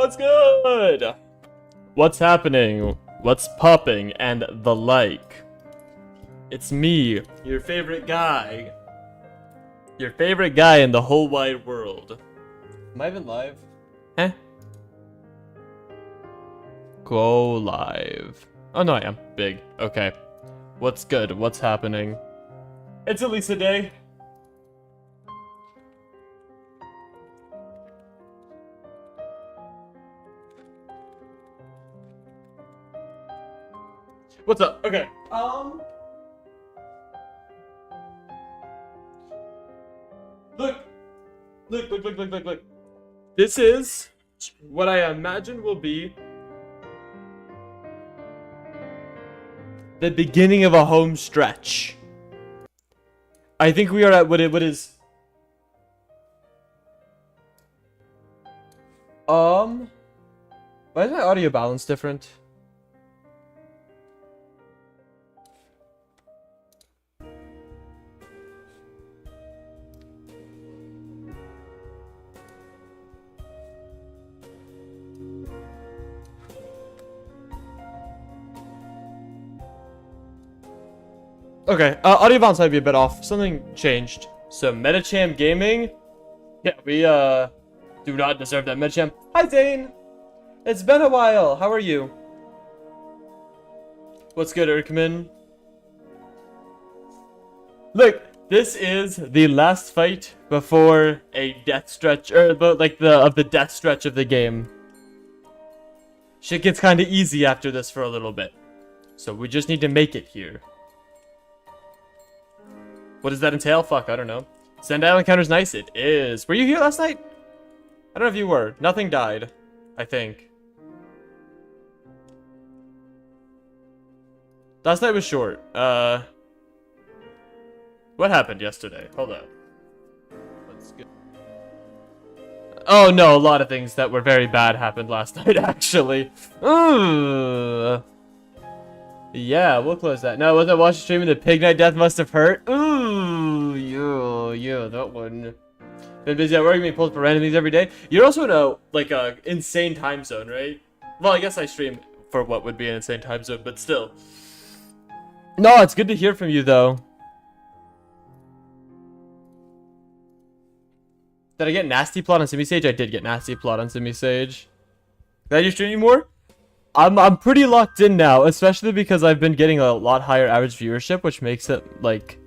what's good? What's happening? What's popping? And the like. It's me, your favorite guy. Your favorite guy in the whole wide world. Am I even live? Eh? Go live. Oh no, I am. Big. Okay. What's good? What's happening? It's ELESA day. What's up? Okay. Look. This is what I imagine will be the beginning of a home stretch. I think we are at what is why is my audio balance different? Okay, audio balance might be a bit off. Something changed. So, Metacham Gaming? Yeah, we, do not deserve that. Metacham. Hi, Zane! It's been a while. How are you? What's good, Erkman? Look, this is the last fight before a death stretch, or like the death stretch of the game. Shit gets kind of easy after this for a little bit. So, we just need to make it here. What does that entail? Fuck, I don't know. Send out encounter's nice. It is. Were you here last night? I don't know if you were. Nothing died, I think. Last night was short. What happened yesterday? Hold up. Let's go. Oh no, a lot of things that were very bad happened last night, actually. Ooh. Yeah, we'll close that. No, wasn't I watching streaming? The pig night death must have hurt. Ooh, that one. Been busy at work, being pulled for random things every day. You're also in a like a insane time zone, right? Well, I guess I stream for what would be an insane time zone, but still. No, it's good to hear from you though. Did I get nasty plot on Simisage? I did get nasty plot on Simisage. Glad you're streaming more. I'm pretty locked in now, especially because I've been getting a lot higher average viewership, which makes it, like...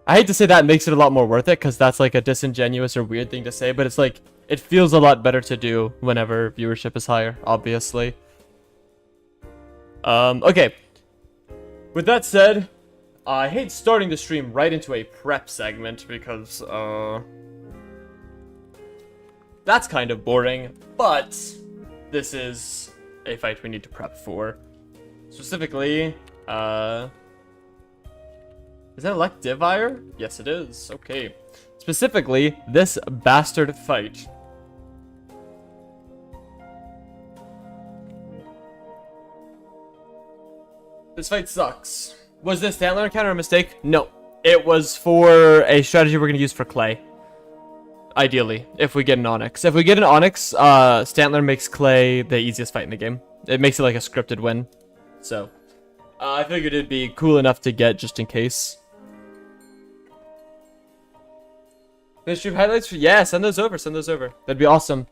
I hate to say that makes it a lot more worth it, because that's, like, a disingenuous or weird thing to say, but it's, like, it feels a lot better to do whenever viewership is higher, obviously. Okay. With that said, I hate starting the stream right into a prep segment, because, that's kind of boring, but... This is a fight we need to prep for. Specifically, is that Electivire? Yes, it is. Okay. Specifically, this bastard fight. This fight sucks. Was this Stantler encounter a mistake? No. It was for a strategy we're going to use for Clay. Ideally, if we get an Onyx. If we get an Onyx, Stantler makes Clay the easiest fight in the game. It makes it like a scripted win. So, I figured it'd be cool enough to get just in case. Can stream highlights? Yeah, send those over, send those over. That'd be awesome.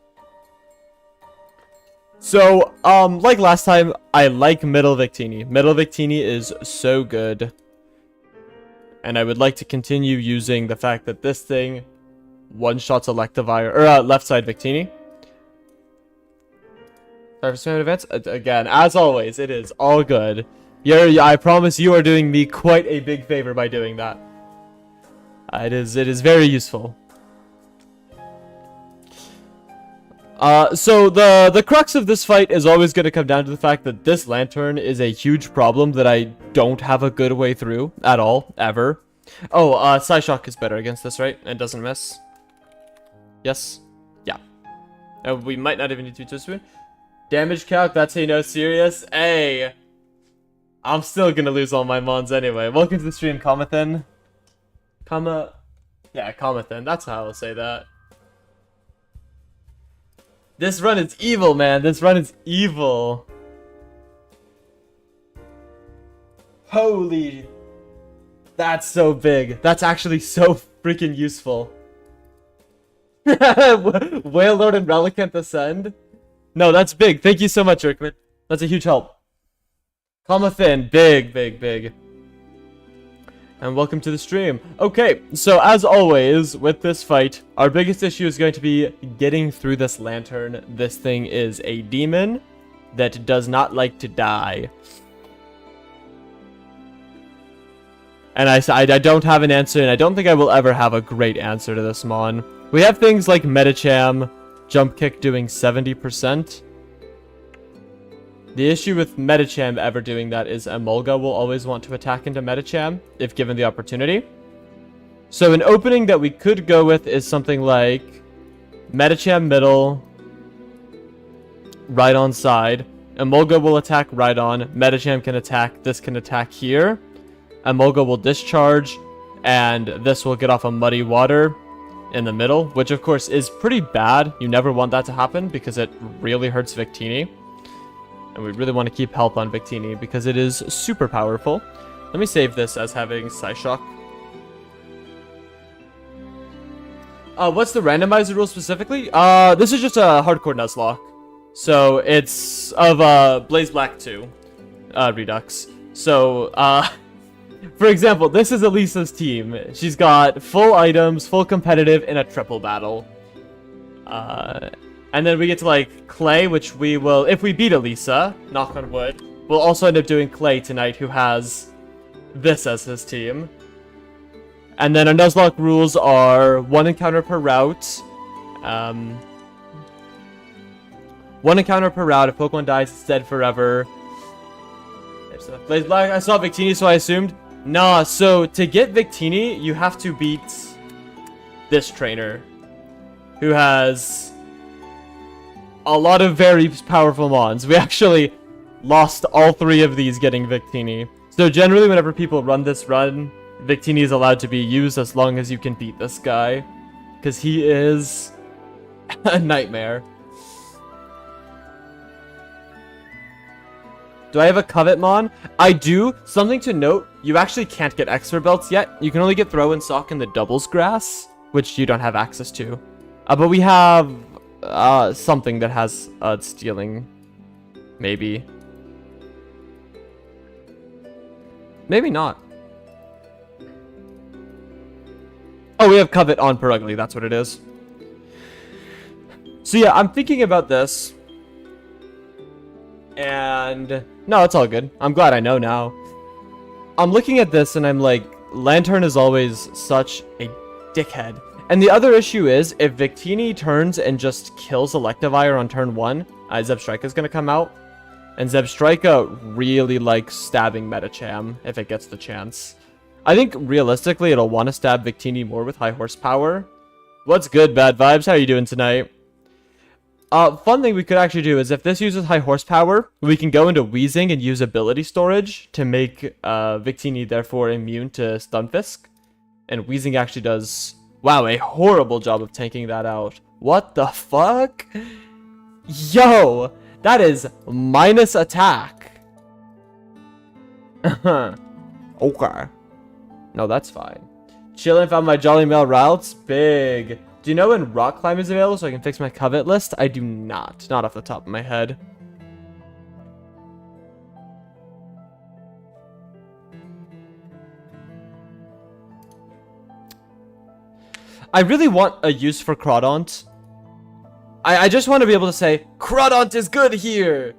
So, like last time, I like Middle Victini. Middle Victini is so good. And I would like to continue using the fact that this thing... one-shots Electivire, or left side Victini. Sorry for spamming events. Again, as always, it is all good. I promise you are doing me quite a big favor by doing that. It is very useful. So the crux of this fight is always going to come down to the fact that this Lantern is a huge problem that I don't have a good way through at all, ever. Oh, Psyshock is better against this, right? And doesn't miss. Yes? Yeah. We might not even need to twist it. Damage calc, that's a no serious. Hey! I'm still gonna lose all my mons anyway. Welcome to the stream, Comathan. Yeah, Comathan, that's how I'll say that. This run is evil, man. This run is evil. Holy. That's so big. That's actually so freaking useful. Whale Lord and Relicant Ascend? No, that's big. Thank you so much, Rickman. That's a huge help. Comma Thin. Big, big, big. And welcome to the stream. Okay, so as always, with this fight, our biggest issue is going to be getting through this lantern. This thing is a demon that does not like to die. And I don't have an answer, and I don't think I will ever have a great answer to this mon. We have things like Medicham, Jump Kick doing 70%. The issue with Medicham ever doing that is Emolga will always want to attack into Medicham, if given the opportunity. So an opening that we could go with is something like Medicham middle, right on side. Emolga will attack right on, Medicham can attack, this can attack here. Emolga will discharge, and this will get off a Muddy Water in the middle, which of course is pretty bad. You never want that to happen because it really hurts Victini. And we really want to keep health on Victini because it is super powerful. Let me save this as having Psyshock. What's the randomizer rule specifically? This is just a hardcore Nuzlocke. So it's of Blaze Black 2 Redux. So, for example, this is Elisa's team. She's got full items, full competitive, in a triple battle. And then we get to, like, Clay, which we will, if we beat Elesa, knock on wood, we'll also end up doing Clay tonight, who has this as his team. And then our Nuzlocke rules are 1 encounter per route. 1 encounter per route. If Pokemon dies, it's dead forever. Blaze Black, I saw Victini, so I assumed. Nah, so to get Victini, you have to beat this trainer, who has a lot of very powerful mons. We actually lost all 3 of these getting Victini. So generally, whenever people run this run, Victini is allowed to be used as long as you can beat this guy, because he is a nightmare. Do I have a Covet Mon? I do. Something to note, you actually can't get Expert Belts yet. You can only get Throw and Sock in the Doubles Grass, which you don't have access to. But we have something that has stealing. Maybe. Maybe not. Oh, we have Covet on Perugly. That's what it is. So yeah, I'm thinking about this. And no, it's all good. I'm glad I know now. I'm looking at this and I'm like, Lantern is always such a dickhead. And the other issue is, if Victini turns and just kills Electivire on turn 1, Zebstrika is going to come out. And Zebstrika really likes stabbing Medicham if it gets the chance. I think realistically it'll want to stab Victini more with high horsepower. What's good, Bad Vibes? How are you doing tonight? Fun thing we could actually do is if this uses high horsepower, we can go into Wheezing and use ability storage to make Victini therefore immune to Stunfisk. And Wheezing actually does, wow, a horrible job of tanking that out. What the fuck? Yo, that is minus attack. Okay. No, that's fine. Chillin', found my Jolly Mail routes. Big. Do you know when Rock Climb is available so I can fix my Covet list? I do not. Not off the top of my head. I really want a use for Crawdaunt. I just want to be able to say, Crawdaunt is good here!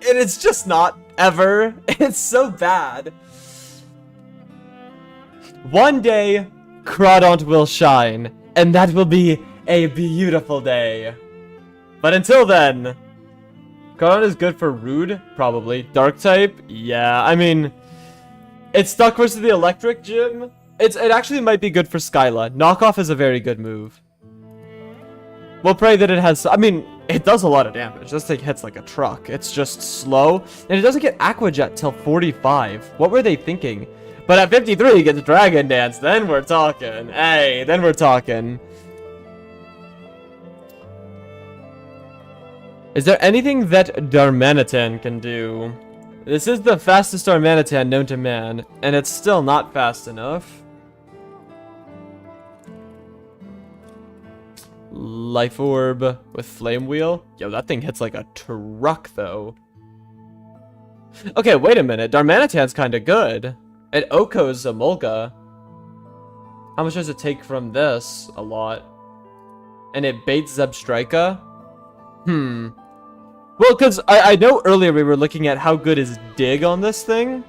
And it's just not, ever. It's so bad. One day, Crawdaunt will shine. And that will be a beautiful day. But until then, Crawdaunt is good for Rude, probably. Dark type, yeah. I mean, it's stuck versus the Electric Gym. It actually might be good for Skyla. Knockoff is a very good move. We'll pray that it has... I mean, it does a lot of damage. This thing hits like a truck. It's just slow. And it doesn't get Aqua Jet till 45. What were they thinking? But at 53, he gets Dragon Dance. Then we're talking. Hey, then we're talking. Is there anything that Darmanitan can do? This is the fastest Darmanitan known to man, and it's still not fast enough. Life Orb with Flame Wheel? Yo, that thing hits like a truck, though. Okay, wait a minute. Darmanitan's kind of good. It Oko's Emolga. How much does it take from this? A lot. And it baits Zebstrika? Well, because I know earlier we were looking at how good is Dig on this thing.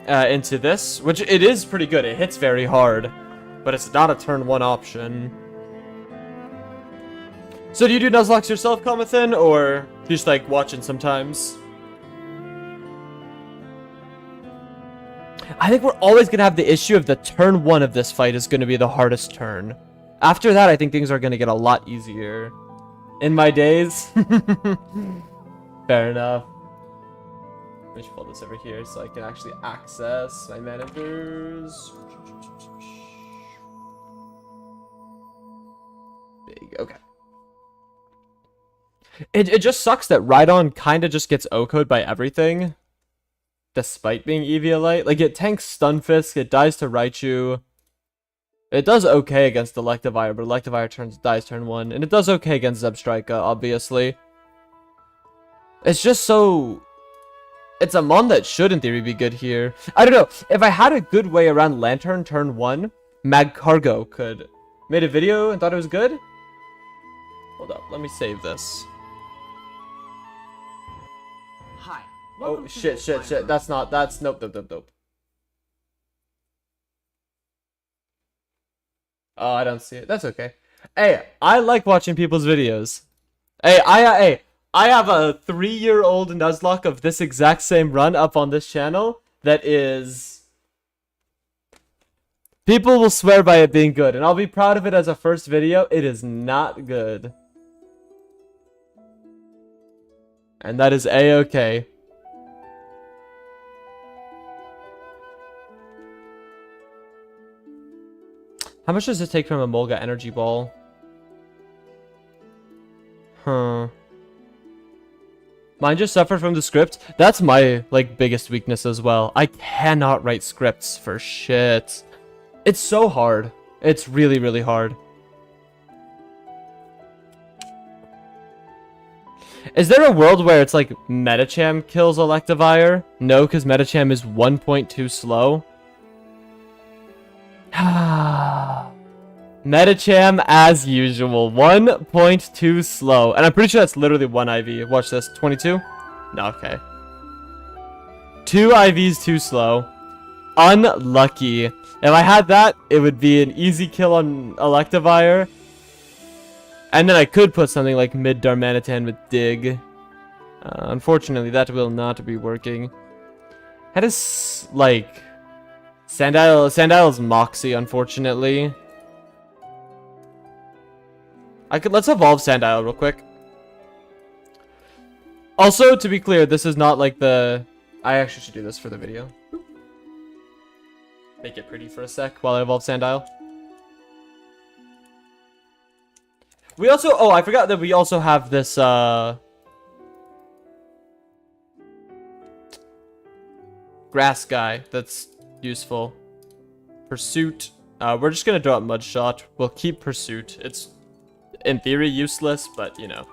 Into this, which it is pretty good. It hits very hard. But it's not a turn 1 option. So do you do Nuzlocks yourself, Comathan, or just like watching sometimes? I think we're always going to have the issue of the turn 1 of this fight is going to be the hardest turn. After that, I think things are going to get a lot easier. In my days. Fair enough. Let me just pull this over here so I can actually access my managers. Big, okay. It just sucks that Rhydon kind of just gets O-code by everything. Despite being Eviolite. Like, it tanks Stunfisk, it dies to Raichu. It does okay against Electivire, but Electivire dies turn 1. And it does okay against Zebstrika, obviously. It's just so... It's a mon that should, in theory, be good here. I don't know. If I had a good way around Lantern turn 1, Magcargo could... Made a video and thought it was good? Hold up, let me save this. Hi. Oh, shit. Nope. Oh, I don't see it. That's okay. Hey, I like watching people's videos. Hey, I have a 3-year-old Nuzlocke of this exact same run up on this channel that is... People will swear by it being good, and I'll be proud of it as a first video. It is not good. And that is A-okay. How much does it take from a Molga Energy Ball? Huh. Mine just suffered from the script. That's my, like, biggest weakness as well. I cannot write scripts for shit. It's so hard. It's really, really hard. Is there a world where it's like Metacham kills Electivire? No, because Metacham is 1.2 slow. Metacham, as usual, 1.2 slow. And I'm pretty sure that's literally 1 IV. Watch this. 22? No, okay. 2 IVs too slow. Unlucky. If I had that, it would be an easy kill on Electivire. And then I could put something like mid Darmanitan with Dig. Unfortunately, that will not be working. That is, like... Sandile's Moxie, unfortunately. Let's evolve Sandile real quick. Also, to be clear, this is not like the... I actually should do this for the video. Make it pretty for a sec while I evolve Sandile. We also... Oh, I forgot that we also have this, grass guy that's useful. Pursuit. We're just gonna draw up Mudshot. We'll keep Pursuit. It's, in theory, useless, but, you know.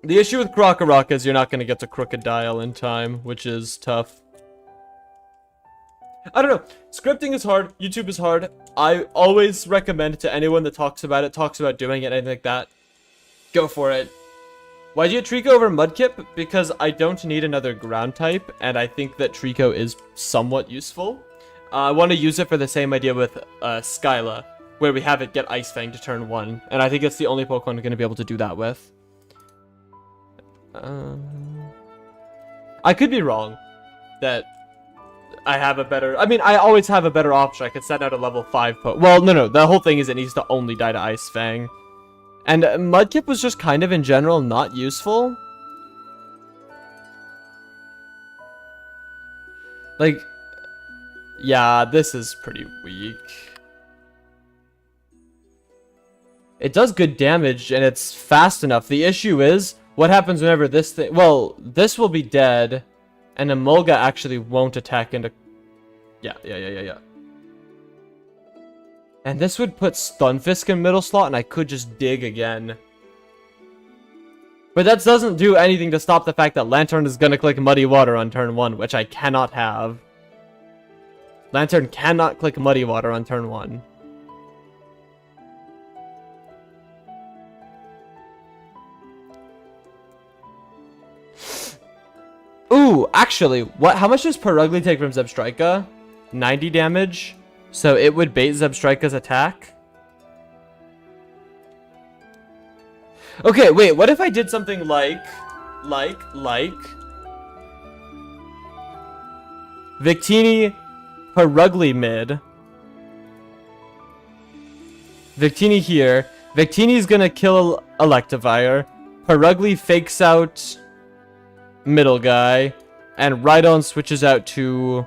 The issue with Krokorok is you're not gonna get to Crocodile in time, which is tough. I don't know. Scripting is hard. YouTube is hard. I always recommend to anyone that talks about doing it, anything like that. Go for it. Why do you Trico over Mudkip? Because I don't need another ground type, and I think that Trico is somewhat useful. I want to use it for the same idea with Skyla, where we have it get Ice Fang to turn 1, and I think it's the only Pokemon we're going to be able to do that with. I could be wrong that I have a better... I mean, I always have a better option. I could set out a level 5 Well, no. The whole thing is it needs to only die to Ice Fang. And Mudkip was just kind of, in general, not useful. Like... Yeah, this is pretty weak. It does good damage, and it's fast enough. The issue is, what happens whenever this thing... Well, this will be dead, and Emolga actually won't attack into... Yeah. And this would put Stunfisk in middle slot, and I could just dig again. But that doesn't do anything to stop the fact that Lantern is going to click Muddy Water on turn 1, which I cannot have. Lantern cannot click Muddy Water on turn 1. Ooh, actually, how much does Perugly take from Zebstrika? 90 damage. So it would bait Zebstrika's attack. Okay, wait, what if I did something like Victini Perugly mid. Victini here. Victini's gonna kill Electivire. Perugly fakes out middle guy, and Rhydon switches out to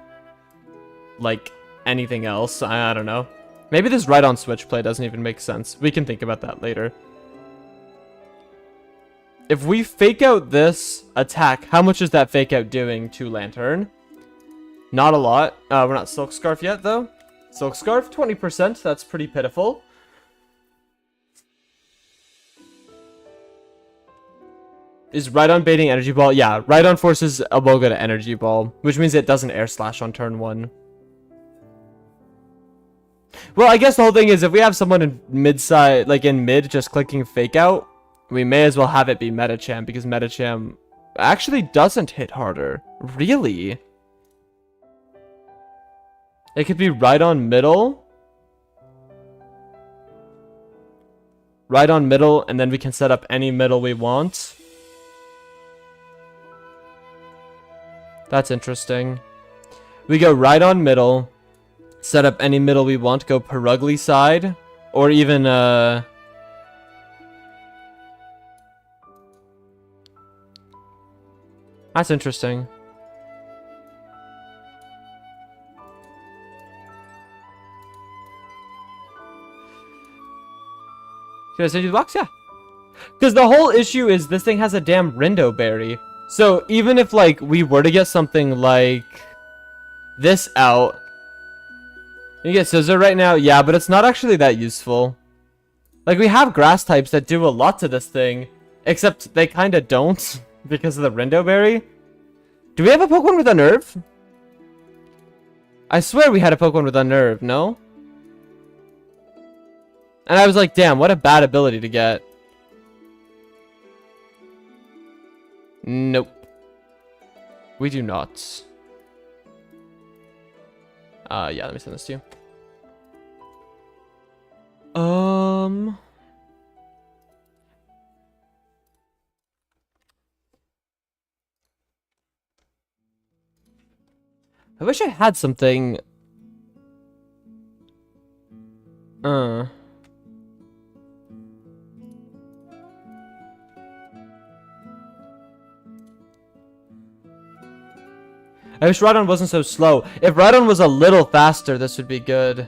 like anything else. I don't know. Maybe this Rhydon switch play doesn't even make sense. We can think about that later. If we fake out this attack, how much is that fake out doing to Lantern? Not a lot. We're not Silk Scarf yet though. Silk Scarf 20%. That's pretty pitiful. Is Rhydon baiting Energy Ball? Yeah, Rhydon forces Emolga to Energy Ball, which means it doesn't Air Slash on turn 1. Well, I guess the whole thing is if we have someone in mid-side, like in mid, just clicking Fake Out, we may as well have it be Metacham, because Metacham actually doesn't hit harder. Really? It could be Rhydon middle. Rhydon middle, and then we can set up any middle we want. That's interesting. We go Rhydon middle, set up any middle we want, go Perugly side, or even, That's interesting. Should I send you the box? Yeah. Because the whole issue is this thing has a damn Rindo Berry. So even if like we were to get something like this out, you get Scissor right now, yeah, but it's not actually that useful. Like we have grass types that do a lot to this thing, except they kind of don't because of the Rindo Berry. Do we have a Pokemon with Unnerve? I swear we had a Pokemon with Unnerve, no? And I was like, damn, what a bad ability to get. Nope. We do not. Yeah, let me send this to you. I wish I had something. I wish Rhydon wasn't so slow. If Rhydon was a little faster, this would be good.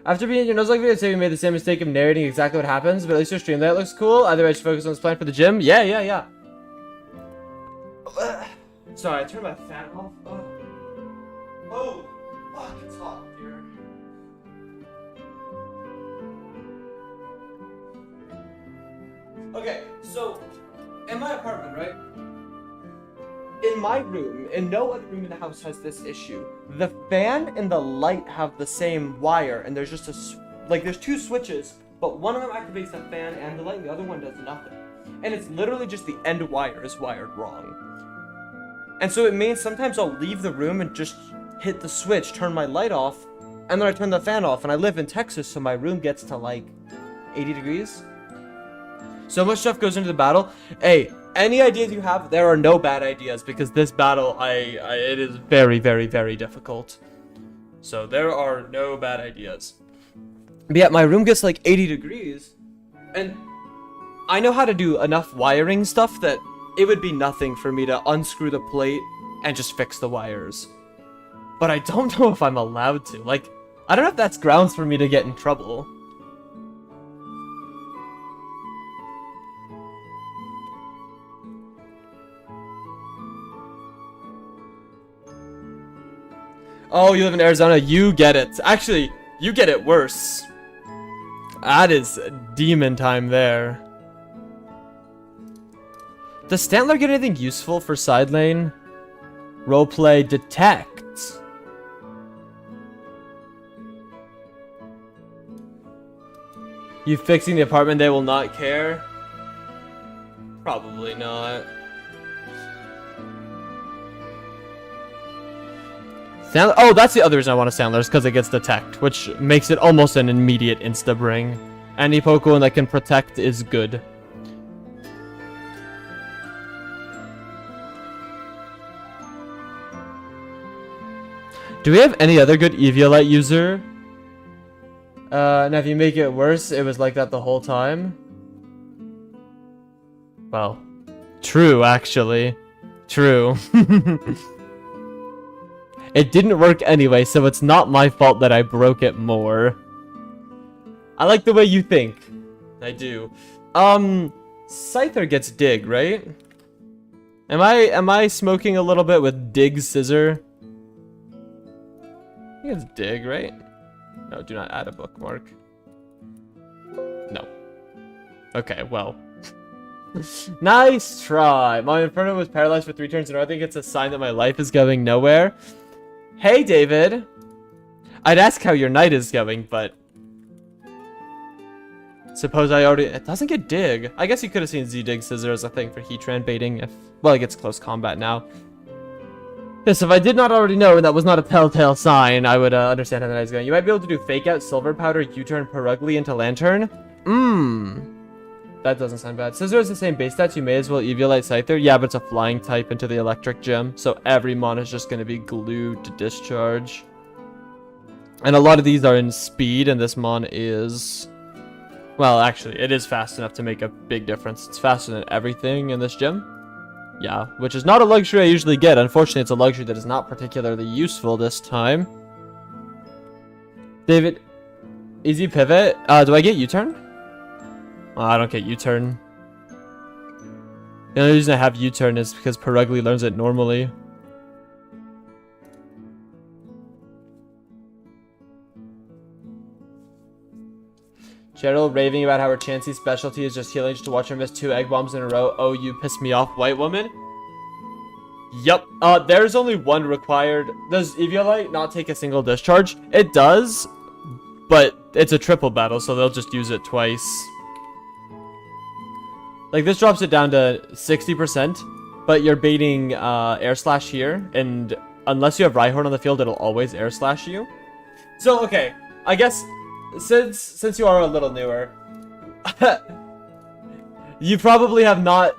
After being in your Nuzlocke video, say we made the same mistake of narrating exactly what happens, but at least your stream that looks cool. Either I should focus on this plan for the gym. Yeah. Sorry, I turned my fan off. Oh, fuck, it's hot here. Okay, so, in my apartment, right? In my room, in no other room in the house has this issue. The fan and the light have the same wire, and there's just there's two switches, but one of them activates the fan and the light, and the other one does nothing. And it's literally just the end wire is wired wrong. And so it means sometimes I'll leave the room and just hit the switch, turn my light off, and then I turn the fan off, and I live in Texas, so my room gets to like 80 degrees. So much stuff goes into the battle. Hey, any ideas you have, there are no bad ideas, because this battle, it is very, very, very difficult. So there are no bad ideas. But yeah, my room gets like 80 degrees, and I know how to do enough wiring stuff that it would be nothing for me to unscrew the plate and just fix the wires. but I don't know if I'm allowed to. Like, I don't know if that's grounds for me to get in trouble. Oh, you live in Arizona? You get it. Actually, you get it worse. That is demon time there. Does Stantler get anything useful for side lane? Roleplay detect. You fixing the apartment, they will not care? Probably not. Oh, that's the other reason I want a Sandler, is because it gets detect, which makes it almost an immediate insta-bring. Any Pokemon that can protect is good. Do we have any other good Eviolite user? And if you make it worse, it was like that the whole time? Well, true, actually. True. It didn't work anyway, so it's not my fault that I broke it more. I like the way you think. I do. Scyther gets dig, right? Am I smoking a little bit with dig scissor? I think it's dig, right? No, do not add a bookmark. No. Okay, well. Nice try. My Inferno was paralyzed for 3 turns in a row. I think it's a sign that my life is going nowhere. Hey, David. I'd ask how your night is going, but... Suppose I already... It doesn't get dig. I guess you could have seen Z-Dig Scissor as a thing for Heatran baiting if... Well, it gets close combat now. Yes, if I did not already know and that was not a telltale sign, I would understand how the night is going. You might be able to do Fake Out, Silver Powder, U-Turn, Perugly into Lantern. That doesn't sound bad. Scissor is the same base stats. You may as well Eviolite Scyther. Yeah, but it's a flying type into the electric gym. So every mon is just going to be glued to discharge. And a lot of these are in speed. And this mon is... Well, actually, it is fast enough to make a big difference. It's faster than everything in this gym. Yeah, which is not a luxury I usually get. Unfortunately, it's a luxury that is not particularly useful this time. David, easy pivot. Do I get U-turn? Oh, I don't get U-turn. The only reason I have U-turn is because Perugly learns it normally. Cheryl raving about how her Chansey's specialty is just healing just to watch her miss 2 egg bombs in a row. Oh, you pissed me off, white woman. Yep. There's only one required. Does Eviolite not take a single discharge? It does, but it's a triple battle, so they'll just use it twice. Like, this drops it down to 60%, but you're baiting Air Slash here, and unless you have Rhyhorn on the field, it'll always Air Slash you. So, okay, I guess, since you are a little newer, you probably have not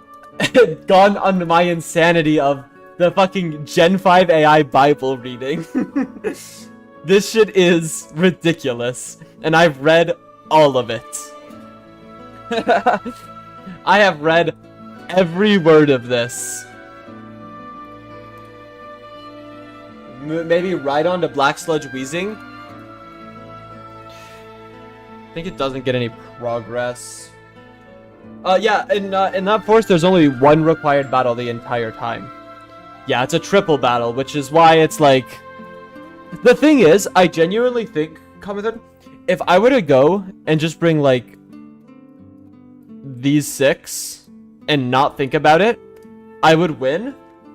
gone on my insanity of the fucking Gen 5 AI Bible reading. This shit is ridiculous, and I've read all of it. I have read every word of this. Maybe right on to Black Sludge Wheezing. I think it doesn't get any progress. Yeah, in that force, there's only one required battle the entire time. Yeah, it's a triple battle, which is why it's like... The thing is, I genuinely think, Comethan, if I were to go and just bring, like, these 6 and not think about it, I would win,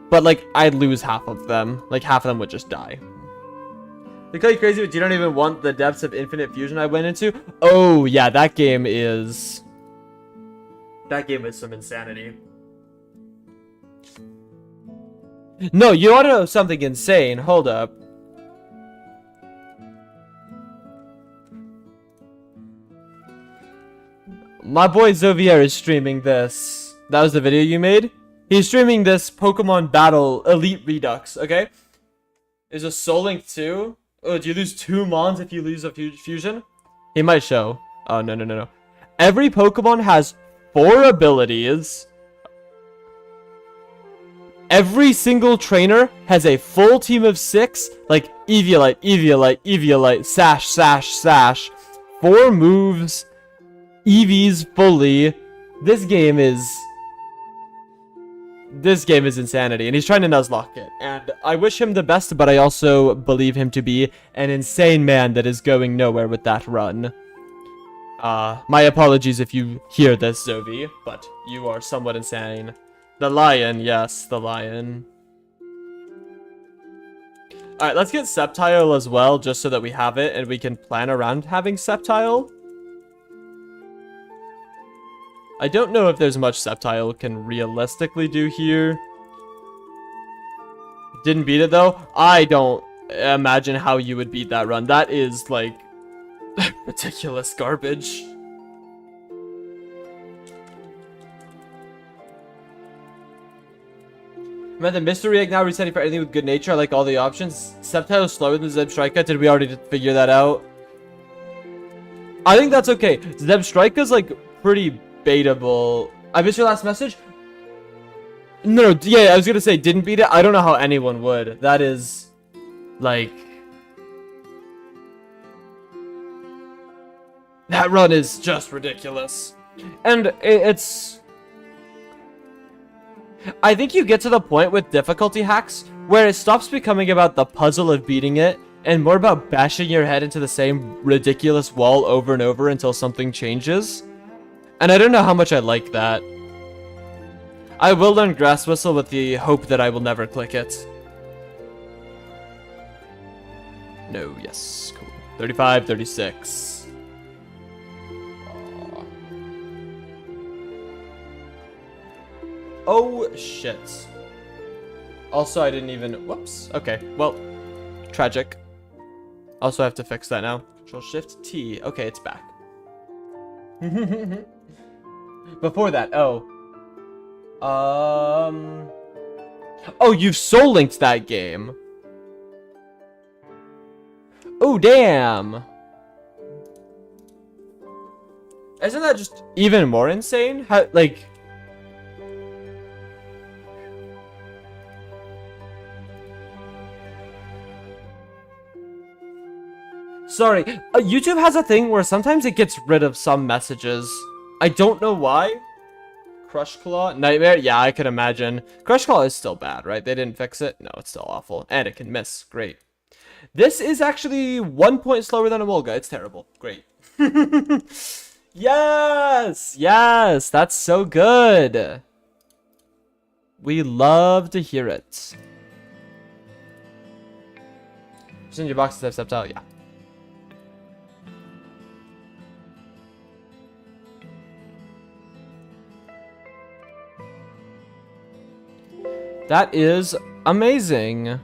but, like, I'd lose half of them. Like, half of them would just die. They call you crazy, but you don't even want the depths of Infinite Fusion I went into? Oh, yeah, that game is... That game is some insanity. No, you want to know something insane? Hold up. My boy Zovier is streaming this. That was the video you made? He's streaming this Pokemon Battle Elite Redux, okay? Is a Soul Link 2? Oh, do you lose 2 Mons if you lose a fusion? He might show. Oh, no. Every Pokemon has 4 abilities. every single trainer has a full team of 6, like Eviolite, Eviolite, Eviolite, Sash, Sash, Sash. 4 moves, EVs fully. This game is insanity, and he's trying to Nuzlocke it. And I wish him the best, but I also believe him to be an insane man that is going nowhere with that run. My apologies if you hear this, Zovi, but you are somewhat insane. The lion, yes, the lion. Alright, let's get Sceptile as well, just so that we have it, and we can plan around having Sceptile. I don't know if there's much Sceptile can realistically do here. Didn't beat it, though. I don't imagine how you would beat that run. That is, like, ridiculous garbage. Man, the mystery egg now resetting for anything with good nature. I like all the options. Sceptile is slower than Zebstrika. Did we already figure that out? I think that's okay. Zebstrika's like pretty baitable. I missed your last message? No, yeah, I was gonna say didn't beat it. I don't know how anyone would. That is like that run is just ridiculous. And it's I think you get to the point with difficulty hacks where it stops becoming about the puzzle of beating it and more about bashing your head into the same ridiculous wall over and over until something changes. And I don't know how much I like that. I will learn Grass Whistle with the hope that I will never click it. No, yes, cool. 35, 36. Oh, shit. Also, I didn't even... Whoops. Okay, well, tragic. Also, I have to fix that now. Control-Shift-T. Okay, it's back. Before that, oh. Oh, you've soul-linked that game. Oh, damn. Isn't that just even more insane? How, like... Sorry, YouTube has a thing where sometimes it gets rid of some messages. I don't know why. Crush Claw? Nightmare? Yeah, I can imagine. Crush Claw is still bad, right? They didn't fix it? No, it's still awful. And it can miss. Great. This is actually 1 point slower than a Wolga. It's terrible. Great. Yes! Yes! That's so good. We love to hear it. Just in your boxes I've stepped out? Yeah. That is amazing.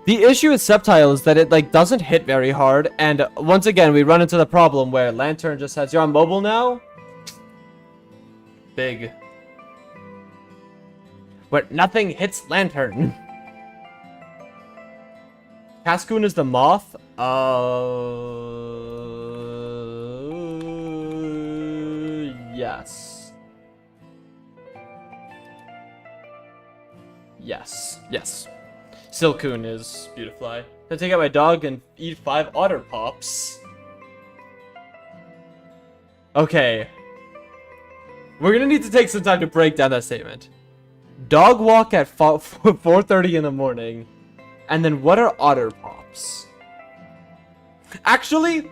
The issue with Sceptile is that it like doesn't hit very hard, and once again we run into the problem where Lantern just says, "You're on mobile now." Big. Where nothing hits Lantern. Cascoon is the moth. Yes. Yes, yes. Silcoon is Beautifly. I take out my dog and eat 5 otter pops. Okay. We're gonna need to take some time to break down that statement. Dog walk at 4:30 in the morning. And then what are otter pops? Actually...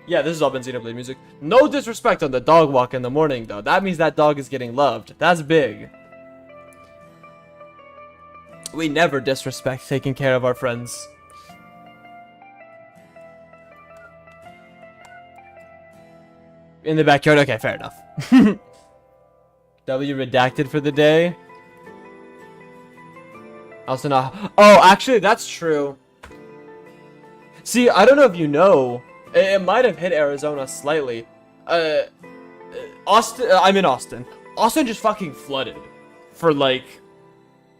Yeah, this is all Benzino Blade music. No disrespect on the dog walk in the morning, though. That means that dog is getting loved. That's big. We never disrespect taking care of our friends. In the backyard? Okay, fair enough. W redacted for the day. Also not... Oh, actually, that's true. See, I don't know if you know. It might have hit Arizona slightly. Austin... I'm in Austin. Austin just fucking flooded. For, like...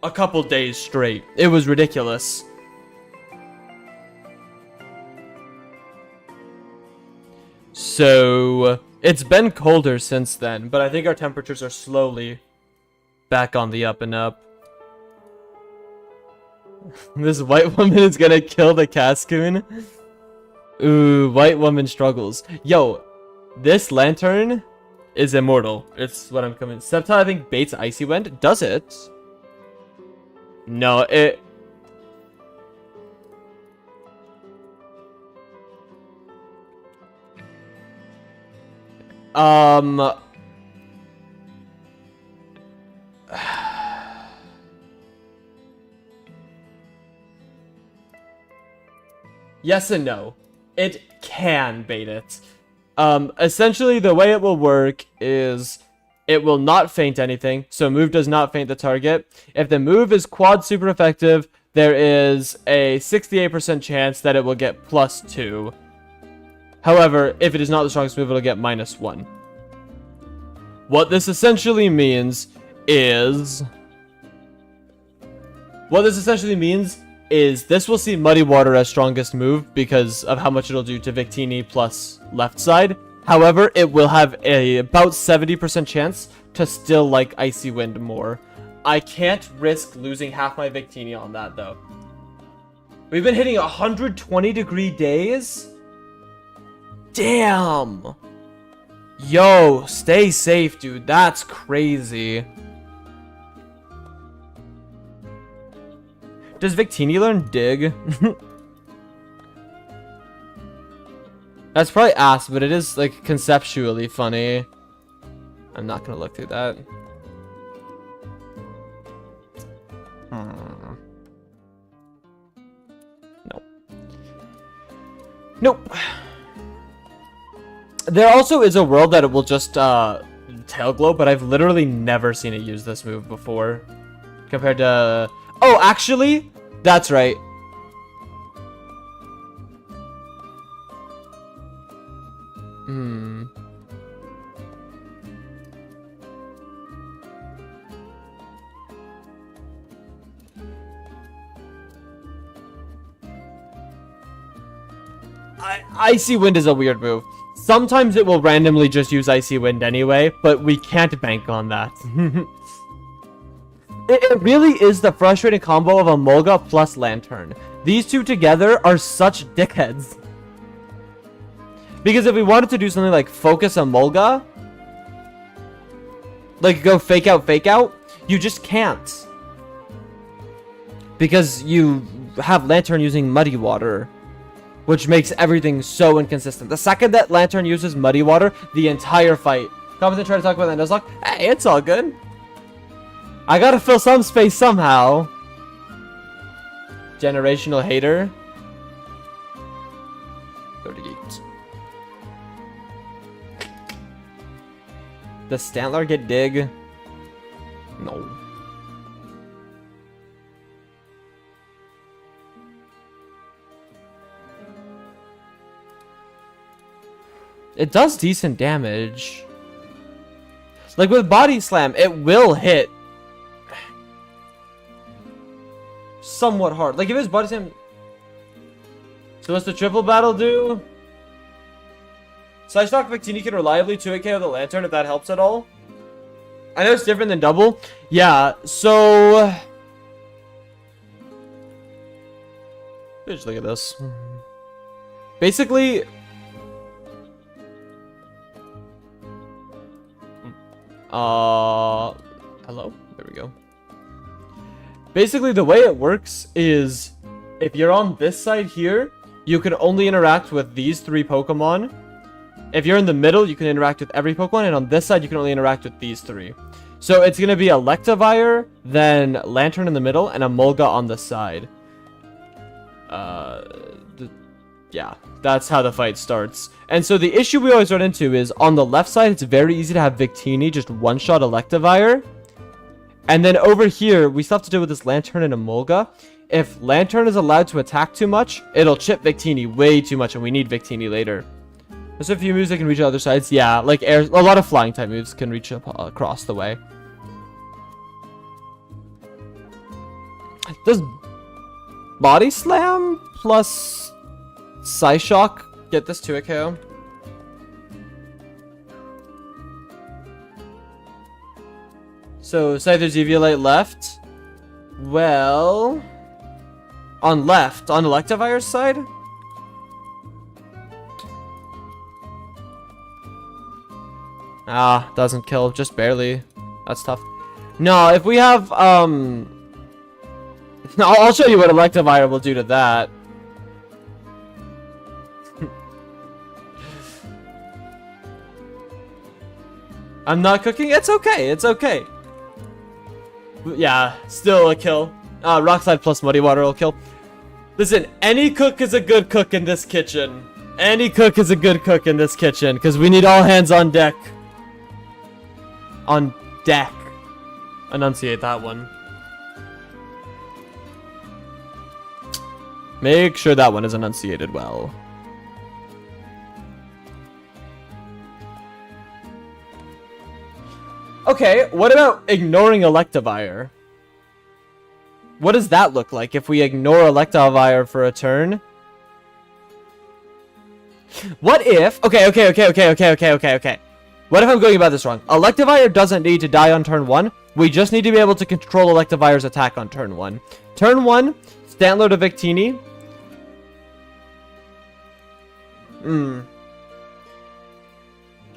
a couple days straight. It was ridiculous. So, it's been colder since then, but I think our temperatures are slowly Back on the up and up. This white woman is gonna kill the Cascoon. Ooh, white woman struggles. Yo, this lantern is immortal. It's what I'm coming. Septile, I think, baits Icy Wind. Does it? No, it... Yes and no. It can bait it. Essentially, the way it will work is it will not feint anything. So move does not feint the target. If the move is quad super effective, there is a 68% chance that it will get +2. However, if it is not the strongest move, it'll get -1. What this essentially means is... this will see Muddy Water as strongest move because of how much it'll do to Victini plus left side. However, it will have a about 70% chance to still like Icy Wind more. I can't risk losing half my Victini on that though. We've been hitting 120-degree days? Damn! Yo, stay safe, dude. That's crazy. Does Victini learn dig? That's probably ass, but it is, like, conceptually funny. I'm not gonna look through that. Nope. Nope. There also is a world that it will just, tail glow, but I've literally never seen it use this move before. Compared to... Oh, actually, that's right. Icy Wind is a weird move. Sometimes it will randomly just use Icy Wind anyway, but we can't bank on that. It really is the frustrating combo of Emolga plus Lantern. These two together are such dickheads. Because if we wanted to do something like focus Emolga, like go fake out, you just can't. Because you have Lantern using Muddy Water, which makes everything so inconsistent. The second that Lantern uses Muddy Water, the entire fight. Comment and try to talk about that Nuzlocke. Hey, it's all good. I gotta fill some space somehow. Generational hater. 38. Does Stantler get dig? No. It does decent damage. Like with Body Slam, it will hit somewhat hard. Like if it's Body Slam... So what's the triple battle do? Side Shock Victini can reliably 2-hit KO the Lantern if that helps at all. I know it's different than double. Yeah, so... Just look at this. Basically... Hello? There we go. Basically, the way it works is if you're on this side here, you can only interact with these 3 Pokemon. If you're in the middle, you can interact with every Pokemon, and on this side, you can only interact with these 3. So it's going to be Electivire, then Lantern in the middle, and Emolga on the side. Yeah, that's how the fight starts. And so the issue we always run into is on the left side, it's very easy to have Victini just one-shot Electivire. And then over here, we still have to deal with this Lantern and Emolga. If Lantern is allowed to attack too much, it'll chip Victini way too much, and we need Victini later. There's a few moves that can reach other sides. Yeah, like air, a lot of flying type moves can reach up across the way. Does Body Slam plus Psyshock get this to a KO? So, Scyther's Eviolite left. Well... On left. On Electivire's side? Ah, doesn't kill. Just barely. That's tough. No, if we have, I'll show you what Electivire will do to that. I'm not cooking? It's okay. It's okay. Yeah, still a kill. Rockslide plus Muddy Water will kill. Listen, any cook is a good cook in this kitchen. Any cook is a good cook in this kitchen, because we need all hands on deck. On deck. Enunciate that one. Make sure that one is enunciated well. Okay, what about ignoring Electivire? What does that look like if we ignore Electivire for a turn? What if... Okay. What if I'm going about this wrong? Electivire doesn't need to die on turn 1. We just need to be able to control Electivire's attack on turn 1. Turn 1, Stantler to Victini.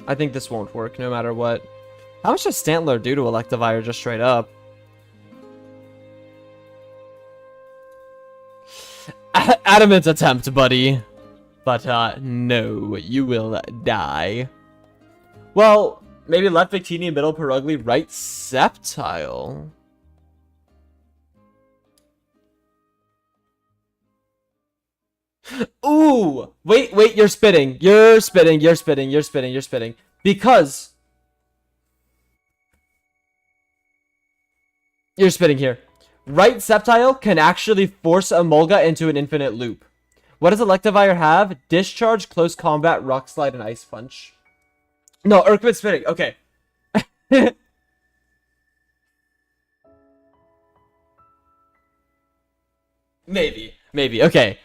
I think this won't work no matter what. How much does Stantler do to Electivire just straight up? Adamant attempt, buddy. But, no, you will die. Well, maybe left Victini, middle Perugly, right Sceptile. Ooh! Wait, you're spitting. You're spitting. Because... You're spitting here. Right Sceptile can actually force Emolga into an infinite loop. What does Electivire have? Discharge, Close Combat, Rock Slide, and Ice Punch. No, Urkmit spitting. Okay. Maybe. Okay.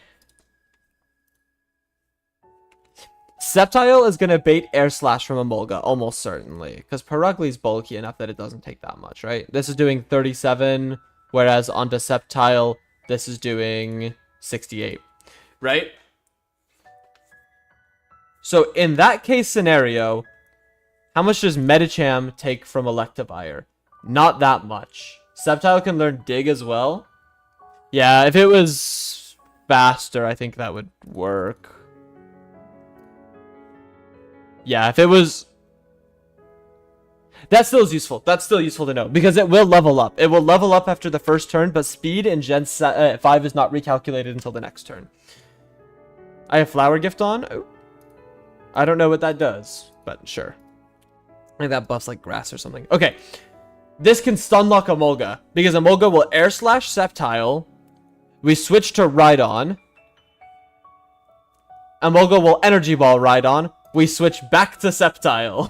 Sceptile is going to bait Air Slash from Emolga, almost certainly. Because Perugly's bulky enough that it doesn't take that much, right? This is doing 37, whereas onto Sceptile, this is doing 68. Right? So, in that case scenario, how much does Medicham take from Electivire? Not that much. Sceptile can learn Dig as well. Yeah, if it was faster, I think that would work. Yeah, if it was... That still is useful. That's still useful to know, because it will level up. It will level up after the first turn, but speed in Gen 5 is not recalculated until the next turn. I have Flower Gift on. Oh. I don't know what that does, but sure. I think that buffs like grass or something. Okay. This can stun lock Emolga, because Emolga will Air Slash Sceptile. We switch to Rhydon. Emolga will Energy Ball Rhydon. We switch back to Sceptile.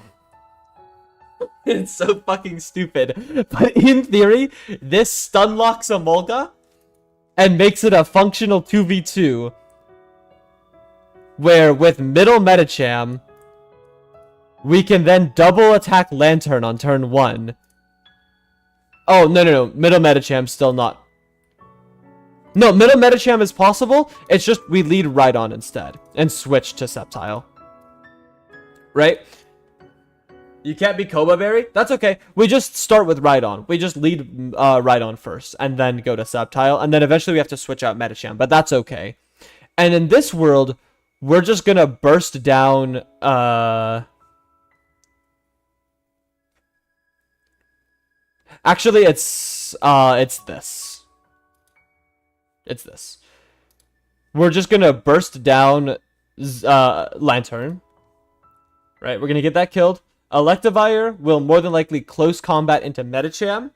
It's so fucking stupid. But in theory, this stun locks Emolga and makes it a functional 2v2. Where with middle Medicham, we can then double attack Lantern on turn 1. Oh, no. Middle Medicham still not. No, middle Medicham is possible. It's just we lead Rhydon instead and switch to Sceptile. Right? You can't be Koba Berry? That's okay. We just start with Rhydon. We just lead Rhydon first and then go to Sceptile. And then eventually we have to switch out Medicham, but that's okay. And in this world, we're just gonna burst down, Actually, it's this. It's this. We're just gonna burst down, Lantern. Right, we're gonna get that killed. Electivire will more than likely close combat into Medicham,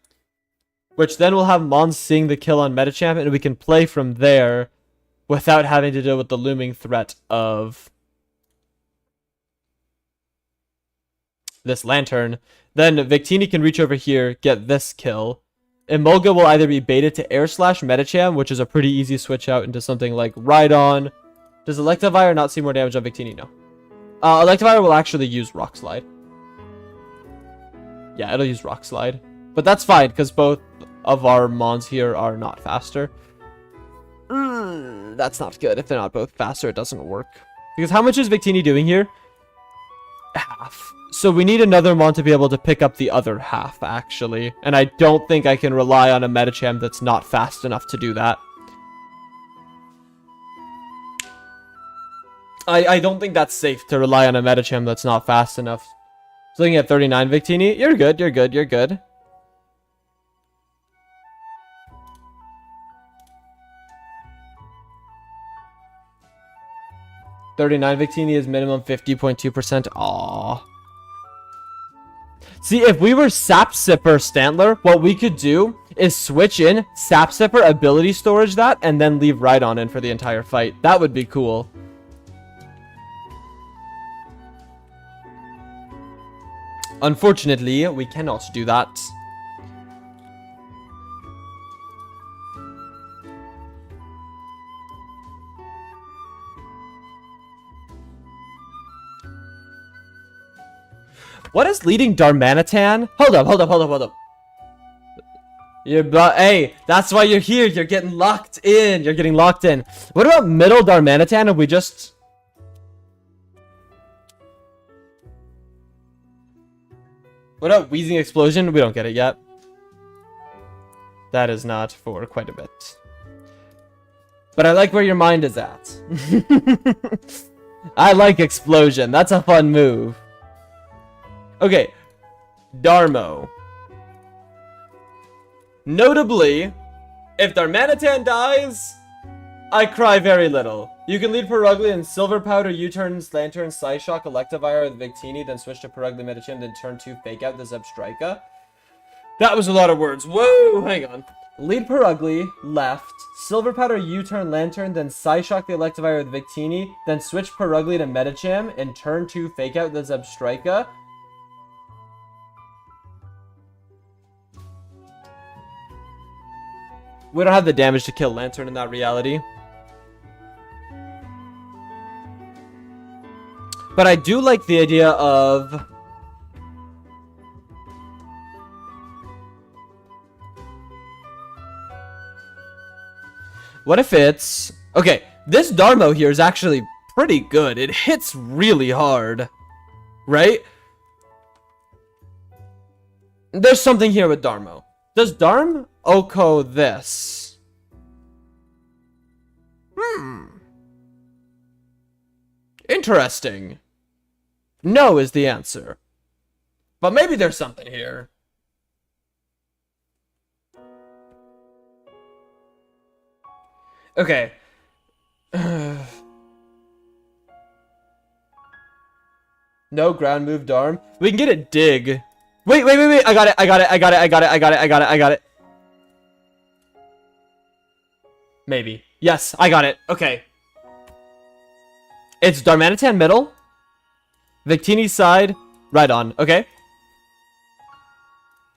which then will have Mons seeing the kill on Medicham, and we can play from there without having to deal with the looming threat of this Lantern. Then Victini can reach over here, get this kill. Emolga will either be baited to Air Slash Medicham, which is a pretty easy switch out into something like Rhydon. Does Electivire not see more damage on Victini? No. Electivire will actually use Rock Slide. Yeah, it'll use Rock Slide. But that's fine, because both of our mons here are not faster. That's not good. If they're not both faster, it doesn't work. Because how much is Victini doing here? Half. So we need another mon to be able to pick up the other half, actually. And I don't think I can rely on a Medicham that's not fast enough to do that. I don't think that's safe to rely on a Medicham that's not fast enough. So looking at 39 Victini, you're good, you're good, you're good. $39 Victini is minimum 50.2%. Aww. See, if we were Sap Sipper Stantler, what we could do is switch in Sap Sipper ability storage that, and then leave Rhydon in for the entire fight. That would be cool. Unfortunately, we cannot do that. What is leading Darmanitan? Hold up. Hey, that's why you're here. You're getting locked in. You're getting locked in. What about middle Darmanitan? If we just... What about Wheezing Explosion? We don't get it yet. That is not for quite a bit. But I like where your mind is at. I like Explosion. That's a fun move. Okay, Darmo. Notably, if Darmanitan dies, I cry very little. You can lead Perugly in Silver Powder, U-turn, Lantern, Psyshock, Electivire with Victini, then switch to Perugly Medicham, then turn 2 fake out the Zebstrika. That was a lot of words. Whoa, hang on. Lead Perugly, left, Silver Powder, U-turn, Lantern, then Psyshock the Electivire with Victini, then switch Perugly to Medicham, and turn 2 fake out the Zebstrika. We don't have the damage to kill Lantern in that reality. But I do like the idea of... What if it's... Okay, this Darmo here is actually pretty good. It hits really hard. Right? There's something here with Darmo. Does Darm Oko this? Interesting. No is the answer. But maybe there's something here. Okay. No ground move Darm. We can get a dig. Wait. I got it. Maybe. Yes, I got it. Okay. It's Darmanitan middle. Victini side. Rhydon. Okay.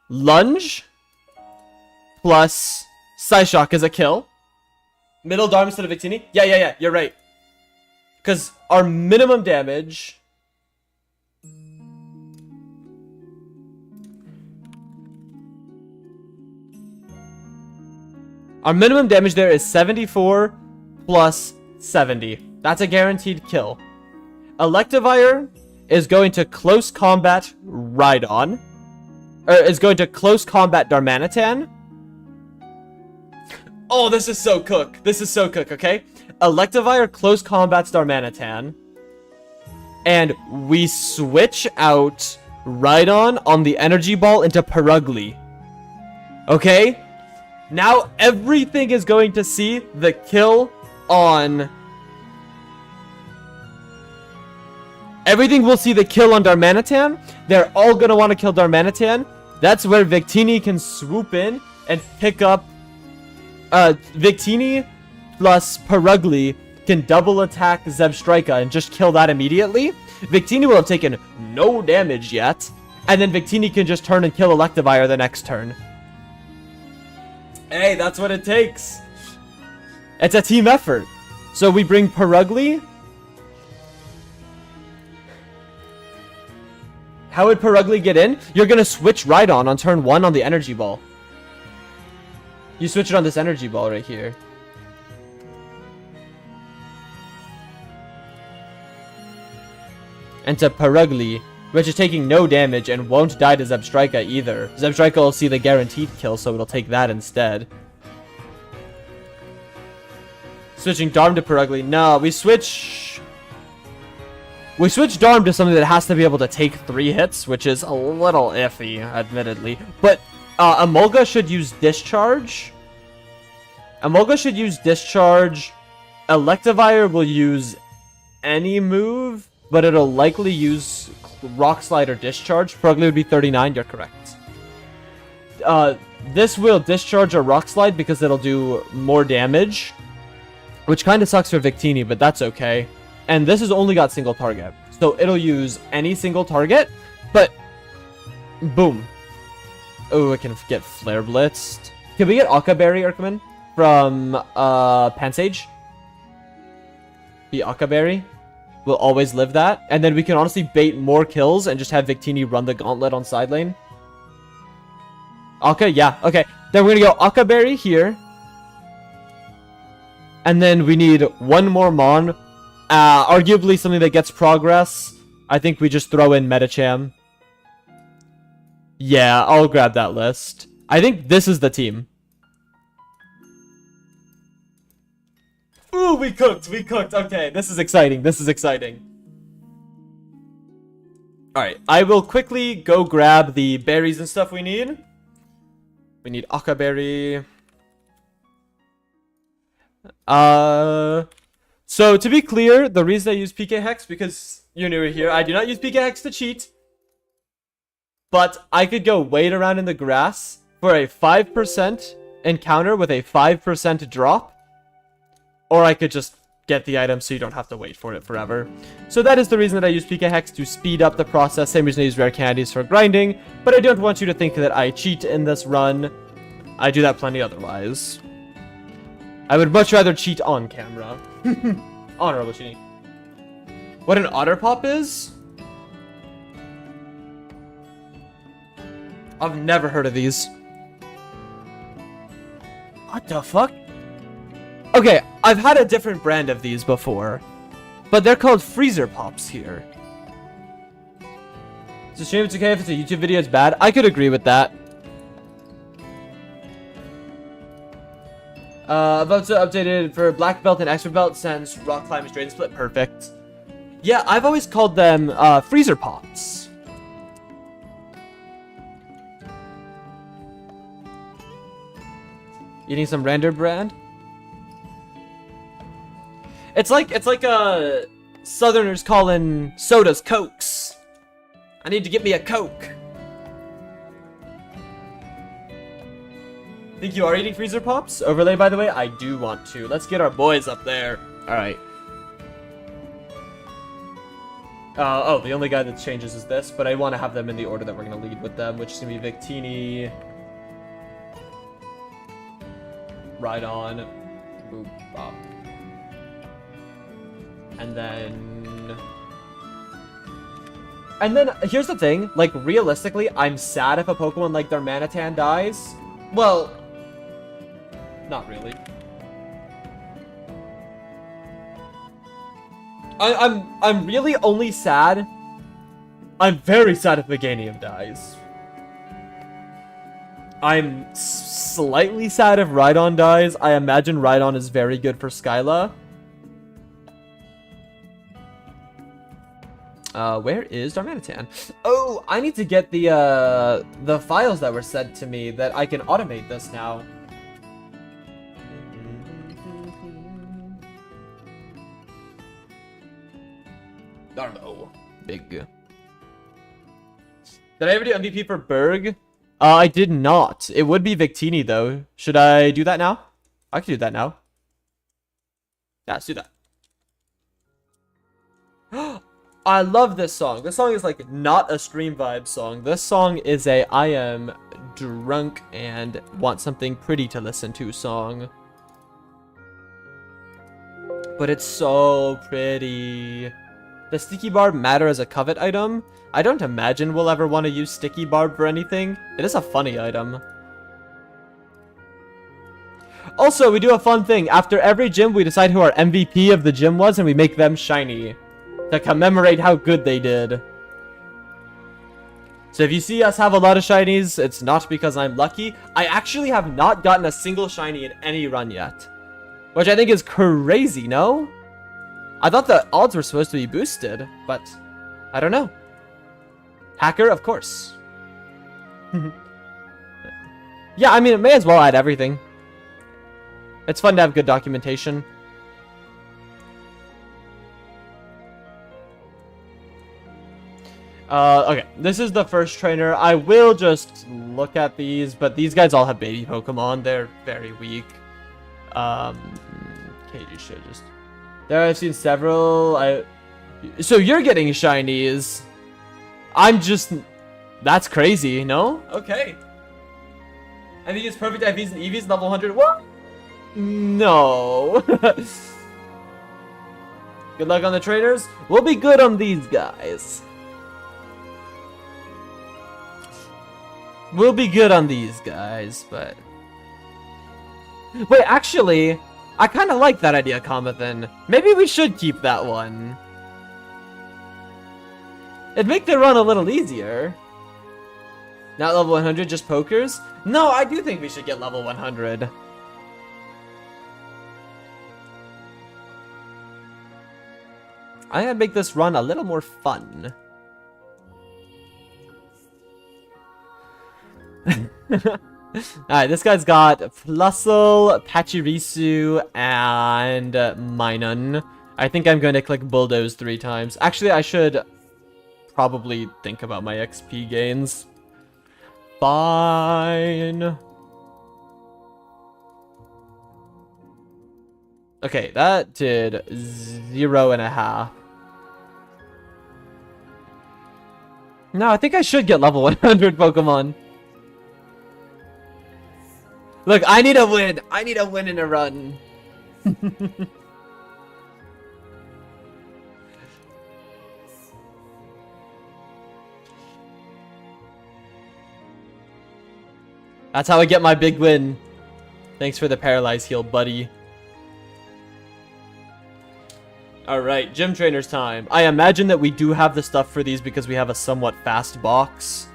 Lunge. Plus Psyshock is a kill. Middle Darm instead of Victini. Yeah. You're right. Because our minimum damage... Our minimum damage there is 74 plus 70. That's a guaranteed kill. Electivire is going to close combat Rhydon. Or is going to close combat Darmanitan. Oh, this is so cook. Okay? Electivire close combats Darmanitan. And we switch out Rhydon on the energy ball into Perugly. Okay? Now everything is going to see the kill on... Everything will see the kill on Darmanitan. They're all going to want to kill Darmanitan. That's where Victini can swoop in and pick up... Victini plus Perugly can double attack Zebstrika and just kill that immediately. Victini will have taken no damage yet. And then Victini can just turn and kill Electivire the next turn. Hey, that's what it takes. It's a team effort. So we bring Perugly. How would Perugly get in? You're gonna switch Rhydon on turn 1 on the energy ball. You switch it on this energy ball right here. And to Perugly, which is taking no damage and won't die to Zebstrika either. Zebstrika will see the guaranteed kill, so it'll take that instead. Switching Darm to Perugly. No, we switch Darm to something that has to be able to take 3 hits, which is a little iffy, admittedly. But Emolga should use Discharge. Electivire will use any move, but it'll likely use Rock Slide or Discharge. Perugly would be 39, you're correct. This will Discharge or Rock Slide because it'll do more damage, which kind of sucks for Victini, but that's okay. And this has only got single target, so it'll use any single target, but boom. Oh, it can get Flare Blitzed. Can we get Akaberry, Erkman, from Pansage? The Akaberry will always live that, and then we can honestly bait more kills and just have Victini run the gauntlet on side lane. Okay, yeah, okay. Then we're gonna go Akaberry here. And then we need one more Mon. Arguably something that gets progress. I think we just throw in Metacham. Yeah, I'll grab that list. I think this is the team. Ooh, we cooked. Okay, this is exciting. Alright, I will quickly go grab the berries and stuff we need. We need Akaberry. So to be clear, the reason I use PK Hex, because you're newer here, I do not use PK Hex to cheat. But I could go wait around in the grass for a 5% encounter with a 5% drop. Or I could just get the item so you don't have to wait for it forever. So that is the reason that I use PK Hex, to speed up the process. Same reason I use rare candies for grinding. But I don't want you to think that I cheat in this run. I do that plenty otherwise. I would much rather cheat on camera. Honorable cheating. What an otter pop is? I've never heard of these. What the fuck? Okay, I've had a different brand of these before, but they're called freezer pops here. It's a shame it's okay if it's a YouTube video, it's bad. I could agree with that. About to updated for black belt and expert belt since rock climb is drain split. Perfect. Yeah, I've always called them freezer pops. Eating some random brand. It's like Southerners calling sodas Cokes. I need to get me a Coke. Think you are eating freezer pops? Overlay, by the way, I do want to. Let's get our boys up there. Alright. Oh, the only guy that changes is this, but I want to have them in the order that we're going to lead with them, which is going to be Victini, Rhydon, Boop, Bop. And then, here's the thing, like, realistically, I'm sad if a Pokemon like Darmanitan dies. Well, not really. I'm really only sad. I'm very sad if Meganium dies. I'm slightly sad if Rhydon dies. I imagine Rhydon is very good for Skyla. Where is Darmanitan? Oh, I need to get the files that were sent to me that I can automate this now. Darmo. Big. Did I ever do MVP for Berg? I did not. It would be Victini, though. Should I do that now? I can do that now. Yeah, let's do that. I love this song. This song is like not a stream vibe song. This song is a I am drunk and want something pretty to listen to song. But it's so pretty. Does Sticky Barb matter as a covet item? I don't imagine we'll ever want to use Sticky Barb for anything. It is a funny item. Also, we do a fun thing. After every gym, we decide who our MVP of the gym was, and we make them shiny to commemorate how good they did. So if you see us have a lot of shinies, it's not because I'm lucky. I actually have not gotten a single shiny in any run yet, which I think is crazy, no? I thought the odds were supposed to be boosted, but I don't know. Hacker, of course. Yeah, I mean, it may as well add everything. It's fun to have good documentation. Okay, this is the first trainer. I will just look at these, but these guys all have baby Pokemon. They're very weak. KG should just... There I've seen several. So you're getting shinies. I'm just... That's crazy, no? Okay. I think it's perfect FVs and EVs level 100. What? No. Good luck on the trainers. We'll be good on these guys. We'll be good on these guys, but... Wait, actually, I kind of like that idea, Comathan. Maybe we should keep that one. It'd make the run a little easier. Not level 100, just pokers? No, I do think we should get level 100. I gotta make this run a little more fun. Alright, this guy's got Flustle, Pachirisu, and Minun. I think I'm going to click Bulldoze 3 times. Actually, I should probably think about my XP gains. Fine. Okay, that did 0.5. No, I think I should get level 100 Pokemon. Look, I need a win. I need a win in a run. That's how I get my big win. Thanks for the paralyze heal, buddy. Alright, gym trainers time. I imagine that we do have the stuff for these because we have a somewhat fast box.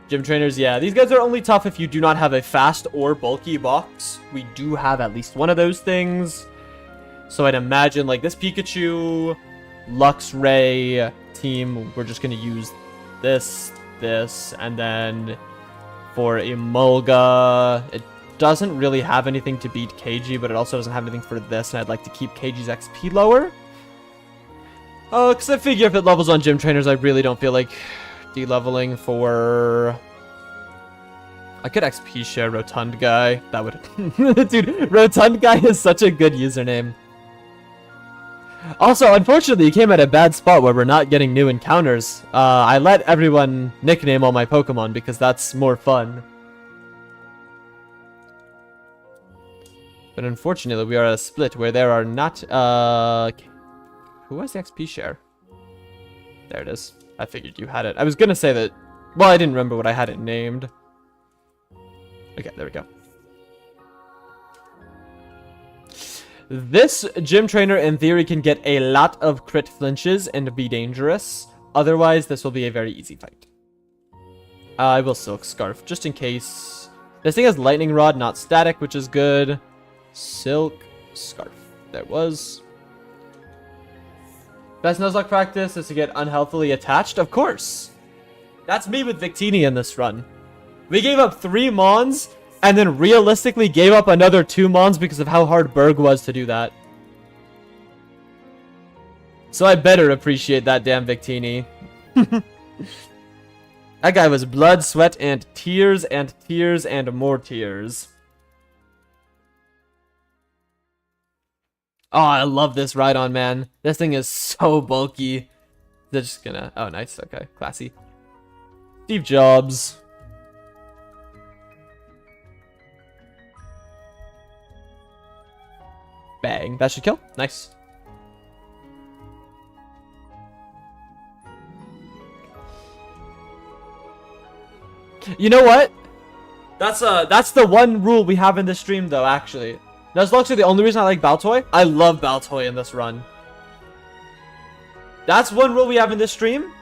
Gym trainers, yeah. These guys are only tough if you do not have a fast or bulky box. We do have at least one of those things. So I'd imagine, like, this Pikachu, Luxray team, we're just going to use this, and then for Emolga, it doesn't really have anything to beat KG, but it also doesn't have anything for this, and I'd like to keep KG's XP lower. Because I figure if it levels on gym trainers, I really don't feel like de-leveling for... I could XP share Rotund Guy. That would... Dude, Rotund Guy is such a good username. Also, unfortunately, you came at a bad spot where we're not getting new encounters. I let everyone nickname all my Pokemon because that's more fun. But unfortunately, we are at a split where there are not... Who has the XP share? There it is. I figured you had it. I was gonna say that... Well, I didn't remember what I had it named. Okay, there we go. This gym trainer, in theory, can get a lot of crit flinches and be dangerous. Otherwise, this will be a very easy fight. I will Silk Scarf, just in case. This thing has Lightning Rod, not Static, which is good. Silk Scarf. There it was. Best Nuzlocke practice is to get unhealthily attached? Of course. That's me with Victini in this run. We gave up 3 Mons, and then realistically gave up another 2 Mons because of how hard Berg was to do that. So I better appreciate that damn Victini. That guy was blood, sweat, and tears, and tears, and more tears. Oh, I love this Rhydon, man. This thing is so bulky. They're just gonna... Oh, nice. Okay, classy. Steve Jobs. Bang. That should kill. Nice. You know what? That's the one rule we have in this stream, though, actually. Nuzlocke's are the only reason I like Baltoy. I love Baltoy in this run. That's one rule we have in this stream.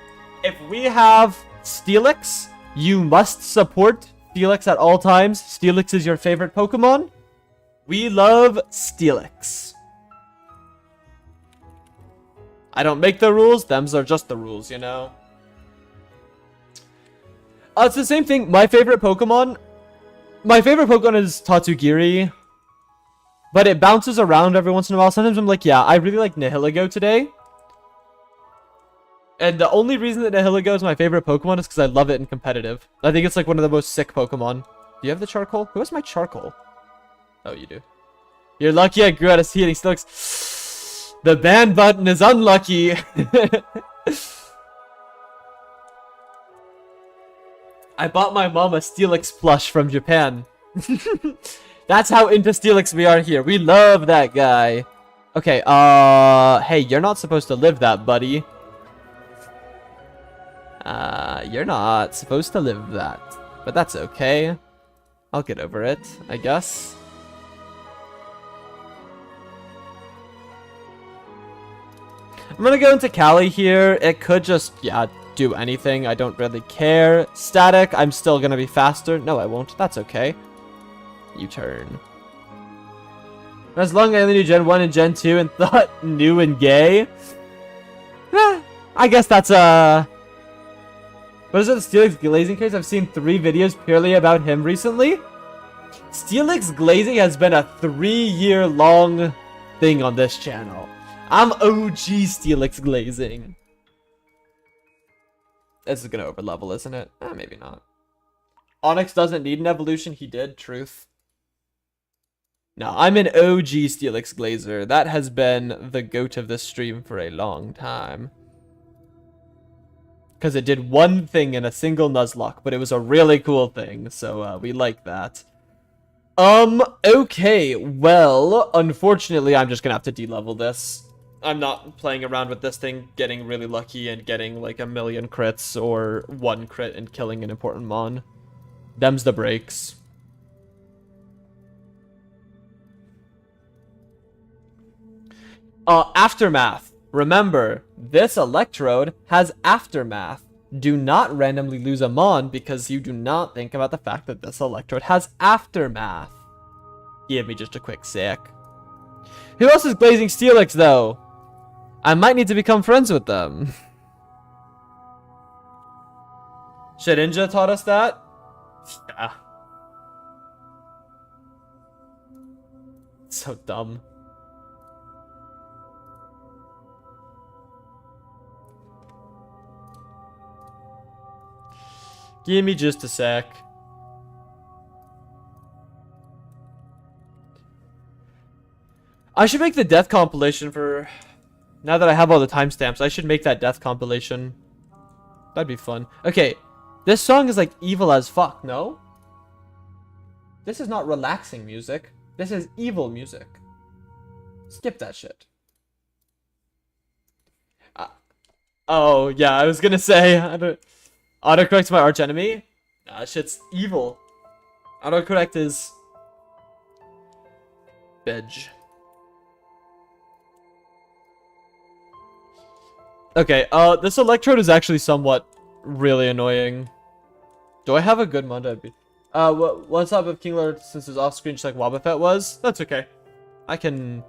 If we have Steelix, you must support Steelix at all times. Steelix is your favorite Pokemon. We love Steelix. I don't make the rules. Thems are just the rules, you know? It's the same thing. My favorite Pokemon is Tatsugiri. But it bounces around every once in a while. Sometimes I'm like, yeah, I really like Nihilego today. And the only reason that Nihilego is my favorite Pokemon is because I love it in competitive. I think it's like one of the most sick Pokemon. Do you have the charcoal? Who has my charcoal? Oh, you do. You're lucky I grew out of healing Steelix. The ban button is unlucky. I bought my mom a Steelix plush from Japan. That's how into Steelix we are here. We love that guy. Okay, hey, you're not supposed to live that, buddy. You're not supposed to live that. But that's okay. I'll get over it, I guess. I'm gonna go into Cali here. It could just, yeah, do anything. I don't really care. Static, I'm still gonna be faster. No, I won't. That's okay. U-turn. As long as I only knew Gen 1 and Gen 2 and thought new and gay. I guess that's, what is it, the Steelix glazing case? I've seen 3 videos purely about him recently. Steelix glazing has been a 3-year-long thing on this channel. I'm OG Steelix glazing. This is gonna overlevel, isn't it? Maybe not. Onyx doesn't need an evolution. He did. Truth. No, I'm an OG Steelix glazer. That has been the goat of this stream for a long time. Because it did one thing in a single Nuzlocke, but it was a really cool thing, so we like that. Okay, well, unfortunately, I'm just gonna have to de-level this. I'm not playing around with this thing, getting really lucky and getting like 1,000,000 crits or 1 crit and killing an important mon. Them's the breaks. Aftermath. Remember, this Electrode has Aftermath. Do not randomly lose a mon because you do not think about the fact that this Electrode has Aftermath. Give me just a quick sec. Who else is glazing Steelix, though? I might need to become friends with them. Shedinja taught us that? Yeah. So dumb. Give me just a sec. I should make the death compilation for... Now that I have all the timestamps, I should make that death compilation. That'd be fun. Okay, this song is like evil as fuck, no? This is not relaxing music. This is evil music. Skip that shit. Oh, yeah, I was gonna say... Autocorrect's my arch enemy? Nah, shit's evil. Autocorrect is... Bedge. Okay, this Electrode is actually somewhat really annoying. Do I have a good Monday? What's up with King Lord since his off-screen just like Wobbuffet was? That's okay. I can...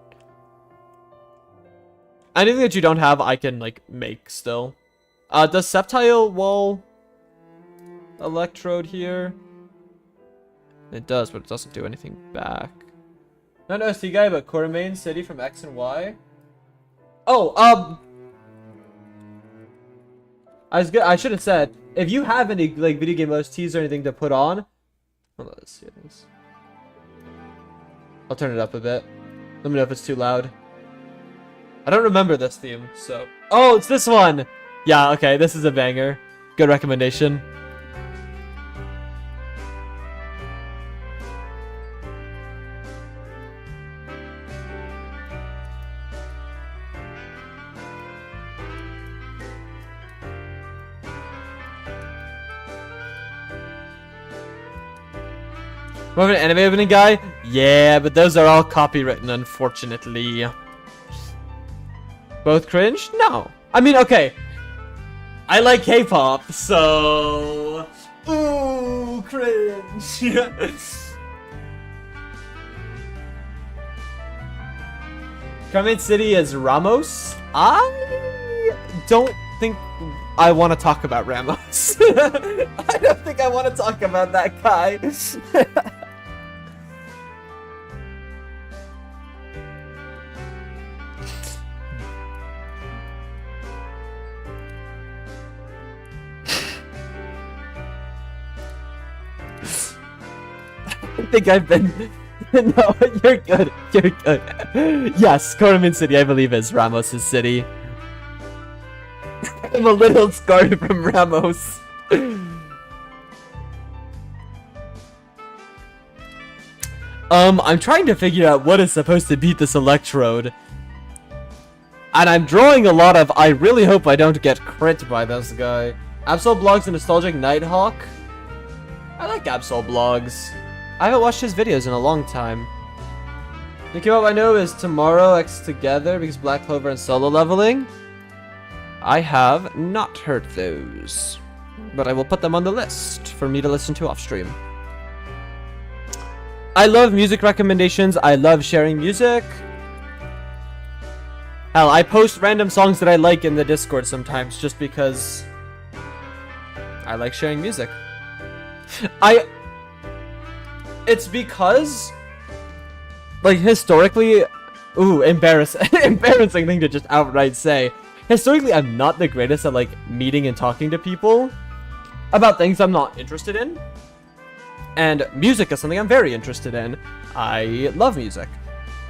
Anything that you don't have, I can, like, make still. Does Sceptile wall Electrode here? It does, but it doesn't do anything back. Not an OC guy, but Coremain City from X and Y. Oh, I should have said, if you have any like video game OSTs or anything to put on, hold on, let's see this. I'll turn it up a bit. Let me know if it's too loud. I don't remember this theme, so. Oh, it's this one. Yeah, okay, this is a banger. Good recommendation. More of an anime opening guy? Yeah, but those are all copywritten, unfortunately. Both cringe? No. I mean, okay. I like K-pop, so... Ooh, cringe. Carmen City is Ramos? I don't think I want to talk about Ramos. I don't think I want to talk about that guy. I think I've been... No, you're good. You're good. Yes, Corman City, I believe, is Ramos' city. I'm a little scarred from Ramos. I'm trying to figure out what is supposed to beat this Electrode. And I'm drawing a lot of, I really hope I don't get crit by this guy. Absol Blogs and Nostalgic Nighthawk. I like Absol Blogs. I haven't watched his videos in a long time. The K-pop I know is Tomorrow X Together because Black Clover and Solo Leveling. I have not heard those, but I will put them on the list for me to listen to off stream. I love music recommendations. I love sharing music. Hell, I post random songs that I like in the Discord sometimes just because I like sharing music. It's because, like, historically, ooh, embarrassing thing to just outright say. Historically, I'm not the greatest at, like, meeting and talking to people about things I'm not interested in. And music is something I'm very interested in. I love music.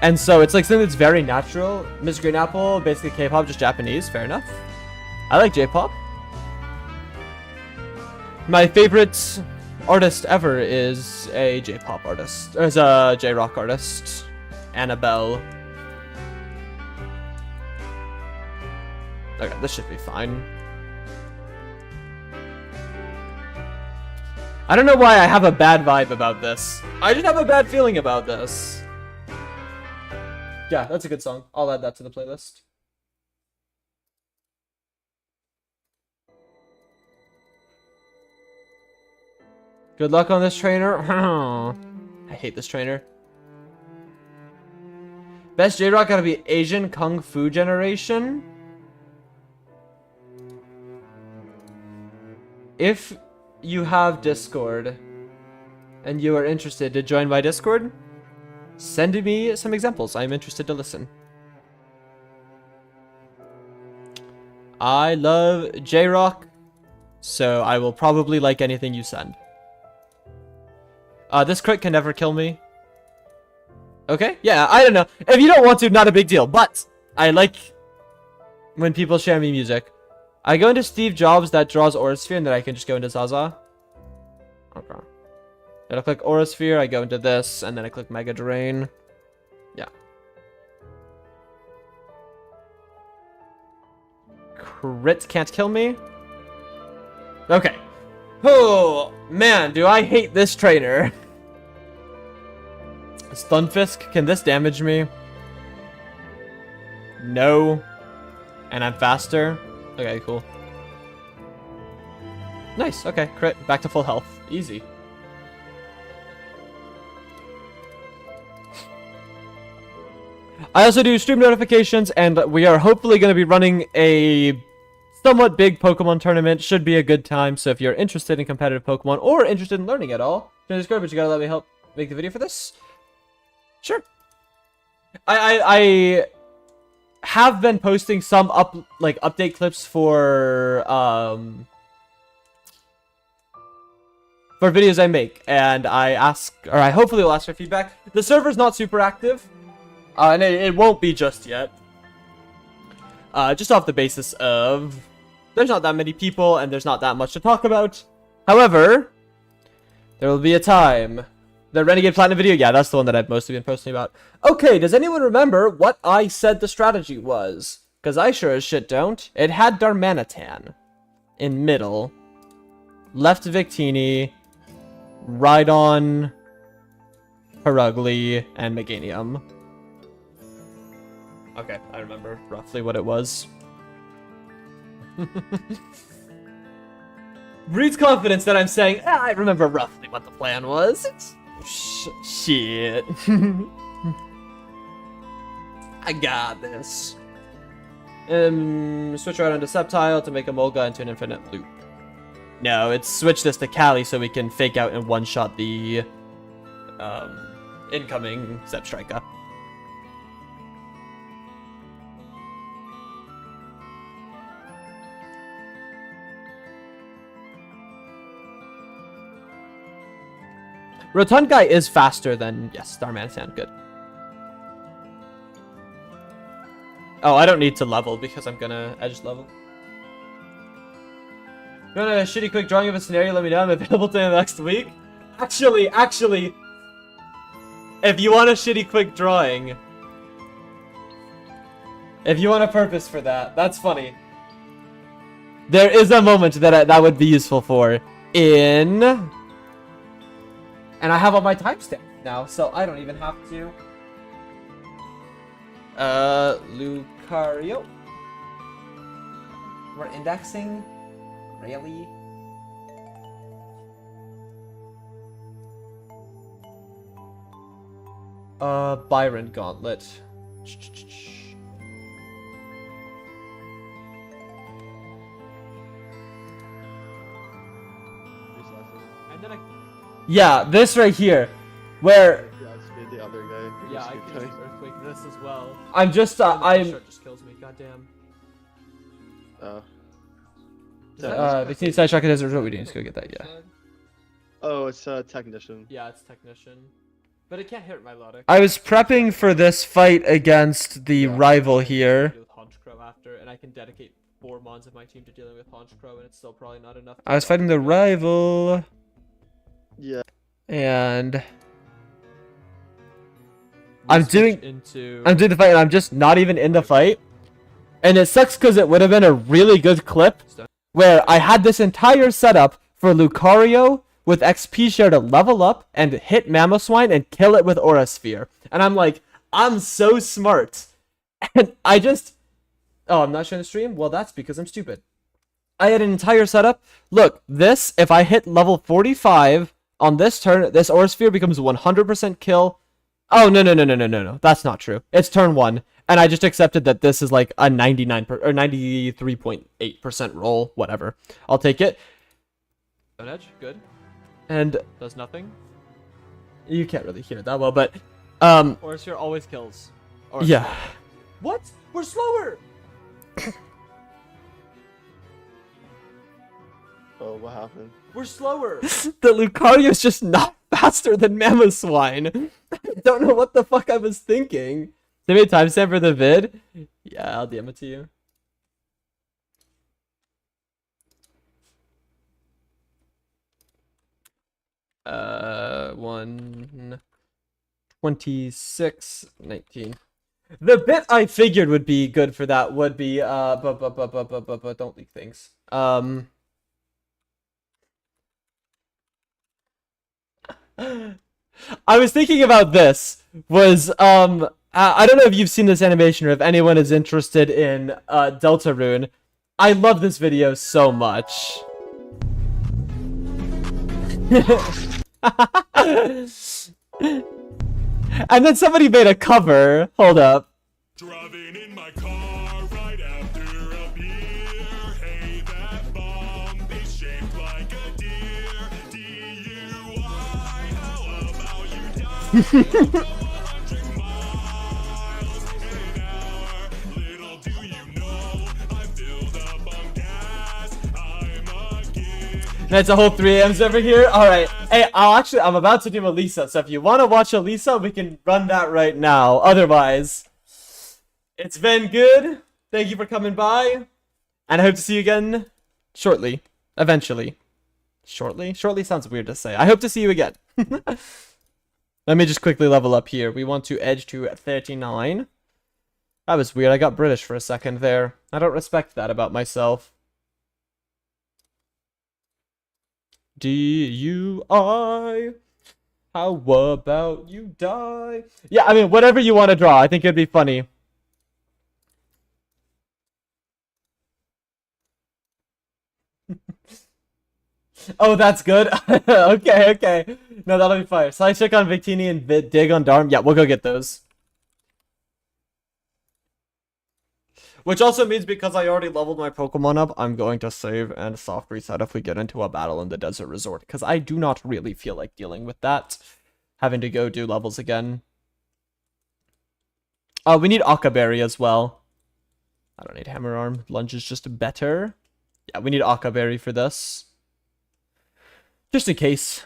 And so it's, like, something that's very natural. Miss Green Apple, basically K-pop, just Japanese, fair enough. I like J-pop. My favorite artist ever is a J-pop artist, or is a J-rock artist, Annabelle. Okay, this should be fine. I don't know why I have a bad vibe about this. I just have a bad feeling about this. Yeah, that's a good song. I'll add that to the playlist. Good luck on this trainer. I hate this trainer. Best J-Rock gotta be Asian Kung Fu Generation. If you have Discord and you are interested to join my Discord, send me some examples. I'm interested to listen. I love J-Rock, so I will probably like anything you send. This crit can never kill me. Okay, yeah, I don't know. If you don't want to, not a big deal. But I like when people share me music. I go into Steve Jobs, that draws Aura Sphere, and then I can just go into Zaza. Okay. Then I click Aura Sphere, I go into this, and then I click Mega Drain. Yeah. Crit can't kill me? Okay. Oh, man, do I hate this trainer. Stunfisk, can this damage me? No. And I'm faster? Okay, cool. Nice, okay, crit, back to full health. Easy. I also do stream notifications, and we are hopefully going to be running a somewhat big Pokemon tournament. Should be a good time, so if you're interested in competitive Pokemon or interested in learning at all, join Discord, but you gotta let me help make the video for this. Sure. I have been posting some update clips for videos I make, and I hopefully will ask for feedback. The server's not super active, and it won't be just yet. Just off the basis of there's not that many people and there's not that much to talk about. However, there will be a time. The Renegade Platinum video? Yeah, that's the one that I've mostly been posting about. Okay, does anyone remember what I said the strategy was? Because I sure as shit don't. It had Darmanitan in middle. Left Victini. Rhydon. Perugly, and Meganium. Okay, I remember roughly what it was. Breeds confidence that I'm saying, I remember roughly what the plan was. Shit. I got this. Switch right onto Sceptile to make a Molga into an infinite loop. No, it's switch this to Cali so we can fake out and one-shot the incoming Zebstrika. Rotund guy is faster than, yes, Starman sound good. Oh, I don't need to level because I'm gonna edge level. You want a shitty quick drawing of a scenario? Let me know. I'm available to the next week. Actually, if you want a shitty quick drawing, if you want a purpose for that, that's funny. There is a moment that that would be useful for in. And I have all my timestamp now, so I don't even have to. Lucario. We're indexing? Really? Byron Gauntlet. And then yeah, this right here, where the other guy. Yeah, I can use Earthquake this as well. I'm just kills me, goddamn. The team side shock is what we need to go get that, yeah. Oh, it's Technician. Yeah, it's Technician. But it can't hit Milotic. I was prepping for this fight against the rival here. With Honchkrow after, and I can dedicate 4 mons of my team to dealing with Honchkrow, and it's still probably not enough. I was fighting the rival. Yeah. And I'm doing the fight, and I'm just not even in the fight. And it sucks because it would have been a really good clip where I had this entire setup for Lucario with XP share to level up and hit Mamoswine and kill it with Aura Sphere. And I'm like, I'm so smart. And I just... Oh, I'm not showing the stream? Well, that's because I'm stupid. I had an entire setup. Look, this, if I hit level 45 on this turn, this Aura Sphere becomes 100% kill. Oh, no. That's not true. It's turn 1. And I just accepted that this is like a 99 or 93.8% roll. Whatever. I'll take it. Edge, good. And does nothing. You can't really hear it that well, but Aura Sphere always kills. Yeah. What? We're slower. Oh, what happened? We're slower. The Lucario's just not faster than Mamoswine. I don't know what the fuck I was thinking. Give me a timestamp for the vid. Yeah, I'll DM it to you. One 26:19. The bit I figured would be good for that would be but don't leak things. I was thinking about this. I don't know if you've seen this animation or if anyone is interested in Deltarune. I love this video so much. And then somebody made a cover. Hold up. Driving in my car right after a beer. Hey, that bomb is shaped like a deer. DUI, how about you die? 400 miles an hour. Little do you know, I filled up on gas. I'm a kid. That's a whole 3 AMs over here. All right. Hey, I'm about to do Elesa. So if you want to watch Elesa, we can run that right now. Otherwise, it's been good. Thank you for coming by. And I hope to see you again shortly. Eventually. Shortly? Shortly sounds weird to say. I hope to see you again. Let me just quickly level up here. We want to edge to 39. That was weird. I got British for a second there. I don't respect that about myself. DUI. How about you die? Yeah, I mean, whatever you want to draw. I think it'd be funny. Oh, that's good. Okay, okay. No, that'll be fire. Side check on Victini and dig on Darm. Yeah, we'll go get those. Which also means because I already leveled my Pokemon up, I'm going to save and soft reset if we get into a battle in the Desert Resort. Because I do not really feel like dealing with that. Having to go do levels again. We need Akaberry as well. I don't need Hammer Arm. Lunge is just better. Yeah, we need Akaberry for this. Just in case.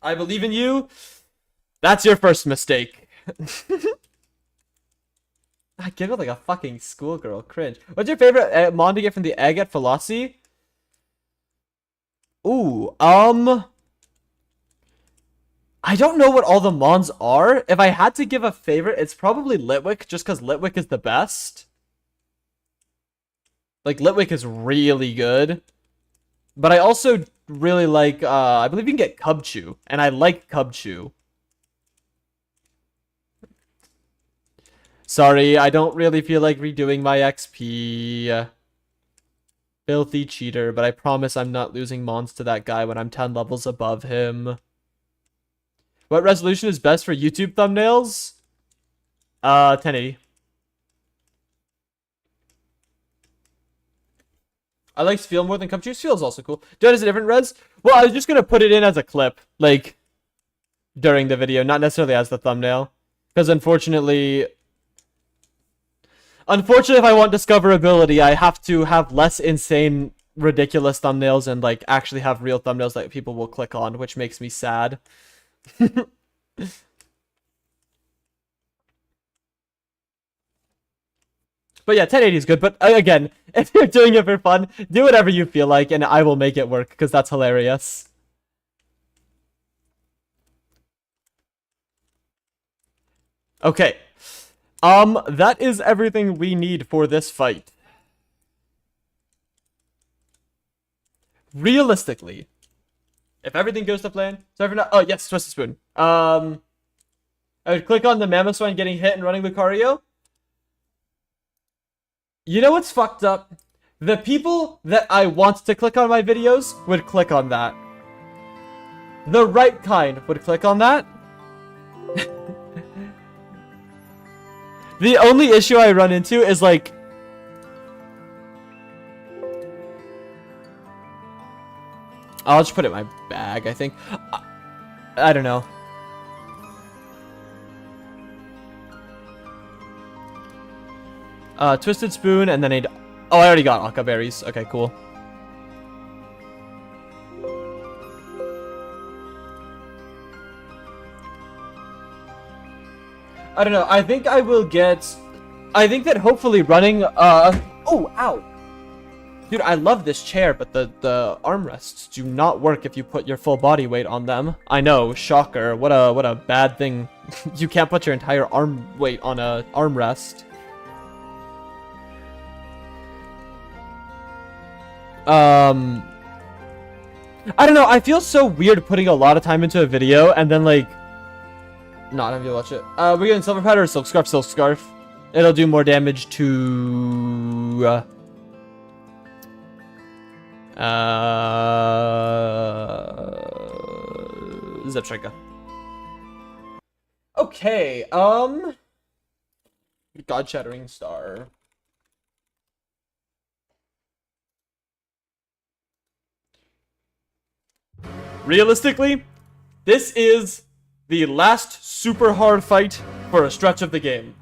I believe in you. That's your first mistake. I give it like a fucking schoolgirl. Cringe. What's your favorite mon to get from the egg at Philosophy? Ooh, I don't know what all the mons are. If I had to give a favorite, it's probably Litwick, just because Litwick is the best. Like, Litwick is really good. But I also really like, I believe you can get Cubchoo, and I like Cubchoo. Sorry, I don't really feel like redoing my XP. Filthy cheater, but I promise I'm not losing mons to that guy when I'm 10 levels above him. What resolution is best for YouTube thumbnails? 1080. I like Feel more than Cubchoo. Feel is also cool. Do it as a different res? Well, I was just gonna put it in as a clip, like, during the video, not necessarily as the thumbnail. Because unfortunately, if I want discoverability, I have to have less insane, ridiculous thumbnails and, like, actually have real thumbnails that people will click on, which makes me sad. But yeah, 1080 is good, but again, if you're doing it for fun, do whatever you feel like, and I will make it work, because that's hilarious. Okay. That is everything we need for this fight. Realistically, if everything goes to plan, sorry for not. Oh yes, Twisted Spoon. I would click on the Mammoth getting hit and running Lucario. You know what's fucked up? The people that I want to click on my videos would click on that. The right kind would click on that. The only issue I run into is like... I'll just put it in my bag, I think. I don't know. Twisted Spoon, and then I'd... Oh, I already got Akka Berries. Okay, cool. I don't know. I think I will get... I think that hopefully running... Oh, ow! Dude, I love this chair, but the armrests do not work if you put your full body weight on them. I know, shocker. What a bad thing. You can't put your entire arm weight on a armrest. I don't know, I feel so weird putting a lot of time into a video and then like not having to watch it. We're getting Silver Powder or Silk Scarf? Silk Scarf. It'll do more damage to Zepstrika. Okay, God Shattering Star. Realistically, this is the last super hard fight for a stretch of the game.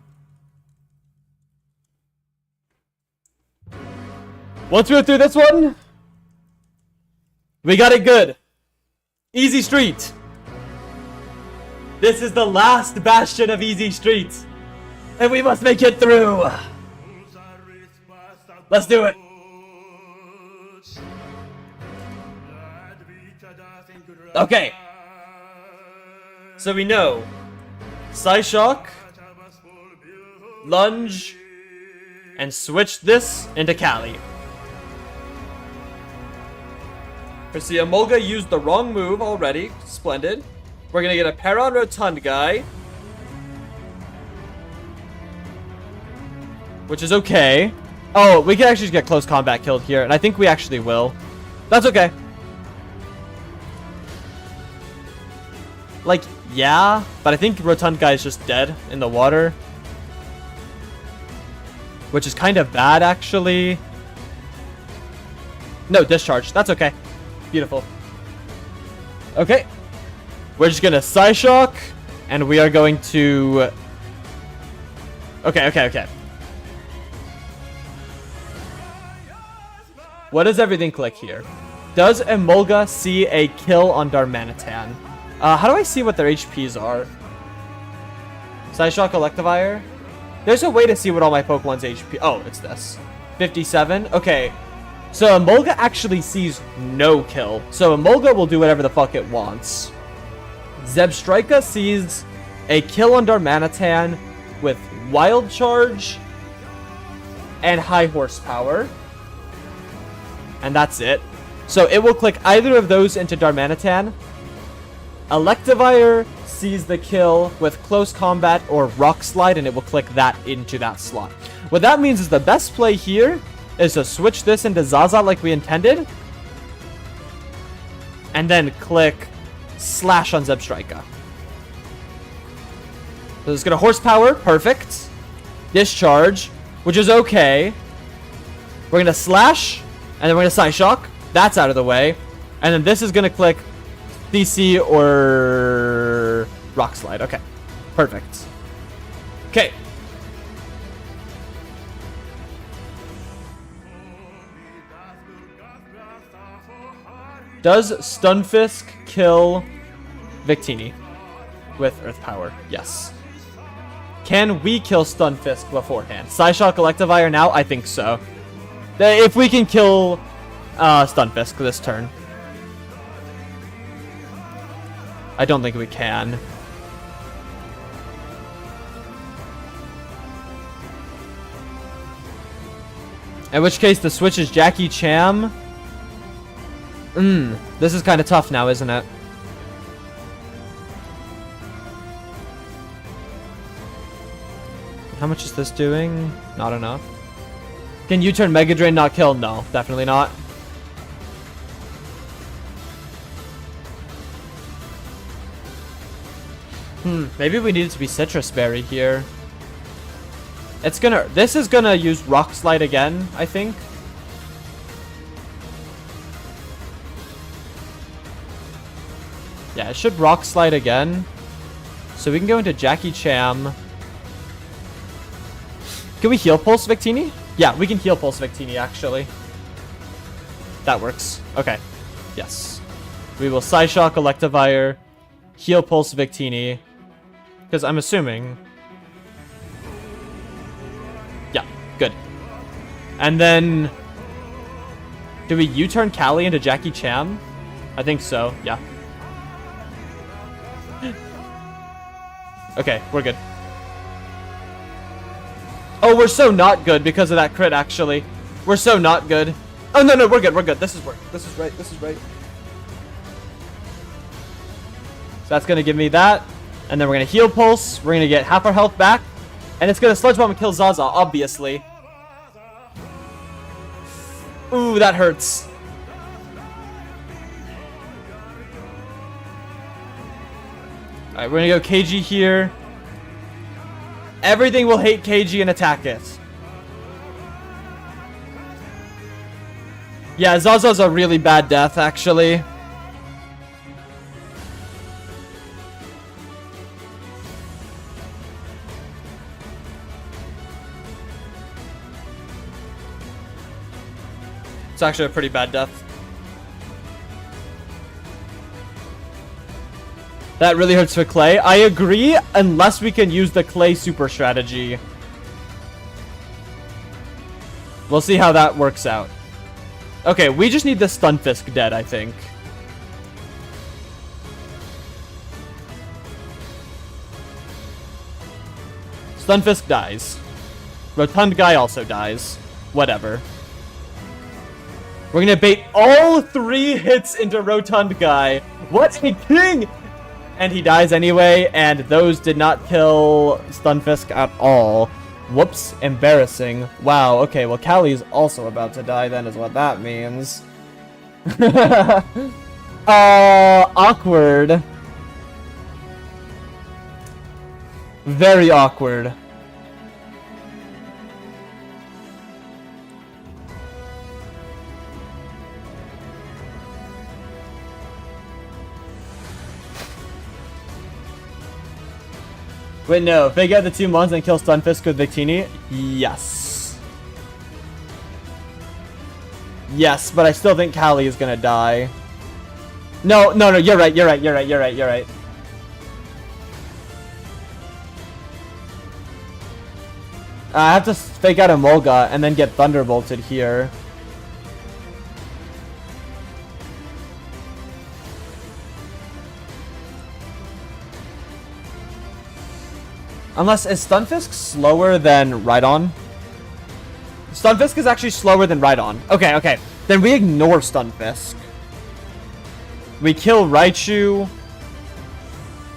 Once we're through this one, we got it good. Easy Street. This is the last bastion of Easy Street, and we must make it through. Let's do it. Okay, so we know Psyshock, Lunge, and switch this into Cali. See, Emolga used the wrong move already. Splendid. We're gonna get a pair on Rotund Guy. Which is okay. Oh, we can actually get close combat killed here, and I think we actually will. That's okay. Like, yeah, but I think Rotund Guy is just dead in the water. Which is kind of bad, actually. No, discharge. That's okay. Beautiful. Okay. We're just gonna Psyshock, and we are going to... Okay. What does everything click here? Does Emolga see a kill on Darmanitan? How do I see what their HPs are? Psyshock, Electivire? There's a way to see what all my Pokemon's HP... Oh, it's this. 57? Okay. So Emolga actually sees no kill. So Emolga will do whatever the fuck it wants. Zebstrika sees a kill on Darmanitan with Wild Charge and High Horsepower. And that's it. So it will click either of those into Darmanitan. Electivire sees the kill with Close Combat or Rock Slide, and it will click that into that slot. What that means is the best play here is to switch this into Zaza like we intended, and then click Slash on Zebstrika. So it's gonna Horsepower, perfect. Discharge, which is okay. We're gonna Slash, and then we're gonna Psyshock. That's out of the way. And then this is gonna click CC or Rock Slide. Okay, perfect. Okay. Does Stunfisk kill Victini with Earth Power? Yes. Can we kill Stunfisk beforehand? Psyshock, Electivire now? I think so. If we can kill Stunfisk this turn. I don't think we can. In which case, the switch is Jackie Cham. This is kind of tough now, isn't it? How much is this doing? Not enough. Can U-turn Mega Drain not kill? No, definitely not. Maybe we need it to be Citrus Berry here. It's gonna... This is gonna use Rock Slide again, I think. Yeah, it should Rock Slide again. So we can go into Jackie Cham. Can we Heal Pulse Victini? Yeah, we can Heal Pulse Victini, actually. That works. Okay. Yes. We will Psyshock, Electivire, Heal Pulse Victini. Because I'm assuming... Yeah, good. And then... Do we U-turn Callie into Jackie Cham? I think so, yeah. Okay, we're good. Oh, we're so not good because of that crit, actually. We're so not good. Oh, no, we're good, we're good. This is right, this is right. So that's gonna give me that. And then we're gonna Heal Pulse. We're gonna get half our health back. And it's gonna Sludge Bomb and kill Zaza, obviously. Ooh, that hurts. Alright, we're gonna go KG here. Everything will hate KG and attack it. Yeah, Zaza's a really bad death, actually. It's actually a pretty bad death. That really hurts for Clay. I agree, unless we can use the Clay super strategy. We'll see how that works out. Okay, we just need the Stunfisk dead, I think. Stunfisk dies. Rotund Guy also dies. Whatever. We're gonna bait all 3 hits into Rotund Guy. What a king! And he dies anyway, and those did not kill Stunfisk at all. Whoops, embarrassing. Wow, okay, well Callie's also about to die then is what that means. Awkward. Very awkward. Wait, no. If they get the 2 mons and kill Stunfisk with Victini, yes. Yes, but I still think Callie is gonna die. No, you're right. I have to fake out a Molga and then get Thunderbolted here. Unless, is Stunfisk slower than Rhydon? Stunfisk is actually slower than Rhydon. Okay. Then we ignore Stunfisk. We kill Raichu.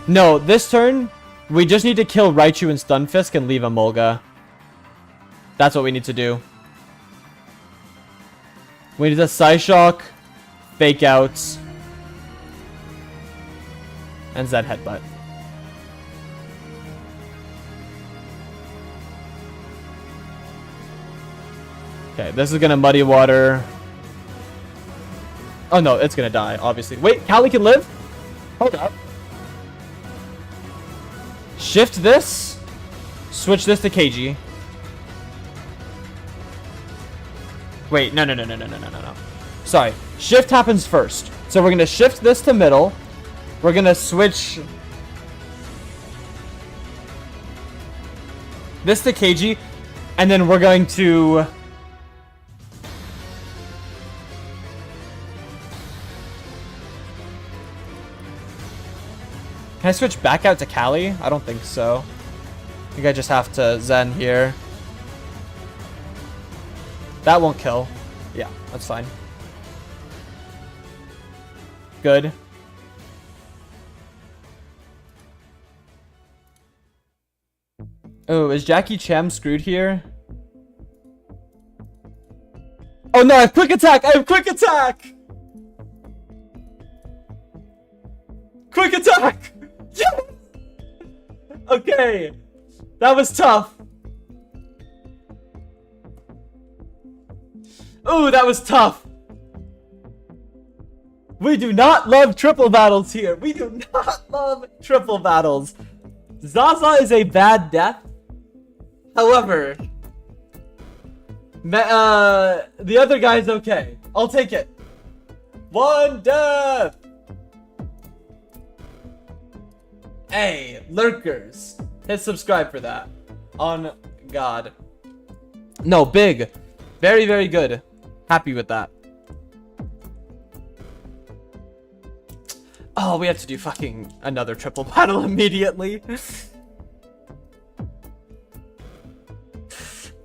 No, this turn, we just need to kill Raichu and Stunfisk and leave Emolga. That's what we need to do. We need to Psyshock, Fake Outs, and Zed Headbutt. Okay, this is gonna Muddy Water. Oh no, it's gonna die, obviously. Wait, Callie can live? Hold up. Shift this. Switch this to KG. Wait, no. Sorry, shift happens first. So we're gonna shift this to middle. We're gonna switch this to KG. And then we're going to... Can I switch back out to Callie? I don't think so. I think I just have to Zen here. That won't kill. Yeah, that's fine. Good. Oh, is Jackie Chan screwed here? Oh no, I have quick attack! I have quick attack! Quick attack! Yes! Okay. That was tough. Ooh, that was tough. We do not love triple battles here. We do not love triple battles. Zaza is a bad death. However, the other guy's okay. I'll take it. 1 death. Hey, lurkers. Hit subscribe for that. On God. No, big. Very, very good. Happy with that. Oh, we have to do fucking another triple battle immediately.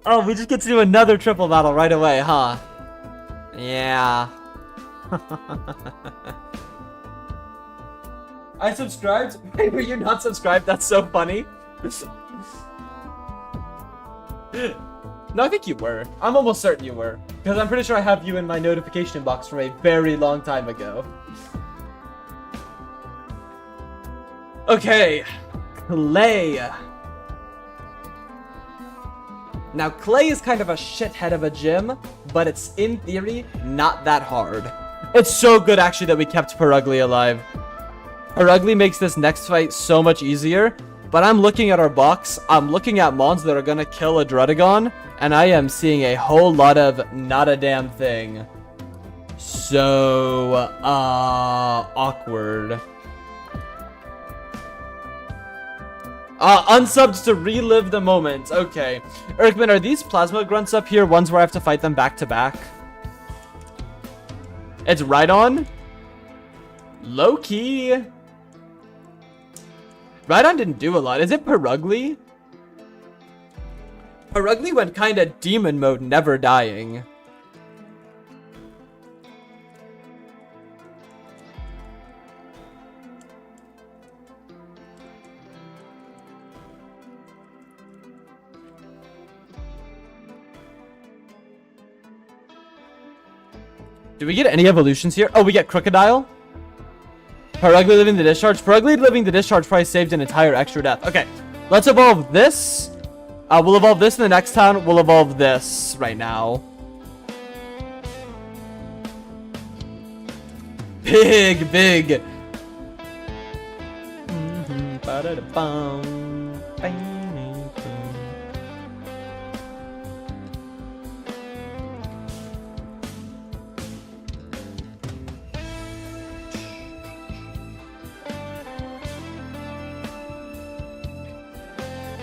Oh, we just get to do another triple battle right away, huh? Yeah. I subscribed? Wait, were you not subscribed? That's so funny. No, I think you were. I'm almost certain you were. Because I'm pretty sure I have you in my notification box from a very long time ago. Okay. Clay. Now, Clay is kind of a shithead of a gym, but it's, in theory, not that hard. It's so good, actually, that we kept Perugly alive. Perugly makes this next fight so much easier, but I'm looking at our box, I'm looking at mons that are gonna kill a Druddigon, and I am seeing a whole lot of not a damn thing. So, awkward. Unsubbed to relive the moment. Okay. Erkman, are these plasma grunts up here ones where I have to fight them back to back? It's Rhydon? Low-key. Rhydon didn't do a lot. Is it Perugly? Perugly went kinda demon mode, never dying. Do we get any evolutions here? Oh, we get Crocodile. Perugly living the discharge. Perugly living the discharge probably saved an entire extra death. Okay, let's evolve this. We'll evolve this in the next town. We'll evolve this right now. Big.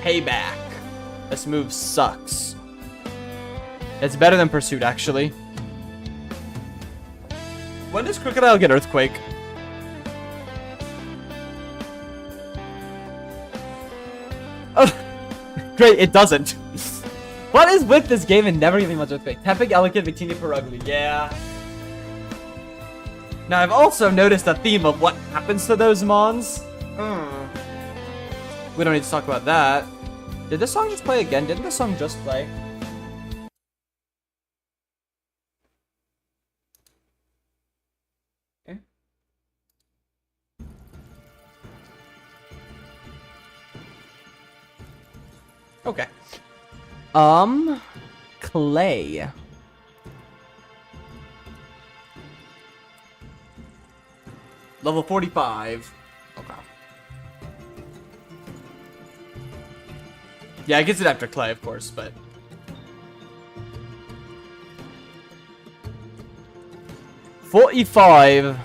Payback. This move sucks. It's better than Pursuit, actually. When does Crocodile get Earthquake? Oh, great, it doesn't. What is with this game and never giving much Earthquake? Tepic, Elegant, Victini, Perugly. Yeah. Now, I've also noticed a theme of what happens to those mons. We don't need to talk about that. Did this song just play again? Didn't this song just play? Okay. Clay. Level 45. Okay. Yeah, it gets it after Clay, of course, but... 45.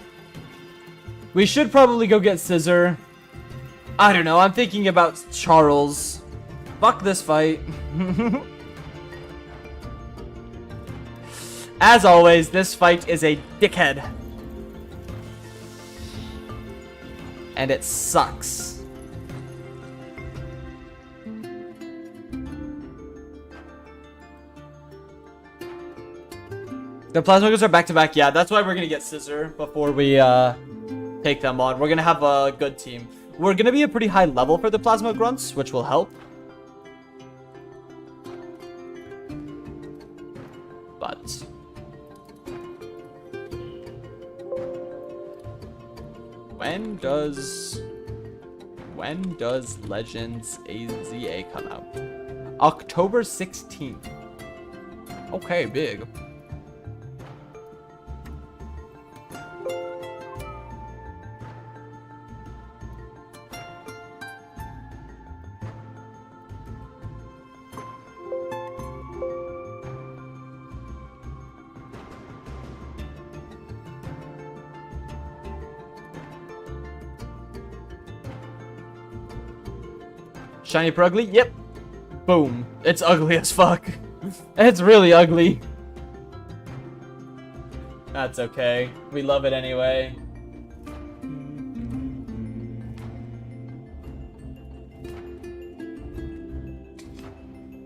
We should probably go get Scissor. I don't know, I'm thinking about Charles. Fuck this fight. As always, this fight is a dickhead. And it sucks. The Plasmogos are back-to-back. Yeah, that's why we're gonna get Scissor before we take them on. We're gonna have a good team. We're gonna be a pretty high level for the Plasma Grunts, which will help. But... When does Legends AZA come out? October 16th. Okay, big. Shiny Perugly? Yep. Boom. It's ugly as fuck. It's really ugly. That's okay. We love it anyway.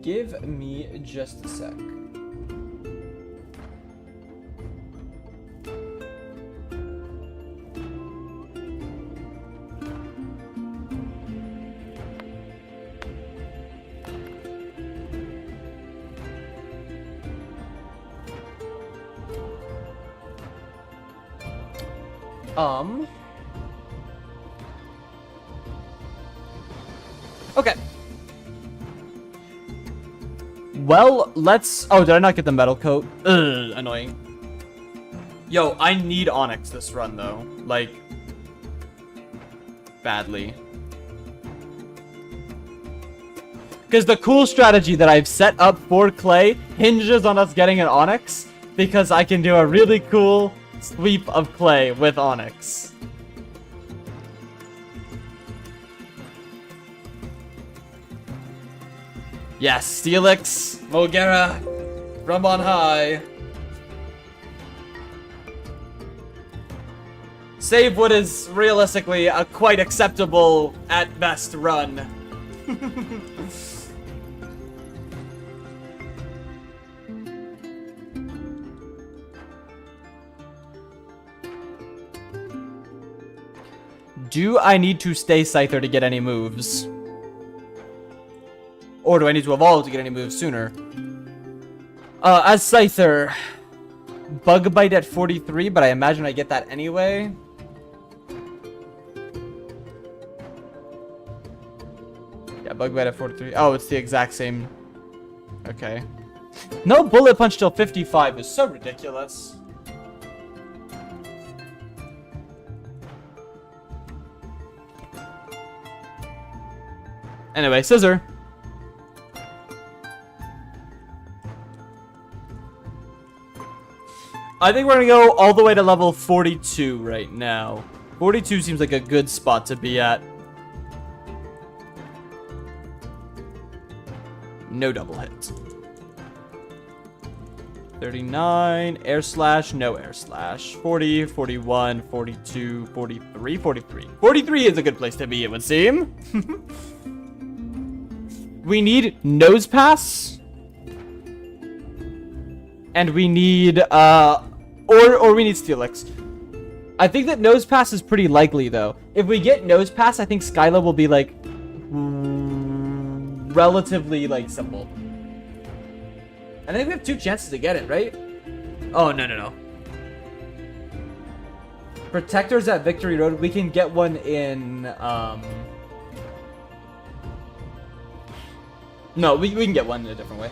Give me just a sec. Okay. Well, let's... Oh, did I not get the metal coat? Ugh, annoying. Yo, I need Onyx this run, though. Like... badly. Because the cool strategy that I've set up for Clay hinges on us getting an Onyx. Because I can do a really cool sweep of Clay with Onyx. Yes, Steelix, Mogera, from on high. Save what is realistically a quite acceptable, at best, run. Do I need to stay Scyther to get any moves? Or do I need to evolve to get any moves sooner? As Scyther, Bug Bite at 43, but I imagine I get that anyway. Yeah, Bug Bite at 43. Oh, it's the exact same. Okay. No Bullet Punch till 55 is so ridiculous. Anyway, Scissor. I think we're gonna go all the way to level 42 right now. 42 seems like a good spot to be at. No double hit. 39, air slash, no air slash. 40, 41, 42, 43, 43. 43 is a good place to be, it would seem. We need Nose Pass. And we need, or we need Steelix. I think that Nose Pass is pretty likely, though. If we get Nose Pass, I think Skyla will be, like, relatively, like, simple. I think we have 2 chances to get it, right? Oh, no. Protectors at Victory Road. We can get one in, No, we can get one in a different way.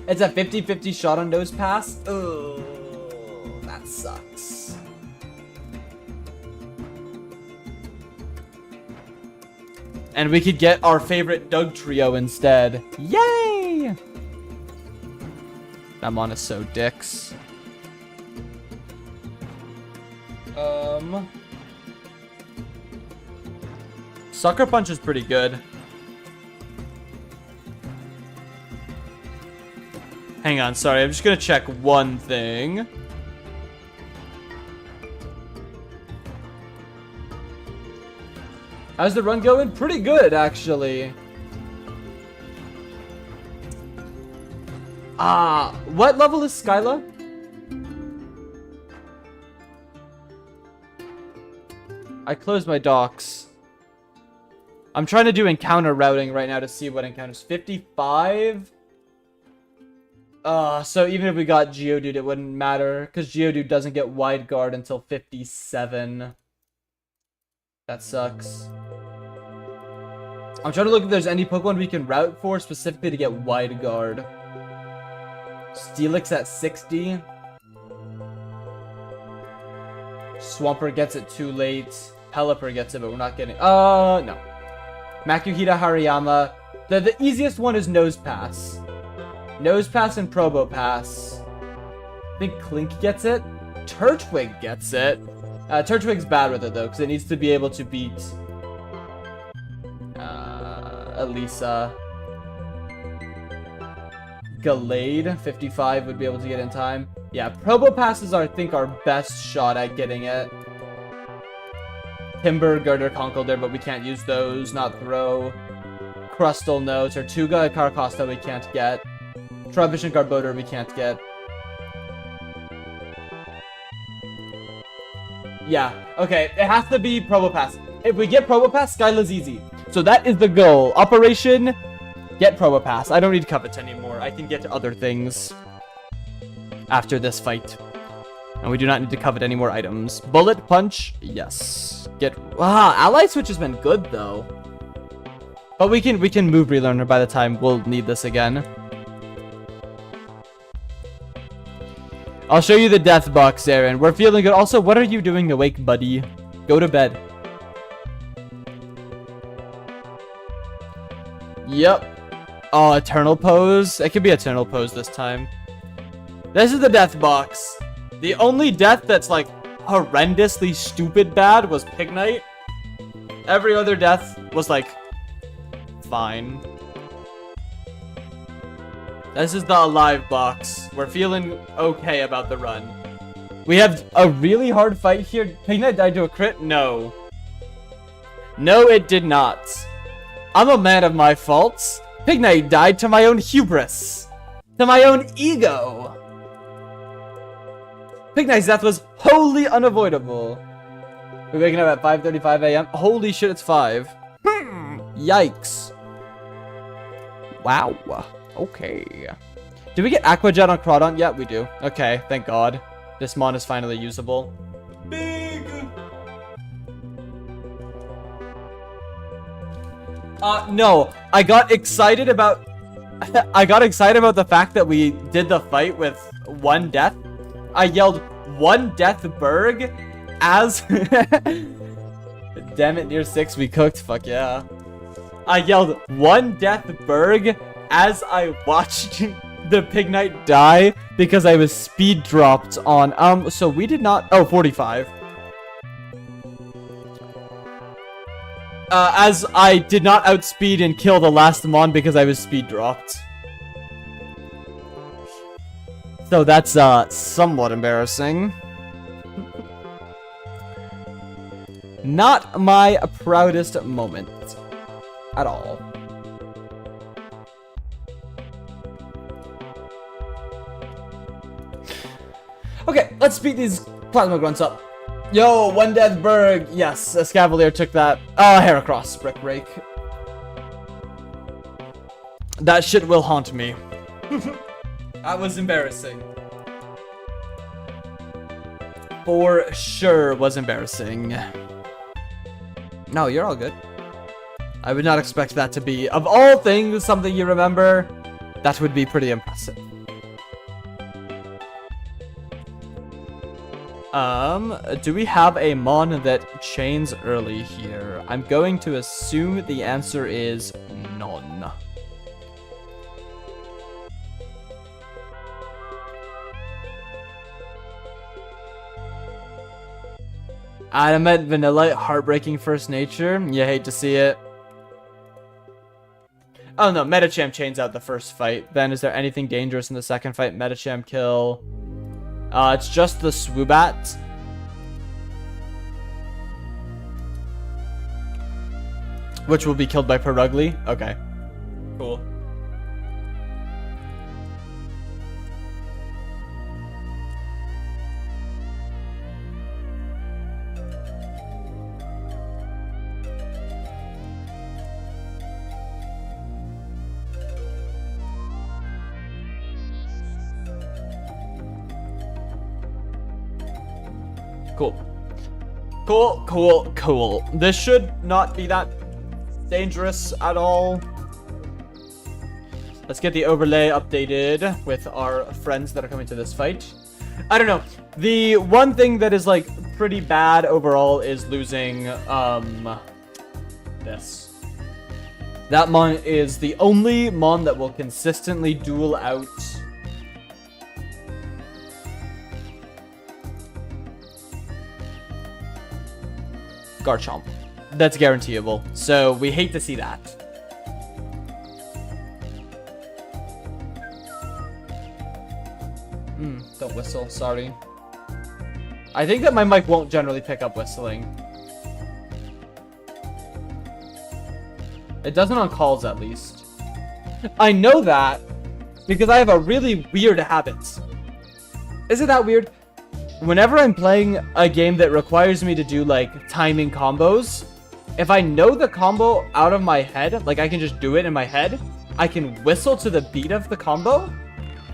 It's a 50-50 shot on Nose Pass. Oh, that sucks. And we could get our favorite Doug trio instead. Yay! I'm on a so dicks. Sucker Punch is pretty good. Hang on, sorry, I'm just gonna check one thing. How's the run going? Pretty good, actually. What level is Skyla? I closed my docs. I'm trying to do encounter routing right now to see what encounters. 55? So even if we got Geodude, it wouldn't matter, because Geodude doesn't get Wide Guard until 57. That sucks. I'm trying to look if there's any Pokemon we can route for specifically to get Wide Guard. Steelix at 60. Swampert gets it too late. Pelipper gets it, but we're not getting... no. Makuhita Hariyama. The easiest one is Nose Pass. Nose Pass and Probo Pass. I think Clink gets it. Turtwig gets it. Turtwig's bad with it, though, because it needs to be able to beat... Elesa. Gallade, 55, would be able to get in time. Yeah, Probo Pass is, I think, our best shot at getting it. Timber, Girder, Conkeldurr, but we can't use those. Not Throw. Crustle, no. Tortuga, Carcosta, we can't get. Trubbish and Garbodor, we can't get. Yeah, okay. It has to be Probo Pass. If we get Probo Pass, Skyla's easy. So that is the goal. Operation, get Probo Pass. I don't need Covet anymore. I can get to other things after this fight. And we do not need to covet any more items. Bullet Punch, yes. Ally Switch has been good, though. But we can move Relearner by the time we'll need this again. I'll show you the death box, Aaron. We're feeling good. Also, what are you doing awake, buddy? Go to bed. Yep. Oh, Eternal Pose. It could be Eternal Pose this time. This is the death box. The only death that's, like, horrendously stupid bad was Pignite. Every other death was, like, fine. This is the alive box. We're feeling okay about the run. We have a really hard fight here. Pignite died to a crit? No. No, it did not. I'm a man of my faults. Pignite died to my own hubris. To my own ego. Pignite's death was wholly unavoidable. We're waking up at 5:35 a.m. Holy shit, it's 5. Yikes. Wow. Okay. Do we get Aquajet on Crawdon? Yeah, we do. Okay, thank God. This mon is finally usable. Big! No. I got excited about... I got excited about the fact that we did the fight with 1 death. I yelled 1 death Berg as... Damn it, near 6 we cooked. Fuck yeah. I yelled 1 death Berg as I watched the Pig Knight die because I was speed dropped on... So we did not... Oh, 45. As I did not outspeed and kill the last mon because I was speed dropped. So that's, somewhat embarrassing. Not my proudest moment. At all. Okay, let's speed these plasma grunts up. Yo, 1 death Berg. Yes, a Scavalier took that. Oh, Heracross, Brick Rake. That shit will haunt me. That was embarrassing. For sure was embarrassing. No, you're all good. I would not expect that to be, of all things, something you remember. That would be pretty impressive. Do we have a mon that chains early here? I'm going to assume the answer is none. Adamant Vanilla, heartbreaking first nature. You hate to see it. Oh no, Metacham chains out the first fight. Then is there anything dangerous in the second fight? Metacham kill. It's just the Swoobat. Which will be killed by Perugly. Okay. Cool. Cool. This should not be that dangerous at all. Let's get the overlay updated with our friends that are coming to this fight. I don't know. The one thing that is like pretty bad overall is losing this. That mon is the only mon that will consistently duel out Garchomp. That's guaranteeable. So we hate to see that. Don't whistle, sorry. I think that my mic won't generally pick up whistling. It doesn't on calls, at least. I know that because I have a really weird habit. Isn't that weird? Whenever I'm playing a game that requires me to do, like, timing combos, if I know the combo out of my head, like, I can just do it in my head, I can whistle to the beat of the combo,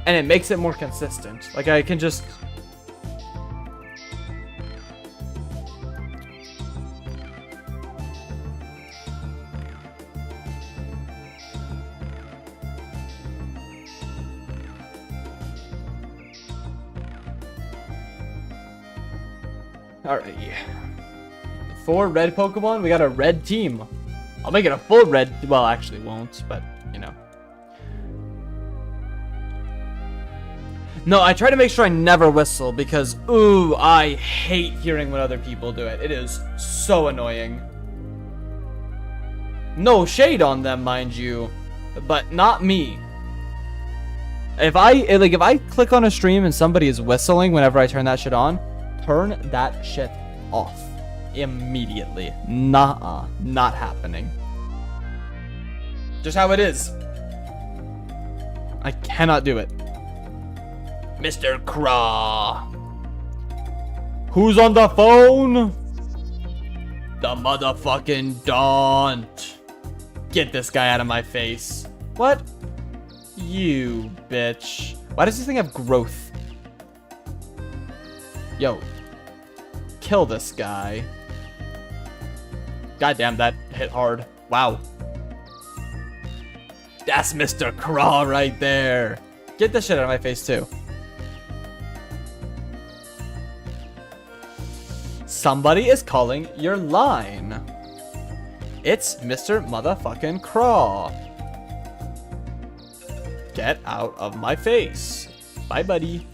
and it makes it more consistent. Like, I can just... Alright. 4 red Pokemon. We got a red team. I'll make it a full red. Well, actually won't, but, you know. No, I try to make sure I never whistle because, ooh, I hate hearing when other people do it. It is so annoying. No shade on them, mind you, but not me. If I click on a stream and somebody is whistling whenever I turn that shit on, turn that shit off immediately. Nuh-uh, not happening. Just how it is. I cannot do it. Mr. Craw. Who's on the phone? The motherfucking Daunt. Get this guy out of my face. What? You bitch. Why does this thing have growth? Yo. Kill this guy. Goddamn, that hit hard. Wow. That's Mr. Craw right there. Get this shit out of my face, too. Somebody is calling your line. It's Mr. Motherfucking Craw. Get out of my face. Bye, buddy.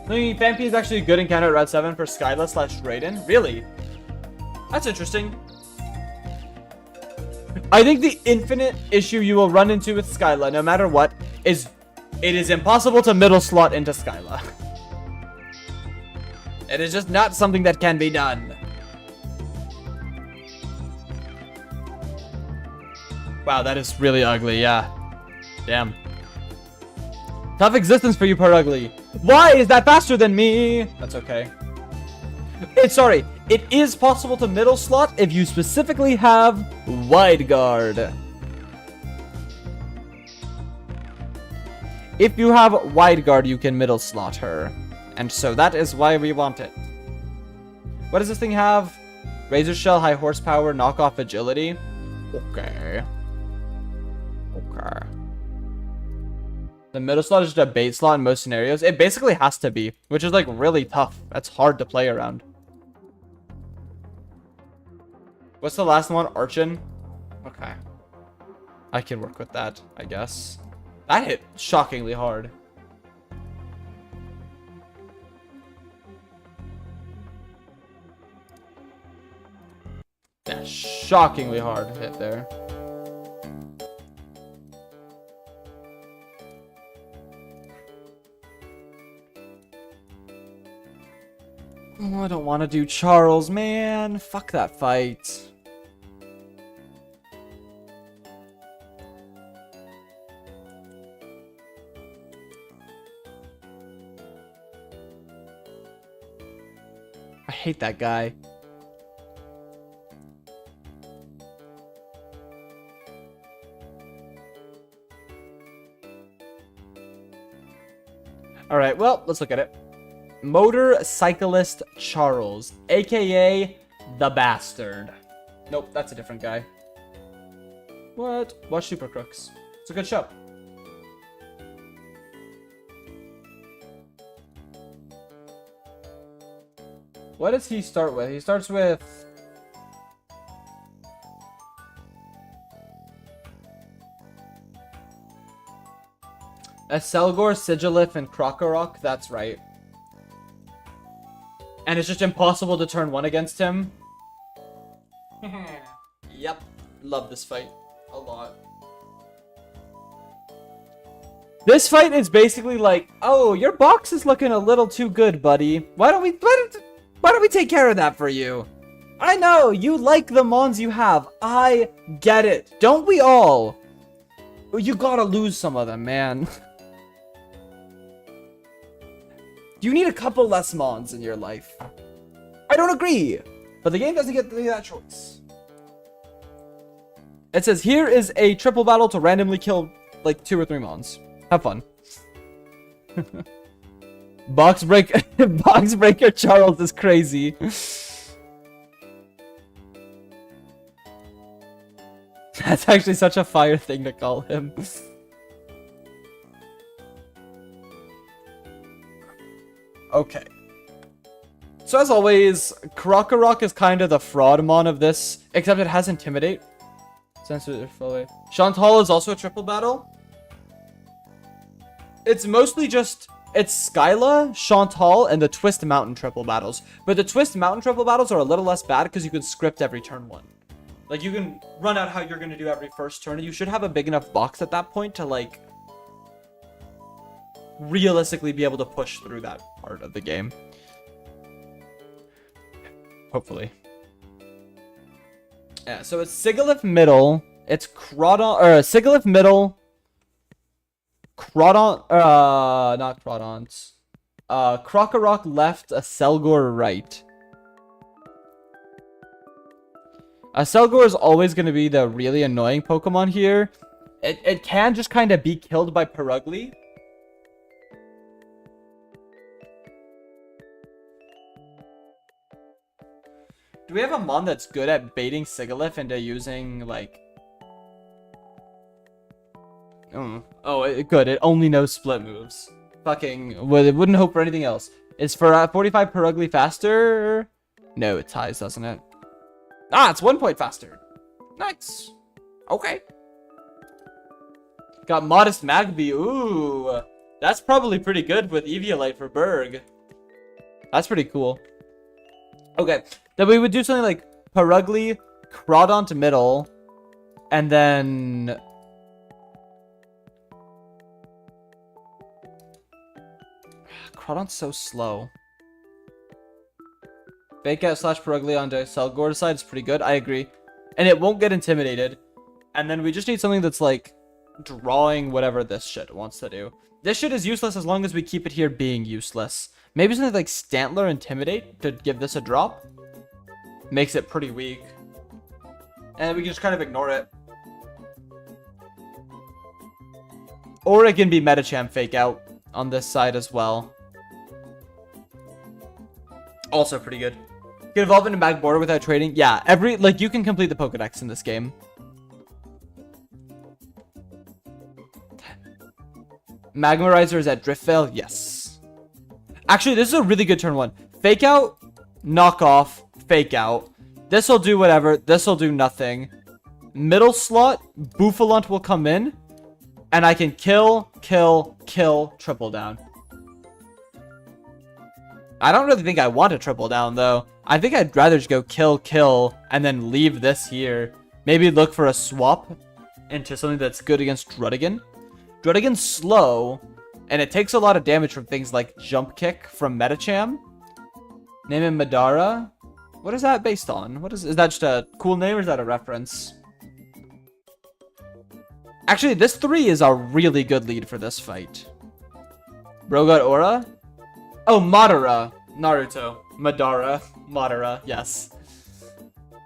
Fanpy is actually a good encounter at Route 7 for Skyla/Raiden. Really? That's interesting. I think the infinite issue you will run into with Skyla, no matter what, is it is impossible to middle slot into Skyla. It is just not something that can be done. Wow, that is really ugly, yeah. Damn. Tough existence for you, poor ugly. Why is that faster than me? That's okay. Sorry, it is possible to middle slot if you specifically have wide guard. If you have wide guard, you can middle slot her. And so that is why we want it. What does this thing have? Razor shell, high horsepower, knockoff agility. Okay. Okay. The middle slot is just a bait slot in most scenarios. It basically has to be, which is like really tough. That's hard to play around. What's the last one? Archon? Okay. I can work with that, I guess. That hit shockingly hard. Yeah, shockingly hard hit there. Oh, I don't want to do Charles, man. Fuck that fight. I hate that guy. Alright, well, let's look at it. Motorcyclist Charles, aka the Bastard. Nope, that's a different guy. What? Watch Super Crooks. It's a good show. What does he start with? He starts with... a Selgor, Sigilif, and Krokorok. That's right. And it's just impossible to turn one against him. Yep. Love this fight. A lot. This fight is basically like, oh, your box is looking a little too good, buddy. Why don't we take care of that for you? I know, you like the mons you have. I get it. Don't we all? You gotta lose some of them, man. You need a couple less mons in your life. I don't agree, but the game doesn't give me that choice. It says, here is a triple battle to randomly kill like 2 or 3 mons. Have fun. Box breaker Charles is crazy. That's actually such a fire thing to call him. Okay. So as always, Krokorok is kind of the fraud mon of this, except it has Intimidate. Sensitive fully. Chantal is also a triple battle. It's mostly just, it's Skyla, Chantal, and the Twist Mountain triple battles. But the Twist Mountain triple battles are a little less bad because you can script every turn 1. Like, you can run out how you're going to do every first turn, and you should have a big enough box at that point to, like, realistically be able to push through that part of the game. Hopefully. Yeah, so it's Sigilif middle, it's Crawdon, or Sigilif middle, Crawdon, not Crawdons, Krokorok left, a Selgor right. A Selgor is always going to be the really annoying Pokemon here, It can just kind of be killed by Perugly. Do we have a mon that's good at baiting Sigalith into using, like... Oh, good. It only knows split moves. Fucking... Well, it wouldn't hope for anything else. Is for 45 Perugly faster? No, it ties, doesn't it? Ah, it's 1 point faster. Nice. Okay. Got Modest Magby. Ooh. That's probably pretty good with Eviolite for Berg. That's pretty cool. Okay. Then we would do something like Perugly, Crawdon to middle, and then... Crawdon's so slow. Fake out slash Perugly onto Selgor side is pretty good. I agree. And it won't get intimidated. And then we just need something that's like drawing whatever this shit wants to do. This shit is useless as long as we keep it here being useless. Maybe something like Stantler Intimidate to give this a drop. Makes it pretty weak. And we can just kind of ignore it. Or it can be Metacham Fake Out on this side as well. Also pretty good. Can evolve into Mag Border without trading. Yeah, you can complete the Pokedex in this game. Magmarizer is at Driftveil? Yes. Actually, this is a really good turn one. Fake Out, Knock Off, Fake Out. This will do whatever. This will do nothing. Middle slot, Buffalunt will come in. And I can kill, triple down. I don't really think I want to triple down, though. I think I'd rather just go kill, and then leave this here. Maybe look for a swap into something that's good against Druddigan. Druddigan's slow, and it takes a lot of damage from things like Jump Kick from Metacham. Name him Madara. What is that based on? Is that just a cool name, or is that a reference? Actually, this 3 is a really good lead for this fight. Bro got Aura? Oh, Madara. Naruto. Madara. Madara. Yes.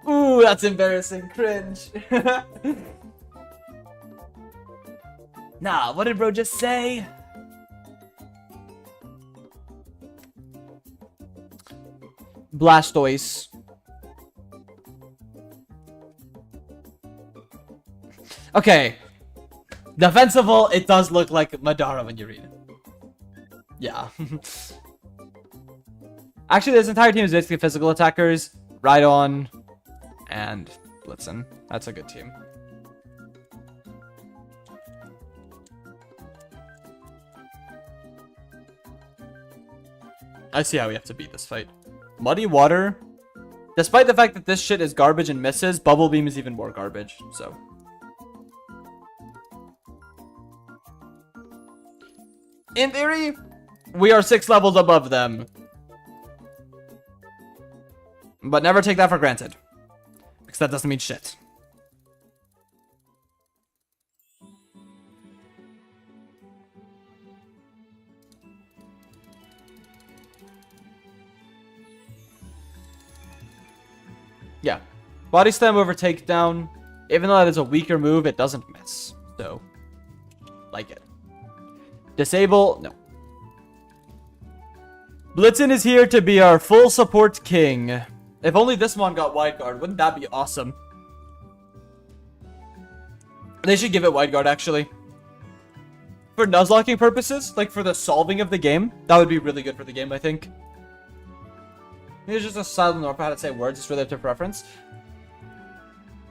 Ooh, that's embarrassing. Cringe. Nah, what did bro just say? Blastoise. Okay. Defensible, it does look like Madara when you read it. Yeah. Actually, this entire team is basically physical attackers. Rhydon and Blitzen. That's a good team. I see how we have to beat this fight. Muddy Water. Despite the fact that this shit is garbage and misses, Bubble Beam is even more garbage, so... In theory, we are 6 levels above them. But never take that for granted. Because that doesn't mean shit. Yeah. Body Slam over Takedown. Even though that is a weaker move, it doesn't miss. So, like it. Disable, no. Blitzen is here to be our full support king. If only this one got wide guard, wouldn't that be awesome? They should give it wide guard, actually. For Nuzlocking purposes, like for the solving of the game, that would be really good for the game, I think. It's just a silent or how to say words, it's really up to preference.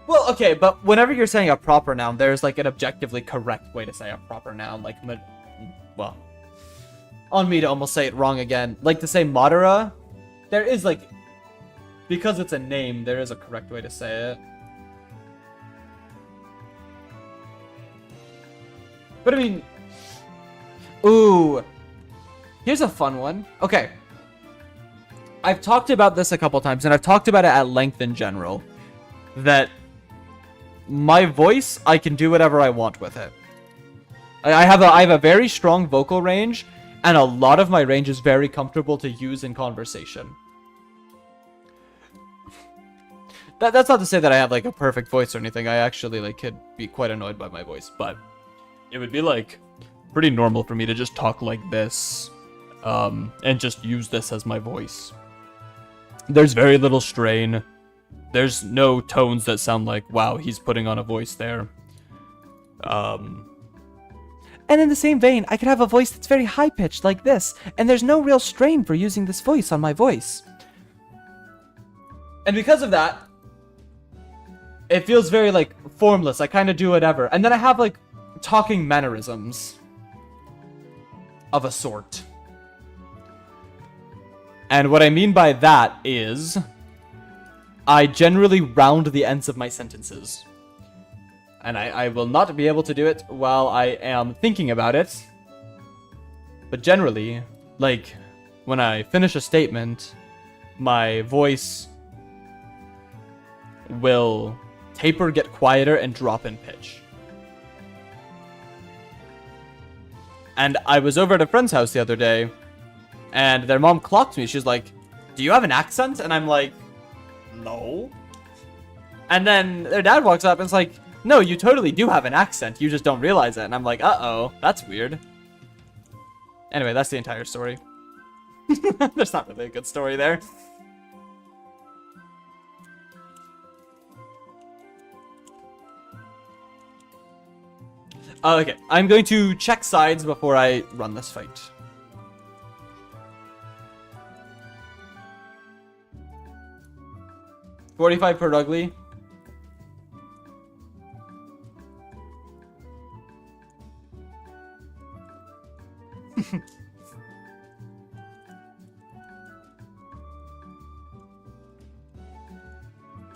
Well, okay, but whenever you're saying a proper noun, there's like an objectively correct way to say a proper noun, like, well, on me to almost say it wrong again. Like to say Madara, there is like, because it's a name, there is a correct way to say it. But I mean, ooh, here's a fun one. Okay. I've talked about this a couple times, and I've talked about it at length in general. That my voice, I can do whatever I want with it. I have a very strong vocal range, and a lot of my range is very comfortable to use in conversation. That's not to say that I have like a perfect voice or anything. I actually like could be quite annoyed by my voice, but it would be like pretty normal for me to just talk like this, and just use this as my voice. There's very little strain. There's no tones that sound like, wow, he's putting on a voice there. And in the same vein, I could have a voice that's very high-pitched like this, and there's no real strain for using this voice on my voice. And because of that, it feels very, like, formless. I kind of do whatever. And then I have, like, talking mannerisms of a sort. And what I mean by that is I generally round the ends of my sentences. And I will not be able to do it while I am thinking about it. But generally, like, when I finish a statement, my voice will taper, get quieter, and drop in pitch. And I was over at a friend's house the other day, and their mom clocked me. She's like, "Do you have an accent?" And I'm like, "No." And then their dad walks up and is like, "No, you totally do have an accent. You just don't realize it." And I'm like, "Uh-oh, that's weird." Anyway, that's the entire story. There's not really a good story there. Okay, I'm going to check sides before I run this fight. $45 per ugly.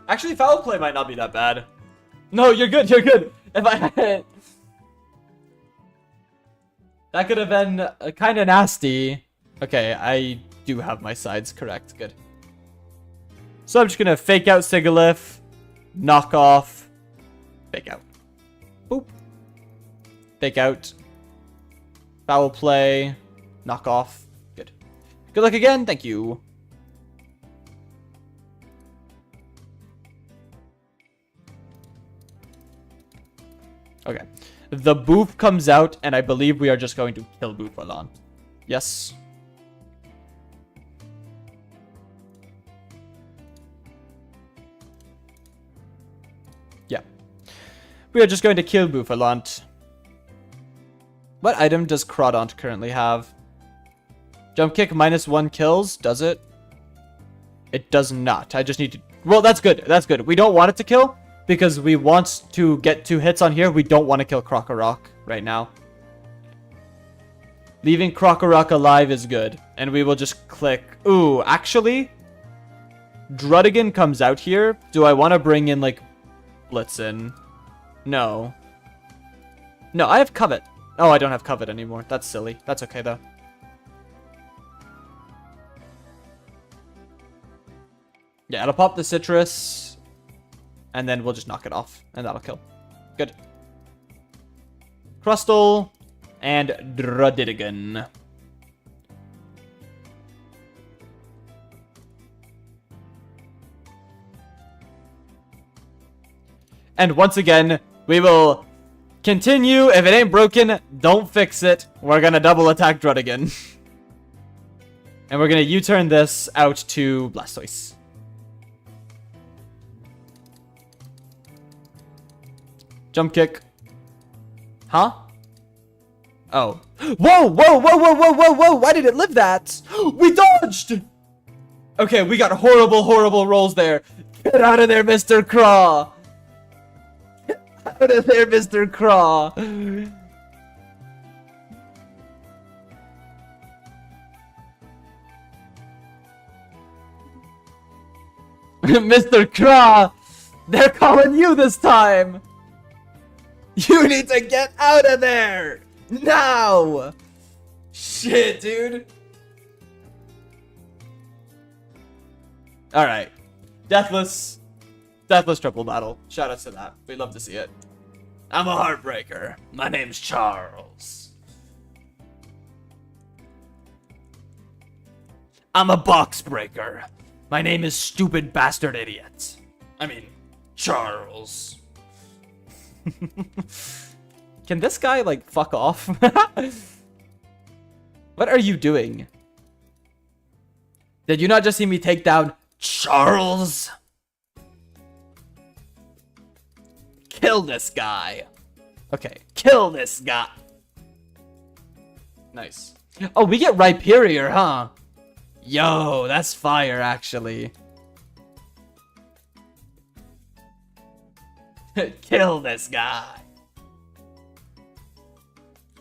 Actually, foul play might not be that bad. No, you're good, you're good. If I... That could have been kind of nasty. Okay, I do have my sides correct. Good. So I'm just going to fake out Sigalith, knock off, fake out. Boop. Fake out. Foul play, knock off. Good. Good luck again. Thank you. Okay. The Boof comes out, and I believe we are just going to kill Boofalon. Yes. Yeah. We are just going to kill Boofalon. What item does Crawdont currently have? Jump kick -1 kills, does it? It does not. I just need to... Well, that's good. That's good. We don't want it to kill, because we want to get 2 hits on here. We don't want to kill Krokorok right now. Leaving Krokorok alive is good. And we will just click... Ooh, actually... Druddigan comes out here. Do I want to bring in, like, Blitzen? No. No, I have Covet. Oh, I don't have Covet anymore. That's silly. That's okay, though. Yeah, it'll pop the Citrus, and then we'll just knock it off, and that'll kill. Good. Crustle, and Druddigan. And once again, we will continue. If it ain't broken, don't fix it. We're gonna double attack Druddigan. And we're gonna U-turn this out to Blastoise. Jump kick. Huh? Oh. Whoa, whoa, whoa, whoa, whoa, whoa, whoa! Why did it live that? We dodged! Okay, we got horrible, horrible rolls there. Get out of there, Mr. Craw! Get out of there, Mr. Craw! Mr. Craw! They're calling you this time! You need to get out of there! Now! Shit, dude. Alright. Deathless. Deathless triple battle. Shout out to that. We'd love to see it. I'm a heartbreaker. My name's Charles. I'm a box breaker. My name is Stupid Bastard Idiot. I mean, Charles. Can this guy, like, fuck off? What are you doing? Did you not just see me take down Charles? Kill this guy. Okay, kill this guy. Nice. Oh, we get Rhyperior, huh? Yo, that's fire, actually. Kill this guy.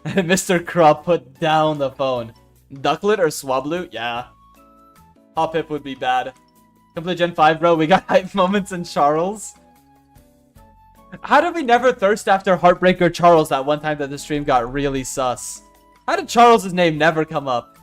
Mr. Crop put down the phone. Ducklet or Swablu? Yeah. Hoppip would be bad. Complete Gen 5, bro. We got hype moments in Charles. How did we never thirst after Heartbreaker Charles that one time that the stream got really sus? How did Charles' name never come up?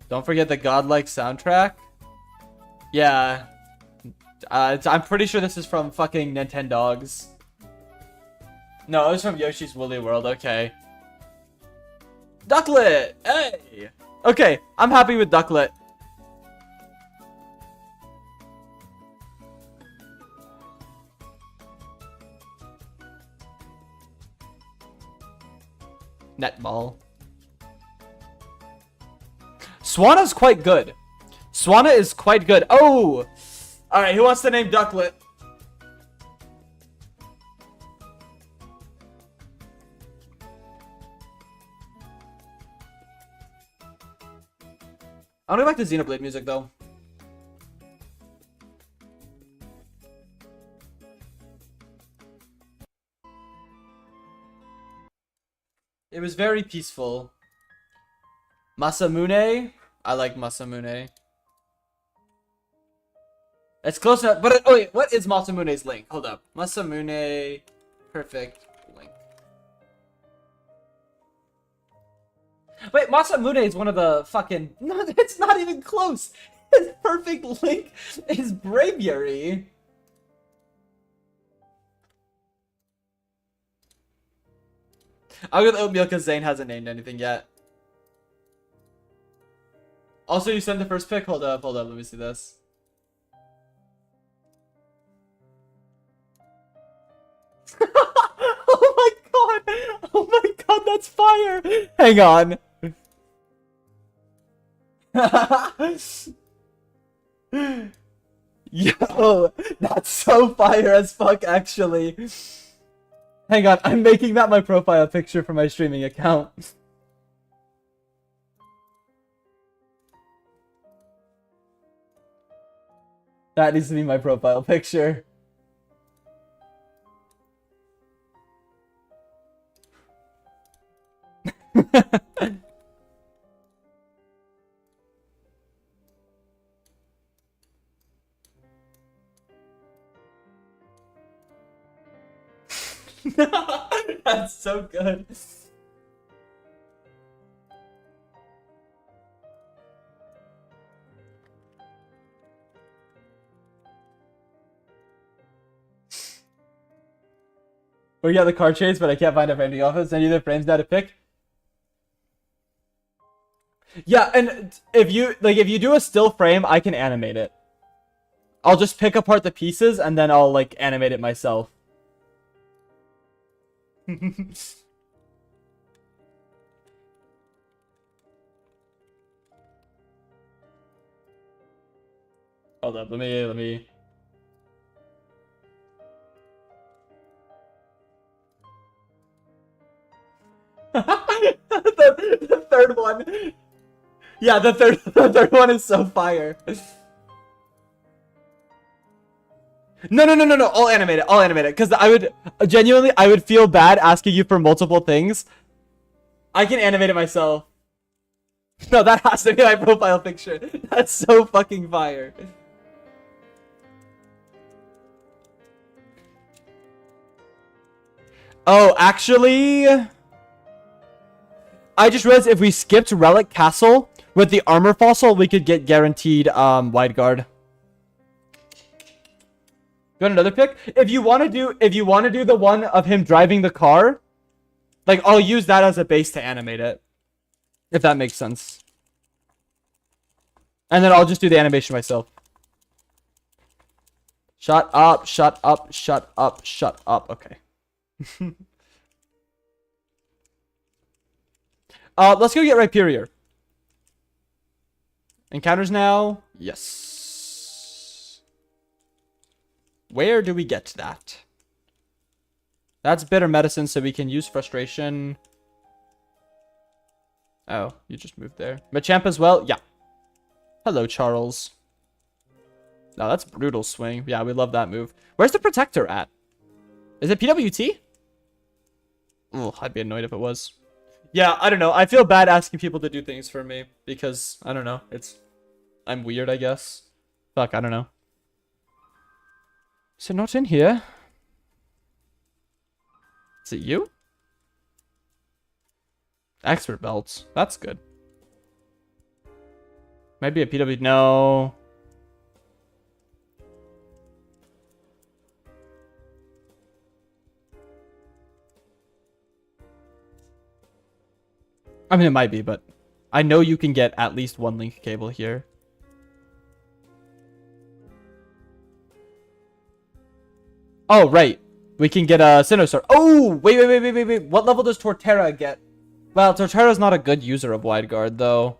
Don't forget the godlike soundtrack. Yeah. I'm pretty sure this is from fucking Nintendogs. No, it was from Yoshi's Woolly World. Okay. Ducklet! Hey! Okay, I'm happy with Ducklet. Netball. Swanna's quite good. Swanna is quite good. Oh! Alright, who wants to name Ducklet? I don't like the Xenoblade music, though. It was very peaceful. Masamune? I like Masamune. It's close enough, but oh wait, what is Masamune's link? Hold up. Masamune, perfect link. Wait, Masamune is one of the fucking... No, it's not even close. His perfect link is Braviary. I'll go with Oatmeal because Zane hasn't named anything yet. Also, you sent the first pick? Hold up, let me see this. Oh my god! Oh my god, that's fire! Hang on. Yo, that's so fire as fuck, actually. Hang on, I'm making that my profile picture for my streaming account. That needs to be my profile picture. That's so good. We got the card chase, but I can't find a framing office. Any of the frames now to pick? Yeah, and if you do a still frame, I can animate it. I'll just pick apart the pieces and then I'll like animate it myself. Hold up, let me. the third one. Yeah, the third one is so fire. No. I'll animate it. Because I would genuinely feel bad asking you for multiple things. I can animate it myself. No, that has to be my profile picture. That's so fucking fire. Oh, actually, I just realized if we skipped Relic Castle with the armor fossil, we could get guaranteed wide guard. want another pick? If you want to do the one of him driving the car, like I'll use that as a base to animate it. If that makes sense. And then I'll just do the animation myself. Shut up, shut up, shut up, shut up. Okay. Let's go get Rhyperior. Encounters now. Yes. Where do we get that? That's bitter medicine, so we can use frustration. Oh, you just moved there. Machamp as well? Yeah. Hello, Charles. No, that's brutal swing. Yeah, we love that move. Where's the protector at? Is it PWT? Oh, I'd be annoyed if it was. Yeah, I don't know. I feel bad asking people to do things for me because, I don't know. I'm weird, I guess. Fuck, I don't know. So not in here. Is it you? Expert belts. That's good. Maybe a PW. No. I mean, it might be, but I know you can get at least one link cable here. Oh, right. We can get a Sinnoh. Oh, wait. What level does Torterra get? Well, Torterra's not a good user of Wide Guard, though.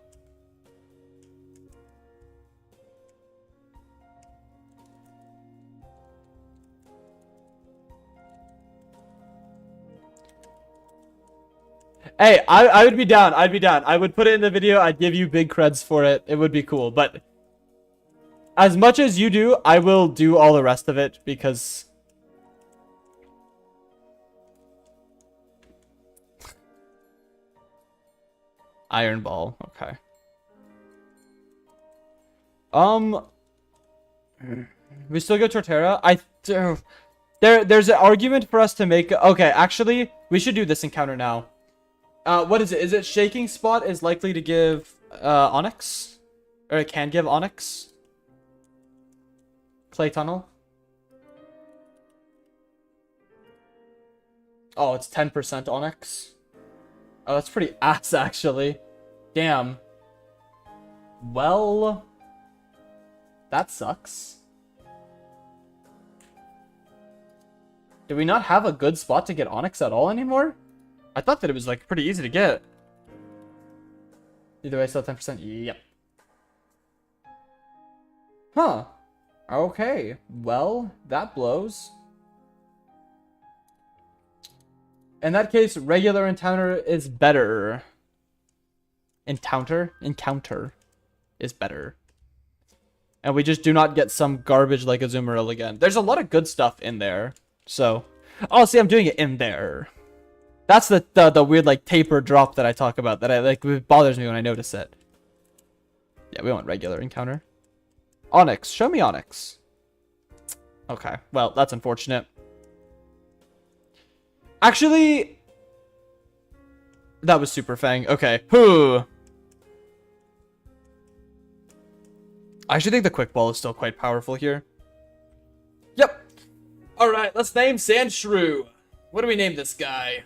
Hey, I would be down. I'd be down. I would put it in the video. I'd give you big creds for it. It would be cool. But as much as you do, I will do all the rest of it because... Iron Ball. Okay. We still go Torterra? There's an argument for us to make... Okay, actually, we should do this encounter now. What is it? Is it Shaking Spot is likely to give Onyx? Or it can give Onyx? Clay Tunnel? Oh, it's 10% Onyx? Oh, that's pretty ass, actually. Damn. Well... That sucks. Do we not have a good spot to get Onyx at all anymore? I thought that it was, like, pretty easy to get. Either way, still 10%? Yep. Huh. Okay. Well, that blows. In that case, regular encounter is better. Encounter is better. And we just do not get some garbage like Azumarill again. There's a lot of good stuff in there. So, oh, see, I'm doing it in there. That's the weird, like, taper drop that I talk about. That it bothers me when I notice it. Yeah, we want regular encounter. Onyx. Show me Onyx. Okay. Well, that's unfortunate. Actually, that was Super Fang. Okay. Whew. I actually think the Quick Ball is still quite powerful here. Yep. Alright, let's name Sandshrew. What do we name this guy?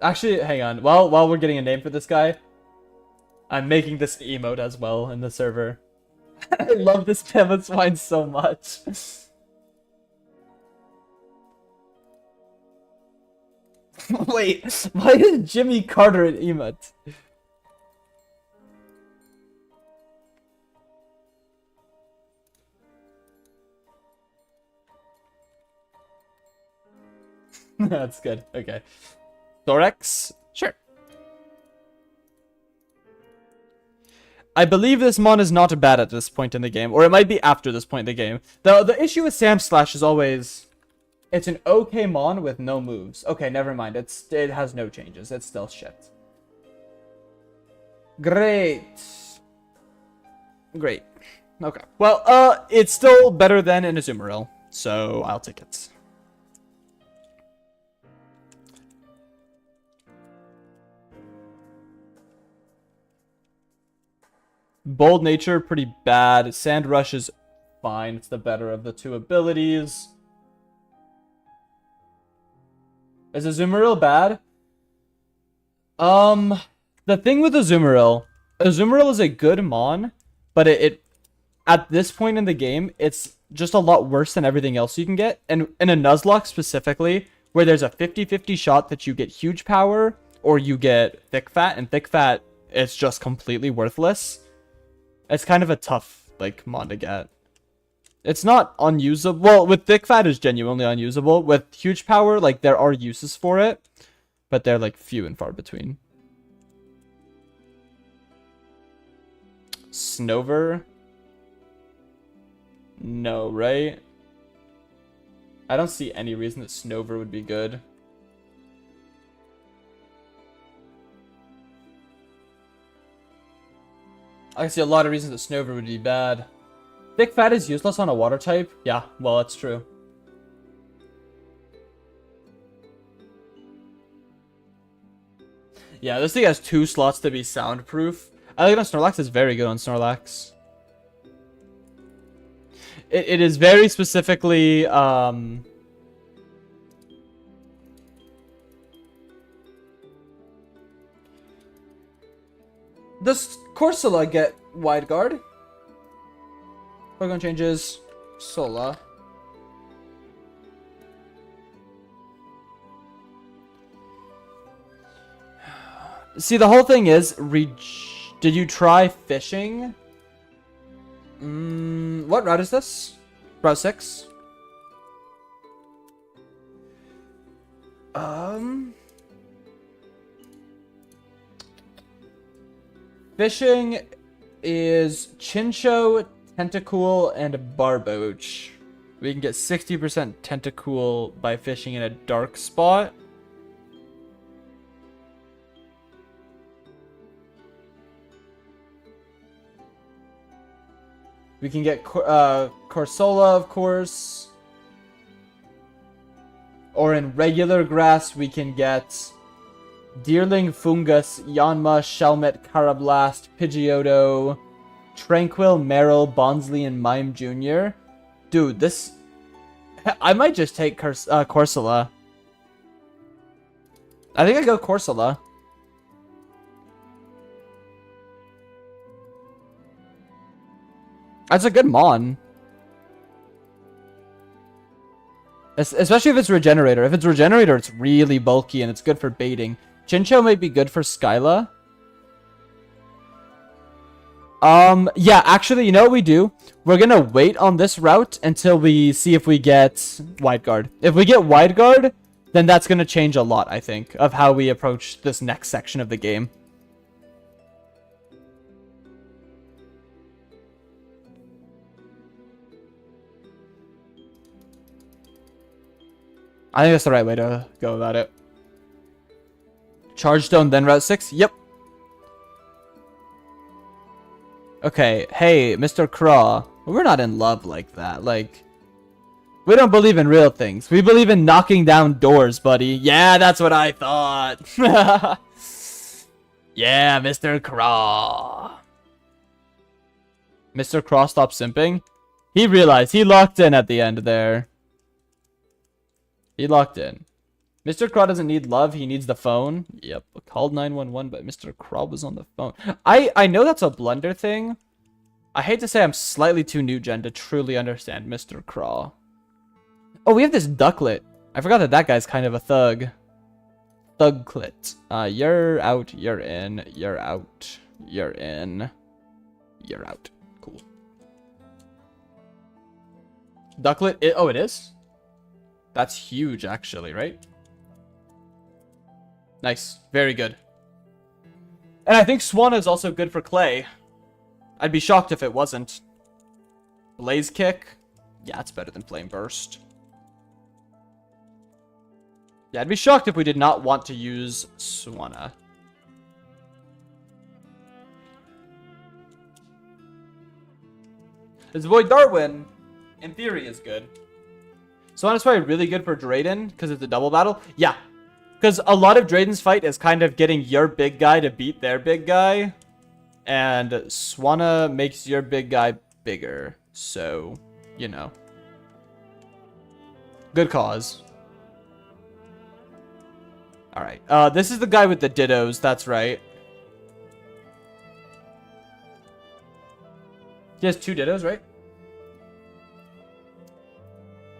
Actually, hang on. While we're getting a name for this guy, I'm making this emote as well in the server. I love this Pamoswine so much. Wait, why is Jimmy Carter an emote? That's good. Okay. Thorax? Sure. I believe this mon is not bad at this point in the game, or it might be after this point in the game. The issue with Sam Slash is always... It's an okay mon with no moves. Okay, never mind. It has no changes. It's still shit. Great. Great. Okay. Well, it's still better than an Azumarill, so I'll take it. Bold Nature, pretty bad. Sand Rush is fine. It's the better of the two abilities. Is Azumarill bad? The thing with Azumarill is a good mon, but it at this point in the game, it's just a lot worse than everything else you can get. And in a Nuzlocke specifically, where there's a 50-50 shot that you get huge power or you get thick fat, and thick fat is just completely worthless. It's kind of a tough, like, mon to get. It's not unusable. Well, with thick fat is genuinely unusable. With huge power, like, there are uses for it, but they're, like, few and far between. Snover? No, right? I don't see any reason that Snover would be good. I see a lot of reasons that Snover would be bad. Thick Fat is useless on a water type? Yeah, well, that's true. Yeah, this thing has 2 slots to be soundproof. I like it on Snorlax. It's very good on Snorlax. It is very specifically, Does Corsola get wide guard? Pokemon changes. Sola. See, the whole thing is, did you try fishing? What route is this? Route 6? Fishing is Chinchou, Tentacool, and Barboach. We can get 60% Tentacool by fishing in a dark spot. We can get Corsola, of course. Or in regular grass, we can get Deerling, Fungus, Yanma, Shelmet, Carablast, Pidgeotto, Tranquil, Meryl, Bonsly, and Mime Jr. Dude, this... I might just take Corsola. I think I go Corsola. That's a good mon. Especially if it's Regenerator. If it's Regenerator, it's really bulky and it's good for baiting. Chinchou might be good for Skyla. Yeah, actually, you know what we do? We're gonna wait on this route until we see if we get Wide Guard. If we get Wide Guard, then that's gonna change a lot, I think, of how we approach this next section of the game. I think that's the right way to go about it. Charge Stone, then Route 6? Yep. Okay, hey, Mr. Craw. We're not in love like that. Like, we don't believe in real things. We believe in knocking down doors, buddy. Yeah, that's what I thought. Yeah, Mr. Craw. Mr. Craw stopped simping. He realized he locked in at the end there. He locked in. Mr. Craw doesn't need love, he needs the phone. Yep, called 911, but Mr. Craw was on the phone. I know that's a blunder thing. I hate to say I'm slightly too new gen to truly understand Mr. Craw. Oh, we have this Ducklet. I forgot that that guy's kind of a thug. Thugclit. You're out, you're in, you're out, you're in, you're out. Cool. Ducklet, oh, it is? That's huge, actually, right? Nice. Very good. And I think Swan is also good for Clay. I'd be shocked if it wasn't. Blaze Kick? Yeah, it's better than Flame Burst. Yeah, I'd be shocked if we did not want to use Swanna. This Void Darwin, in theory, is good. Swanna's probably really good for Drayden, because it's a double battle. Yeah, because a lot of Drayden's fight is kind of getting your big guy to beat their big guy. And Swanna makes your big guy bigger. So, you know. Good cause. Alright. This is the guy with the dittos. That's right. He has 2 dittos, right?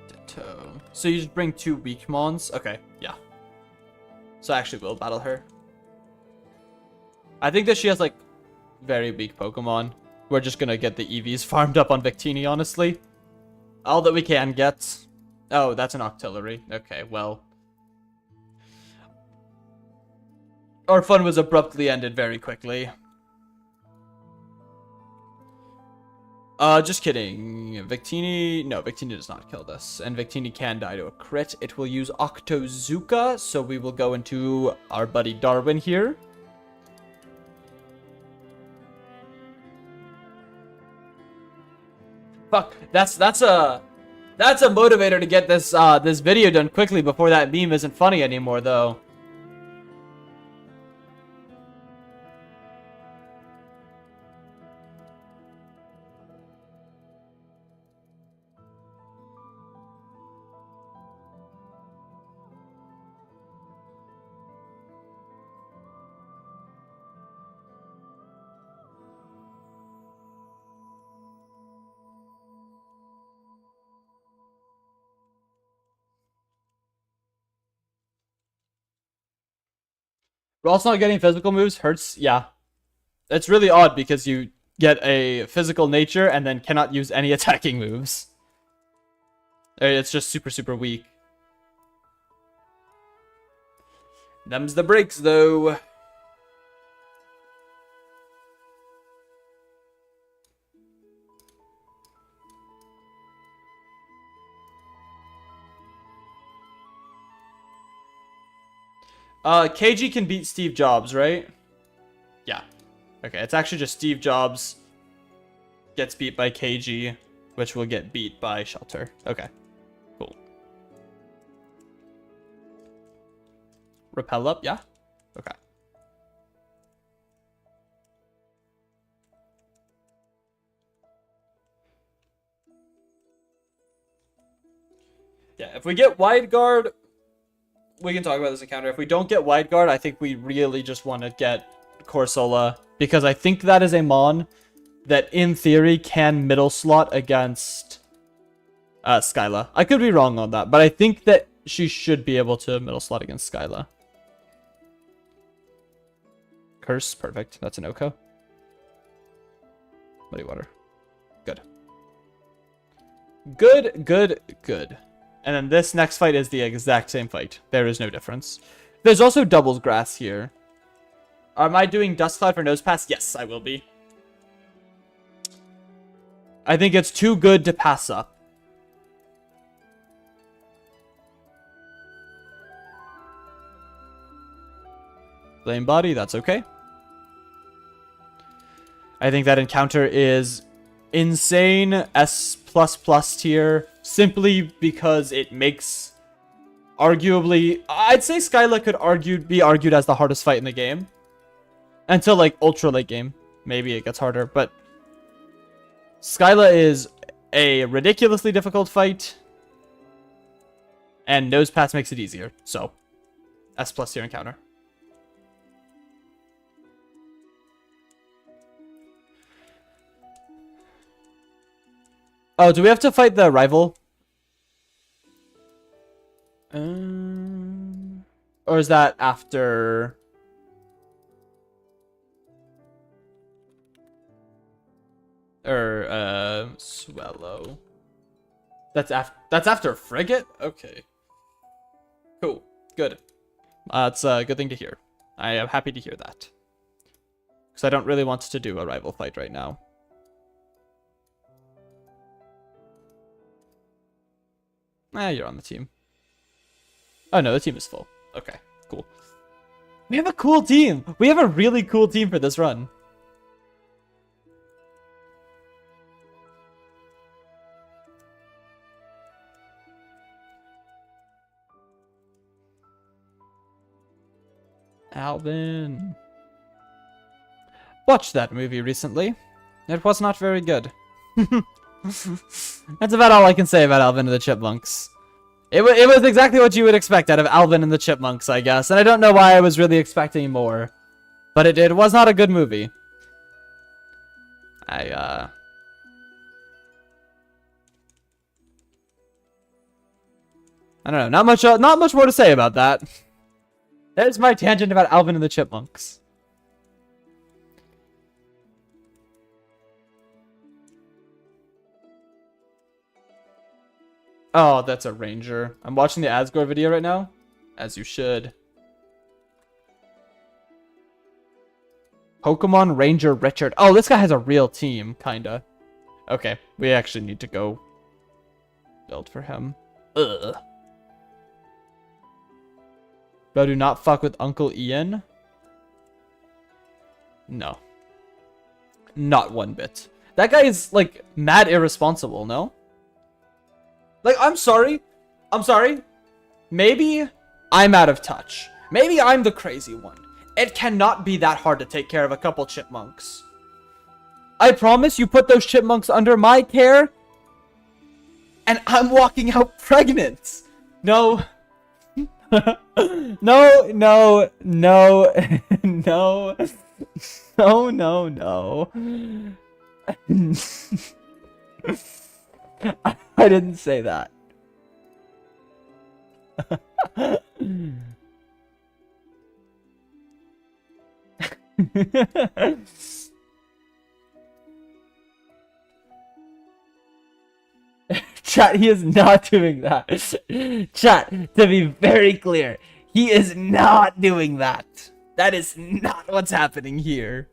Ditto. So you just bring 2 weak mons? Okay, yeah. So I actually will battle her. I think that she has, like, very weak Pokemon. We're just gonna get the EVs farmed up on Victini, honestly. All that we can get. Oh, that's an Octillery. Okay, well. Our fun was abruptly ended very quickly. Just kidding. Victini... No, Victini does not kill this. And Victini can die to a crit. It will use Octozuka, so we will go into our buddy Darwin here. Fuck, that's a motivator to get this this video done quickly before that meme isn't funny anymore, though. Ross not getting physical moves hurts, yeah. It's really odd because you get a physical nature and then cannot use any attacking moves. It's just super, super weak. Them's the breaks, though. KG can beat Steve Jobs, right? Yeah. Okay, it's actually just Steve Jobs gets beat by KG, which will get beat by Shelter. Okay, cool. Repel up, yeah? Okay. Yeah, if we get Wide Guard, we can talk about this encounter. If we don't get Wide Guard, I think we really just want to get Corsola, because I think that is a Mon that, in theory, can middle slot against Skyla. I could be wrong on that, but I think that she should be able to middle slot against Skyla. Curse, perfect. That's an Oko. Muddy Water. Good. Good, good, good. And then this next fight is the exact same fight. There is no difference. There's also doubles grass here. Am I doing Dust Cloud for Nose Pass? Yes, I will be. I think it's too good to pass up. Flame Body, that's okay. I think that encounter is insane S++ tier, simply because it makes, arguably, I'd say Skyla could be argued as the hardest fight in the game. Until, like, ultra late game. Maybe it gets harder, but Skyla is a ridiculously difficult fight, and Nose Pass makes it easier, so S+ tier encounter. Oh, do we have to fight the rival? Or is that after? Swallow. That's after Frigate? Okay. Cool. Good. That's a good thing to hear. I am happy to hear that. Because I don't really want to do a rival fight right now. You're on the team. Oh no, the team is full. Okay, cool. We have a cool team! We have a really cool team for this run. Alvin. watched that movie recently. It was not very good. That's about all I can say about Alvin and the Chipmunks. It was exactly what you would expect out of Alvin and the Chipmunks, I guess. And I don't know why I was really expecting more. But it was not a good movie. I don't know. Not much more to say about that. There's my tangent about Alvin and the Chipmunks. Oh, that's a ranger. I'm watching the Asgore video right now. As you should. Pokemon Ranger Richard. Oh, this guy has a real team, kinda. Okay, we actually need to go build for him. Ugh. Bro, do not fuck with Uncle Ian. No. Not one bit. That guy is, like, mad irresponsible, no? Like, I'm sorry. Maybe I'm out of touch. Maybe I'm the crazy one. It cannot be that hard to take care of a couple chipmunks. I promise you put those chipmunks under my care, and I'm walking out pregnant. No. No. I didn't say that. Chat, he is not doing that. Chat, to be very clear, he is not doing that. That is not what's happening here.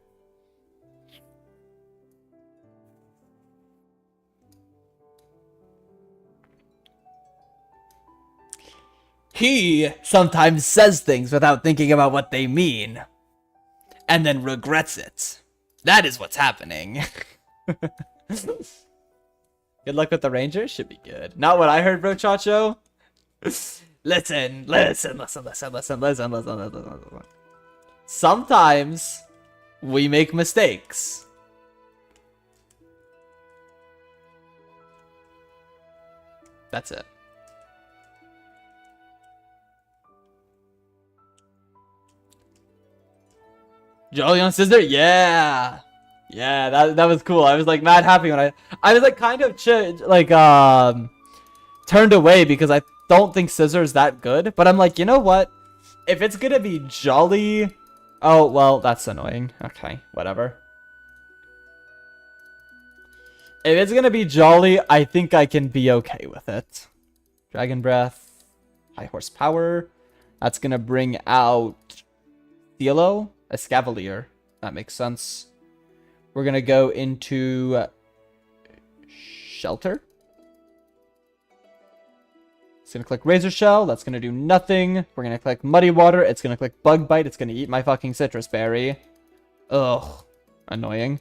He sometimes says things without thinking about what they mean, and then regrets it. That is what's happening. Good luck with the Rangers. Should be good. Not what I heard, bro, Chacho. Listen. Sometimes we make mistakes. That's it. Jolly on Scissor? Yeah. Yeah, that was cool. I was like mad happy when I was like kind of turned away because I don't think Scissor's that good. But I'm like, you know what? If it's gonna be Jolly, oh well, that's annoying. Okay, whatever. If it's gonna be Jolly, I think I can be okay with it. Dragon Breath, high horsepower. That's gonna bring out Cielo, a Scavalier. That makes sense. We're gonna go into Shelter. It's gonna click Razor Shell. That's gonna do nothing. We're gonna click Muddy Water. It's gonna click Bug Bite. It's gonna eat my fucking Citrus Berry. Ugh. Annoying.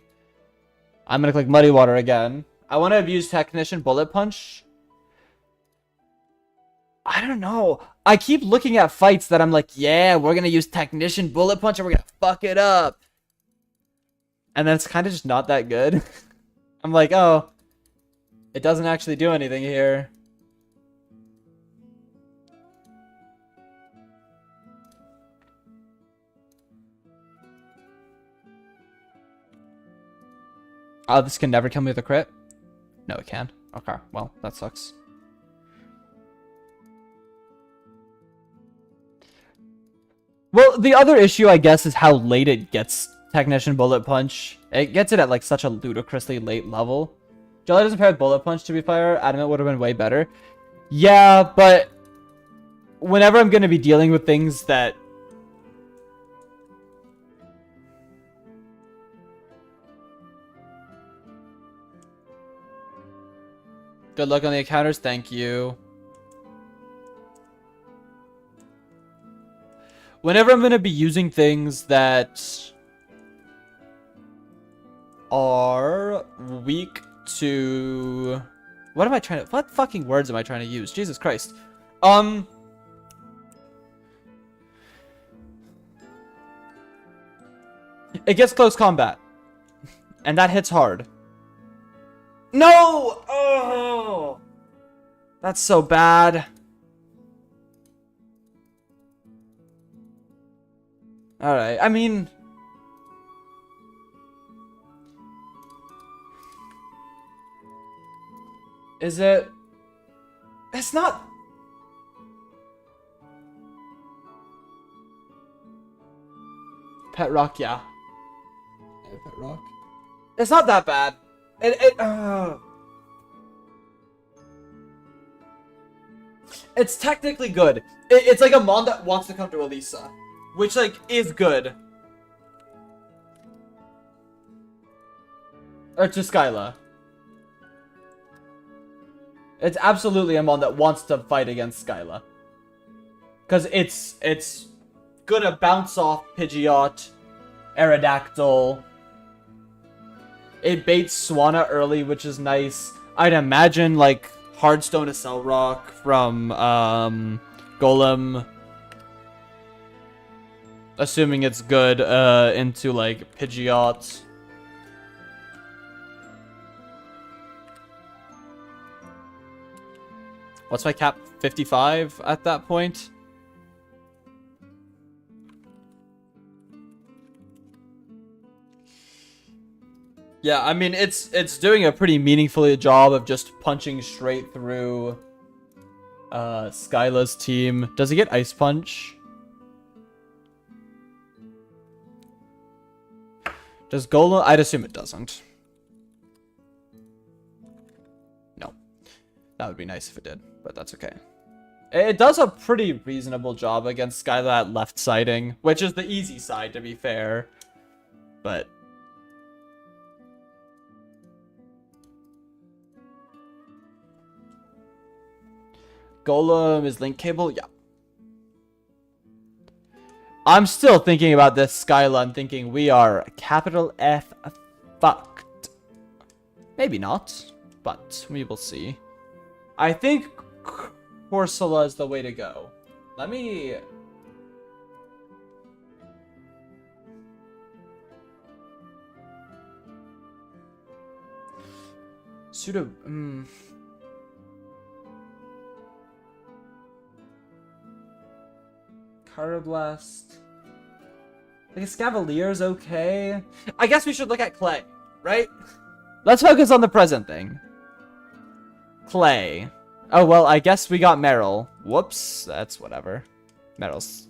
I'm gonna click Muddy Water again. I want to abuse Technician Bullet Punch. I don't know. I keep looking at fights that I'm like, yeah, we're gonna use Technician Bullet Punch and we're gonna fuck it up. And then it's kind of just not that good. I'm like, oh, it doesn't actually do anything here. Oh, this can never kill me with a crit? No, it can. Okay, well, that sucks. Well, the other issue, I guess, is how late it gets Technician Bullet Punch. It gets it at, like, such a ludicrously late level. Jelly doesn't pair with Bullet Punch, to be fair. Adamant would have been way better. Yeah, but whenever I'm going to be dealing with things that... Good luck on the encounters. Thank you. Whenever I'm going to be using things that are weak to... What fucking words am I trying to use? Jesus Christ. It gets close combat. And that hits hard. No! Oh! That's so bad. Alright, I mean... Is it... It's not... Pet Rock, yeah. Yeah, Pet Rock. It's not that bad. It's technically good. It's like a mon that wants to come to ELESA. Which, like, is good. Or to Skyla. It's absolutely a mon that wants to fight against Skyla. Because it's gonna bounce off Pidgeot, Aerodactyl. It baits Swanna early, which is nice. I'd imagine, like, Hardstone to Cell Rock from Golem. Assuming it's good into, like, Pidgeot. What's my cap? 55 at that point? Yeah, I mean, it's doing a pretty meaningful job of just punching straight through Skyla's team. Does he get Ice Punch? Does Golem? I'd assume it doesn't. No. That would be nice if it did, but that's okay. It does a pretty reasonable job against Skyla at left siding, which is the easy side, to be fair. But... Golem is link cable? Yeah. I'm still thinking about this Skyla and thinking we are capital F fucked. Maybe not, but we will see. I think Corsola is the way to go. Let me... Pseudo... Carablast. Like, a Scavalier's okay. I guess we should look at Clay, right? Let's focus on the present thing. Clay. Oh, well, I guess we got Meryl. Whoops. That's whatever. Meryl's...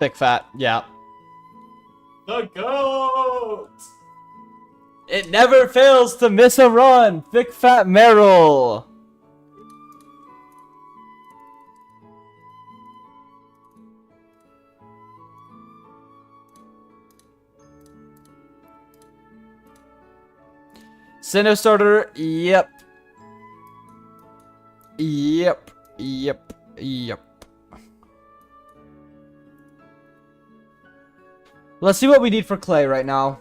Thick Fat, yeah. The GOAT! It never fails to miss a run! Thick Fat Meryl! Cinestarter, yep. Yep. Let's see what we need for Clay right now.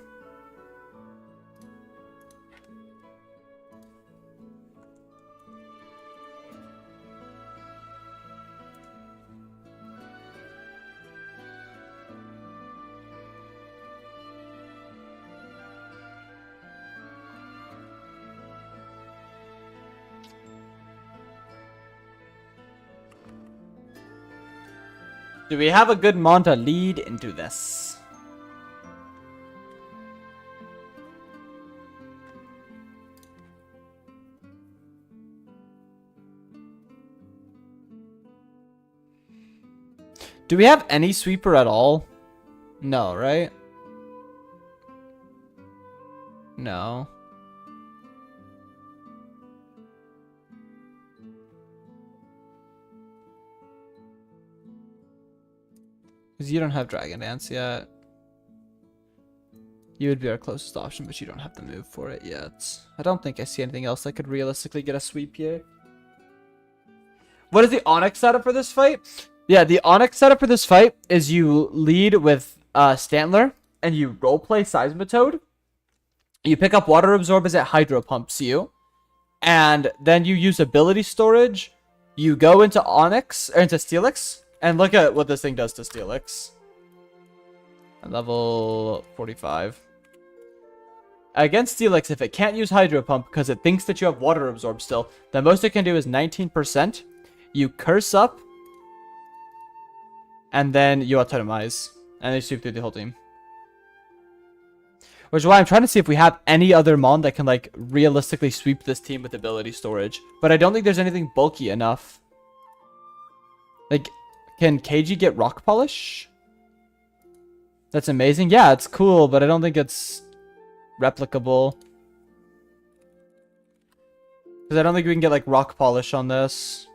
Do we have a good mon to lead into this? Do we have any sweeper at all? No, right? No. Because you don't have Dragon Dance yet. You would be our closest option, but you don't have the move for it yet. I don't think I see anything else that could realistically get a sweep here. What is the Onyx setup for this fight? Yeah, the Onyx setup for this fight is you lead with Stantler, and you roleplay Seismitoad. You pick up Water Absorb as it Hydro Pumps you. And then you use ability storage. You go into Onyx, or into Steelix, and look at what this thing does to Steelix. At level 45. Against Steelix, if it can't use Hydro Pump because it thinks that you have Water Absorb still, the most it can do is 19%. You curse up, and then you autotomize, and they sweep through the whole team. Which is why I'm trying to see if we have any other Mon that can, like, realistically sweep this team with ability storage. But I don't think there's anything bulky enough. Like, can KG get Rock Polish? That's amazing. Yeah, it's cool, but I don't think it's replicable. Because I don't think we can get, like, Rock Polish on this.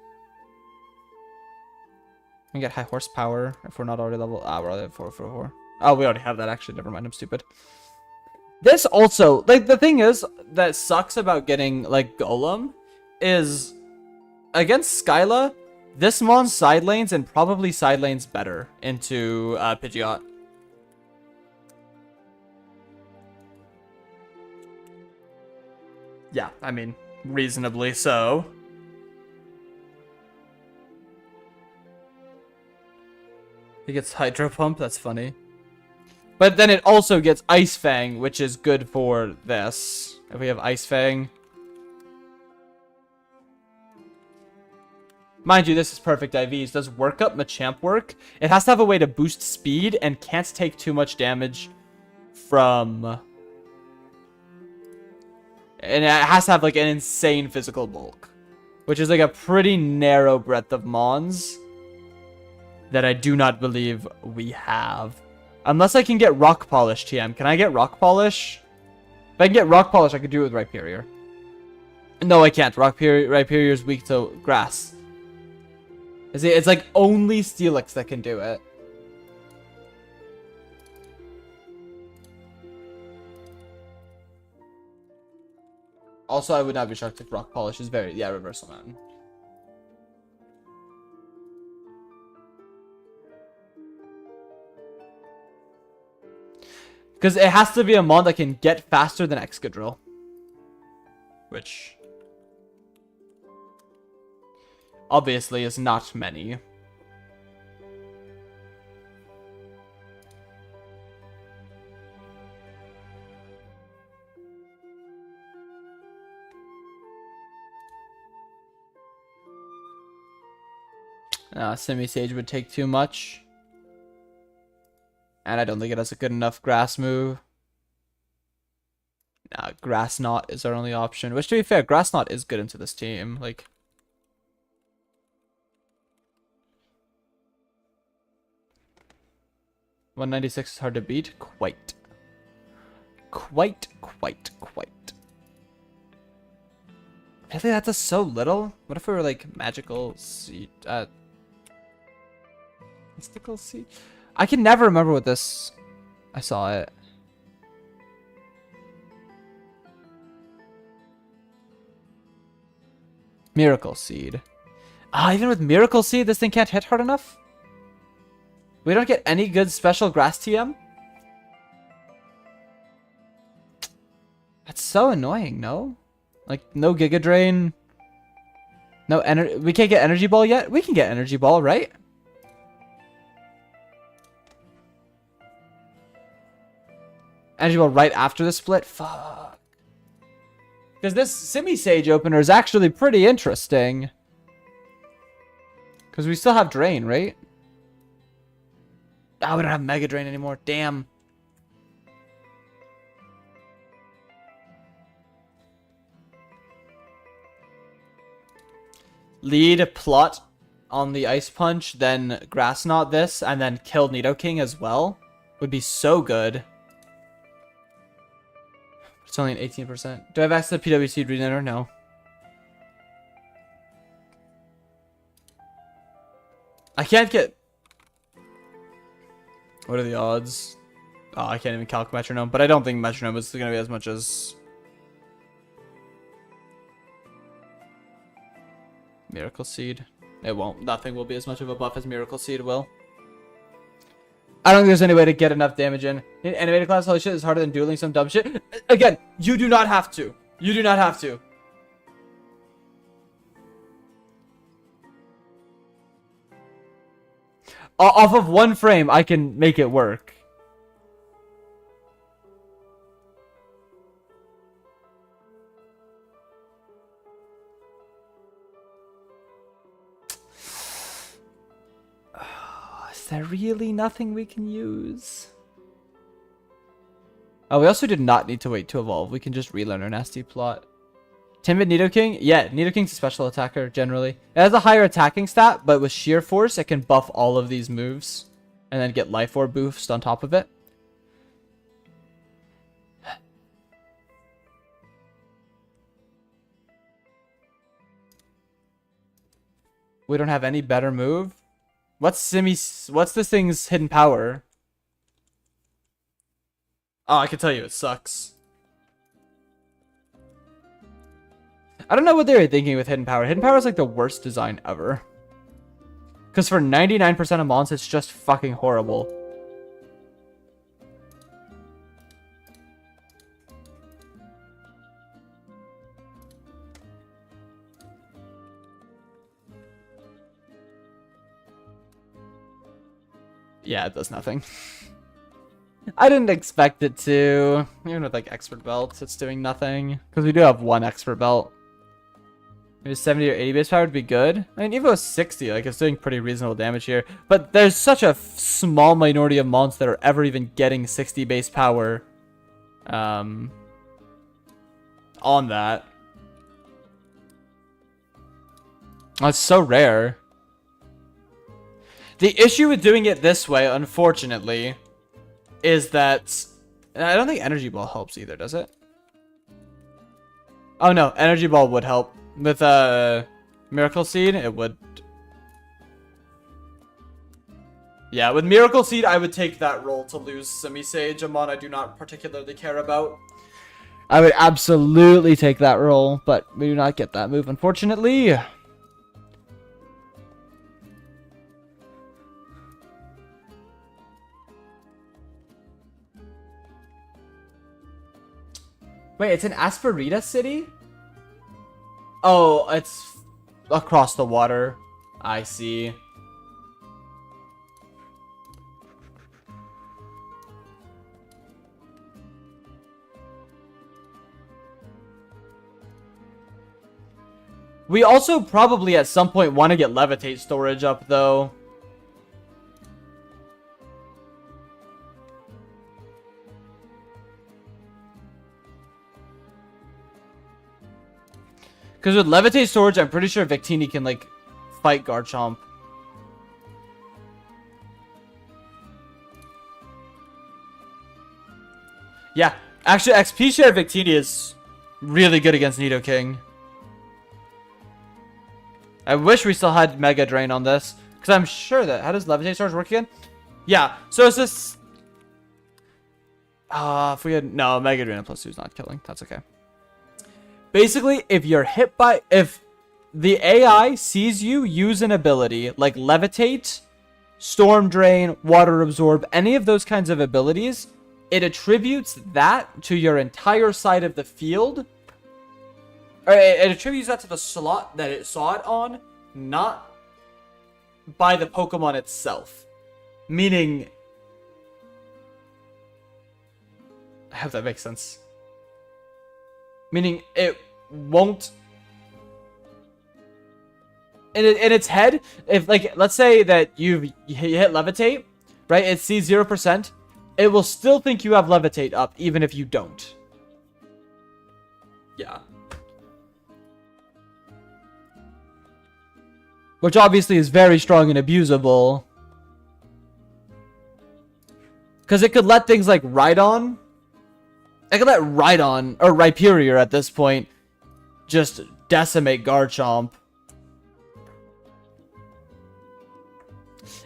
We can get high horsepower if we're not already level. Ah, we're already at 444. Oh, we already have that, actually. Never mind, I'm stupid. This also, like, the thing is that sucks about getting, like, Golem is against Skyla, this Mon's side lanes and probably side lanes better into Pidgeot. Yeah, I mean, reasonably so. He gets Hydro Pump, that's funny. But then it also gets Ice Fang, which is good for this. If we have Ice Fang. Mind you, this is perfect IVs. Does Work Up Machamp work? It has to have a way to boost speed and can't take too much damage from... And it has to have, like, an insane physical bulk. Which is, like, a pretty narrow breadth of Mons that I do not believe we have. Unless I can get Rock Polish, TM. Can I get Rock Polish? If I can get Rock Polish, I could do it with Rhyperior. No, I can't. Rhyperior is weak to Grass. It's like only Steelix that can do it. Also, I would not be shocked if Rock Polish is very... Yeah, Reversal Mountain. Because it has to be a Mon that can get faster than Excadrill. Which... obviously is not many. Semi-Sage would take too much. And I don't think it has a good enough grass move. Nah, Grass Knot is our only option. Which, to be fair, Grass Knot is good into this team. Like... 196 is hard to beat? Quite. Quite. Really? That does so little? What if we were like Magical Seed? Mystical Seed? I can never remember what this... I saw it. Miracle Seed. Ah, even with Miracle Seed, this thing can't hit hard enough? We don't get any good special grass TM? That's so annoying, no? Like, no Giga Drain. No energy. We can't get Energy Ball yet? We can get Energy Ball, right? Energy Ball right after the split? Fuck. Because this Semi-Sage opener is actually pretty interesting. Because we still have Drain, right? Oh, we don't have Mega Drain anymore. Damn. Lead plot on the Ice Punch, then Grass Knot this, and then kill Nidoking as well. Would be so good. It's only an 18%. Do I have access to PWC Regener? No. I can't get... What are the odds? Oh, I can't even calc Metronome, but I don't think Metronome is going to be as much as... Miracle Seed. It won't. Nothing will be as much of a buff as Miracle Seed will. I don't think there's any way to get enough damage in. In animated class, holy shit, is harder than dueling some dumb shit. Again, you do not have to. You do not have to. Off of one frame, I can make it work. Is there really nothing we can use? Oh, we also did not need to wait to evolve. We can just relearn our nasty plot. Timid Nidoking? Yeah, Nidoking's a special attacker, generally. It has a higher attacking stat, but with Sheer Force, it can buff all of these moves. And then get Life Orb boost on top of it. We don't have any better move? What's this thing's hidden power? Oh, I can tell you, it sucks. I don't know what they were thinking with Hidden Power. Hidden Power is like the worst design ever. Because for 99% of mons, it's just fucking horrible. Yeah, it does nothing. I didn't expect it to. Even with like expert belts, it's doing nothing. Because we do have one expert belt. Maybe 70 or 80 base power would be good. I mean, even if it was 60, like, it's doing pretty reasonable damage here. But there's such a small minority of mons that are ever even getting 60 base power on that. Oh, it's so rare. The issue with doing it this way, unfortunately, is that... I don't think Energy Ball helps either, does it? Oh no, Energy Ball would help. With Miracle Seed, it would. Yeah, with Miracle Seed, I would take that roll to lose Semi-Sage, a mon I do not particularly care about. I would absolutely take that roll, but we do not get that move, unfortunately. Wait, it's in Asperita City? Oh, it's across the water. I see. We also probably at some point want to get Levitate storage up, though. Because with Levitate storage, I'm pretty sure Victini can, like, fight Garchomp. Yeah, actually, XP share Victini is really good against Nidoking. I wish we still had Mega Drain on this. Because I'm sure that... How does Levitate storage work again? Yeah, so it's this... if we had... No, Mega Drain plus 2 is not killing. That's okay. Basically, if you're hit by... If the AI sees you use an ability like Levitate, Storm Drain, Water Absorb, any of those kinds of abilities, it attributes that to your entire side of the field. Or it attributes that to the slot that it saw it on, not by the Pokemon itself. Meaning... I hope that makes sense. Meaning it won't... In its head, if, like, let's say that you hit Levitate, right? It sees 0%. It will still think you have Levitate up, even if you don't. Yeah. Which obviously is very strong and abusable. Because it could let things like Rhydon... I could let Rhydon, or Rhyperior at this point, just decimate Garchomp.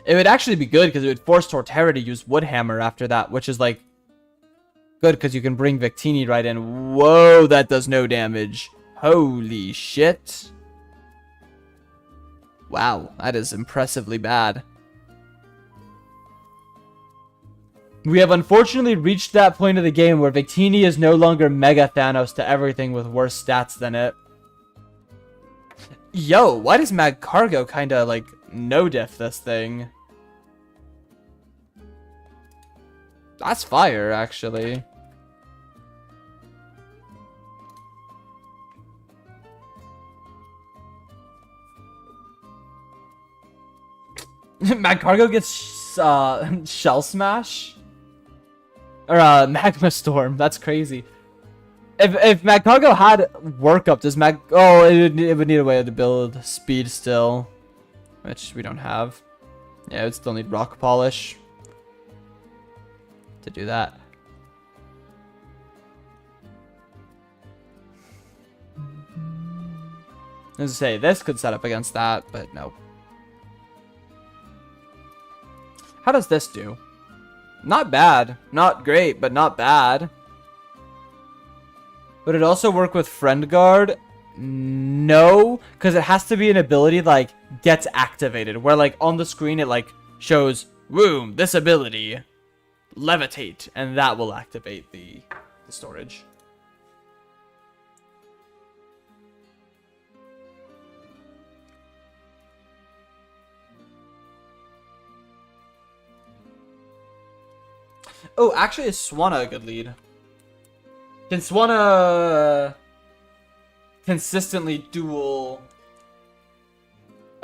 It would actually be good because it would force Torterra to use Woodhammer after that, which is like good because you can bring Victini right in. Whoa, that does no damage. Holy shit. Wow, that is impressively bad. We have unfortunately reached that point of the game where Victini is no longer Mega Thanos to everything with worse stats than it. Yo, why does Mag Cargo kinda, like, no-diff this thing? That's fire, actually. Mag Cargo gets Shell Smash? Or Magma Storm. That's crazy. If Mag Cargo had workup, does Mag... Oh, it would need a way to build speed still. Which we don't have. Yeah, it would still need Rock Polish to do that. As I say, this could set up against that, but no. How does this do? Not bad. Not great, but not bad. Would it also work with Friend Guard? No, because it has to be an ability that, like, gets activated. Where, like, on the screen it, like, shows, boom, this ability, levitate, and that will activate the storage. Oh, actually, is Swanna a good lead? Can Swanna consistently duel...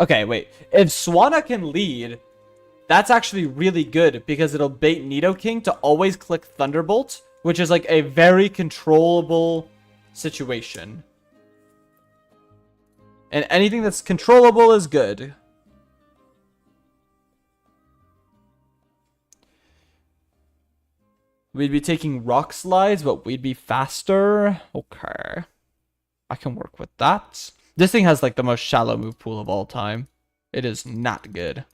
Okay, wait. If Swanna can lead, that's actually really good because it'll bait Nidoking to always click Thunderbolt, which is like a very controllable situation. And anything that's controllable is good. We'd be taking rock slides, but we'd be faster. Okay. I can work with that. This thing has like the most shallow move pool of all time. It is not good.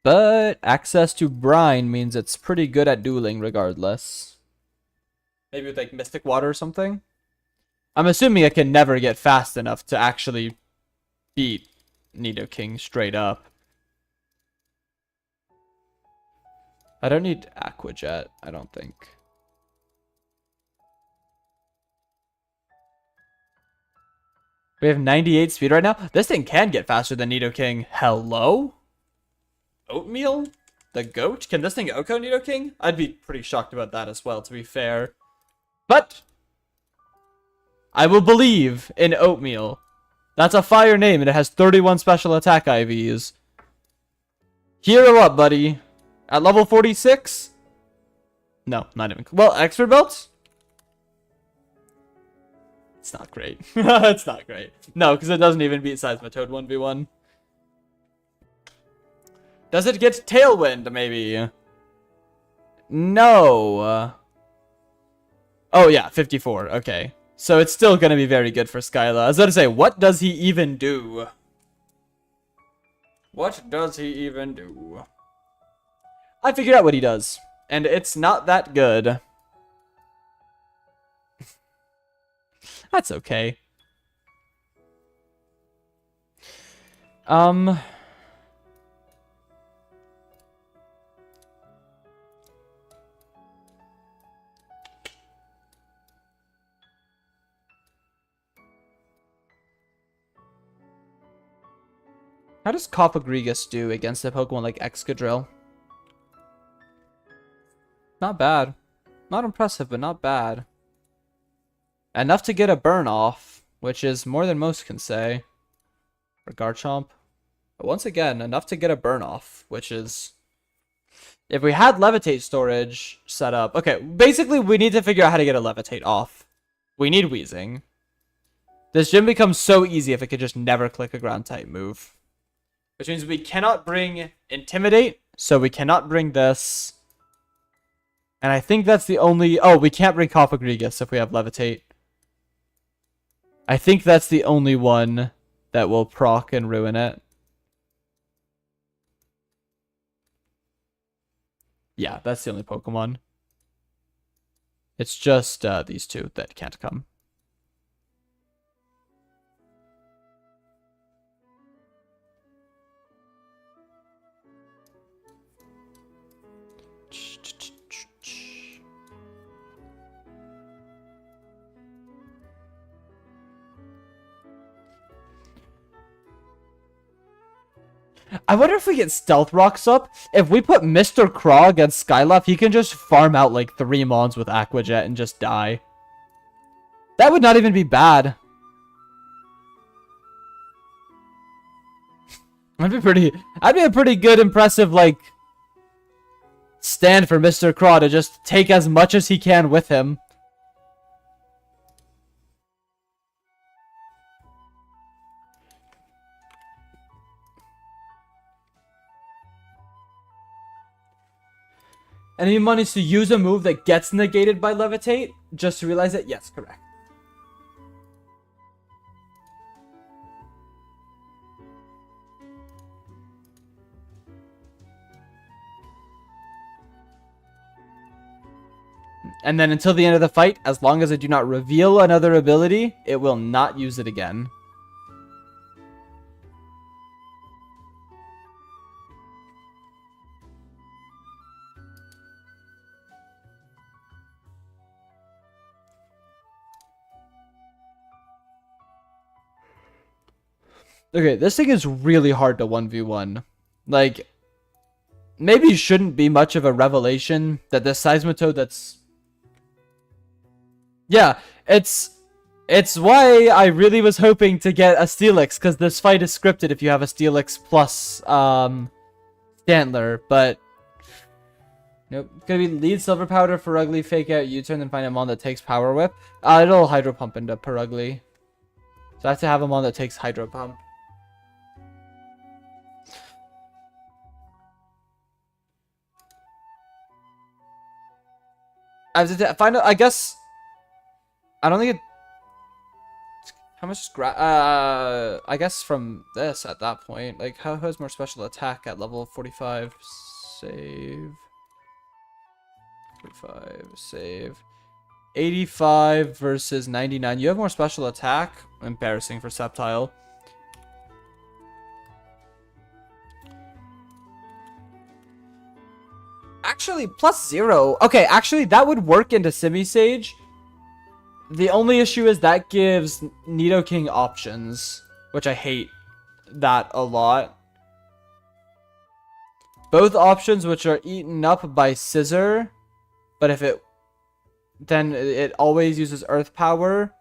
But access to brine means it's pretty good at dueling regardless. Maybe with like Mystic Water or something? I'm assuming it can never get fast enough to actually beat Nidoking straight up. I don't need Aqua Jet, I don't think. We have 98 speed right now. This thing can get faster than Nidoking. Hello? Oatmeal? The goat? Can this thing Oko Nidoking? I'd be pretty shocked about that as well, to be fair. But I will believe in Oatmeal. That's a fire name, and it has 31 special attack IVs. Hero up, buddy. At level 46? No, not even. Well, expert belts? It's not great. It's not great. No, because it doesn't even beat Seismitoad 1v1. Does it get Tailwind, maybe? No. Oh, yeah, 54. Okay. So it's still going to be very good for Skyla. I was about to say, what does he even do? What does he even do? I figured out what he does. And it's not that good. That's okay. How does Copagrigus do against a Pokemon like Excadrill? Not bad. Not impressive, but not bad. Enough to get a burn off, which is more than most can say. For Garchomp. But once again, enough to get a burn off, which is... If we had Levitate storage set up... Okay, basically we need to figure out how to get a Levitate off. We need Weezing. This gym becomes so easy if it could just never click a ground type move. Which means we cannot bring Intimidate, so we cannot bring this. And I think that's the only... Oh, we can't bring Copagrigus if we have Levitate. I think that's the only one that will proc and ruin it. Yeah, that's the only Pokemon. It's just these two that can't come. I wonder if we get Stealth Rocks up. If we put Mr. Craw against Skylaf, he can just farm out like 3 Mons with Aquajet and just die. That would not even be bad. I'd be a pretty good, impressive, like, stand for Mr. Craw to just take as much as he can with him. And he managed to use a move that gets negated by Levitate. Just to realize it. Yes, correct. And then until the end of the fight, as long as I do not reveal another ability, it will not use it again. Okay, this thing is really hard to 1v1. Like, maybe it shouldn't be much of a revelation that this Seismitoad that's... Yeah, it's why I really was hoping to get a Steelix, because this fight is scripted if you have a Steelix plus Stantler, but... Nope. Gonna be lead Silver Powder for Ugly, fake out U-turn, then find a Mon that takes Power Whip. It'll Hydro Pump into Perugly. So I have to have a Mon that takes Hydro Pump. I guess... I don't think it... How much I guess from this at that point. Like, how has more special attack at level 45? Save. 45, save. 85 versus 99. You have more special attack? Embarrassing for Sceptile. Actually, +0. Okay, actually, that would work into Simisage. The only issue is that gives Nidoking options, which I hate that a lot. Both options which are eaten up by Scissor, but if it... then it always uses Earth Power.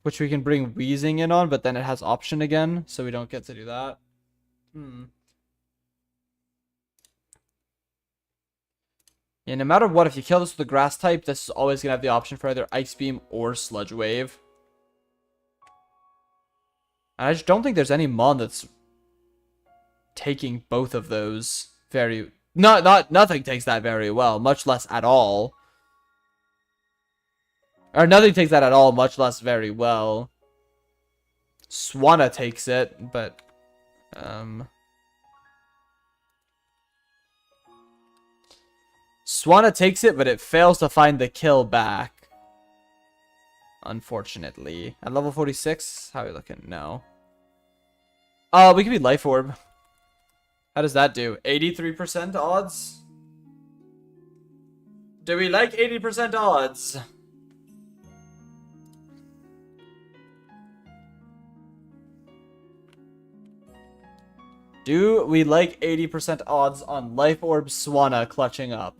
Which we can bring Wheezing in on, but then it has option again, so we don't get to do that. Yeah, no matter what, if you kill this with a grass type, this is always going to have the option for either Ice Beam or Sludge Wave. And I just don't think there's any Mon that's taking both of those very... Nothing takes that very well, much less at all. Or nothing takes that at all, much less very well. Swanna takes it, but... Swanna takes it, but it fails to find the kill back. Unfortunately. At level 46? How are we looking? No. We could be Life Orb. How does that do? 83% odds? Do we like 80% odds? Do we like 80% odds on Life Orb Swanna clutching up?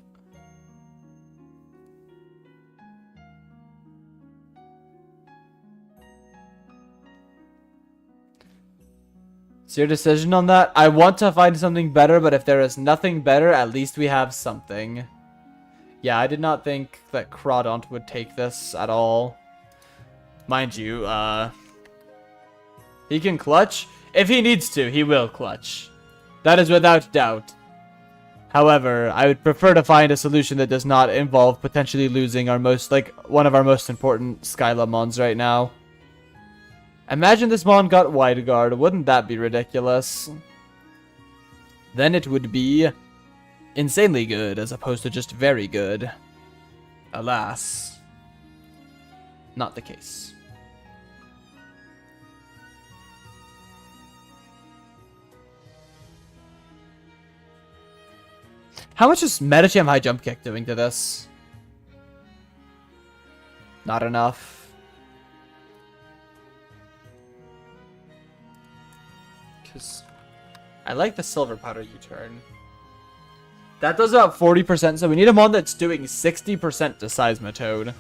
It's your decision on that. I want to find something better, but if there is nothing better, at least we have something. Yeah, I did not think that Crawdont would take this at all. Mind you, he can clutch. If he needs to, he will clutch. That is without doubt. However, I would prefer to find a solution that does not involve potentially losing our one of our most important Skyla Mons right now. Imagine this Mon got Wide Guard. Wouldn't that be ridiculous? Then it would be insanely good as opposed to just very good. Alas, not the case. How much is Metacham High Jump Kick doing to this? Not enough. Because I like the Silver Powder U-turn. That does about 40%, so we need a mon that's doing 60% to Seismitoad.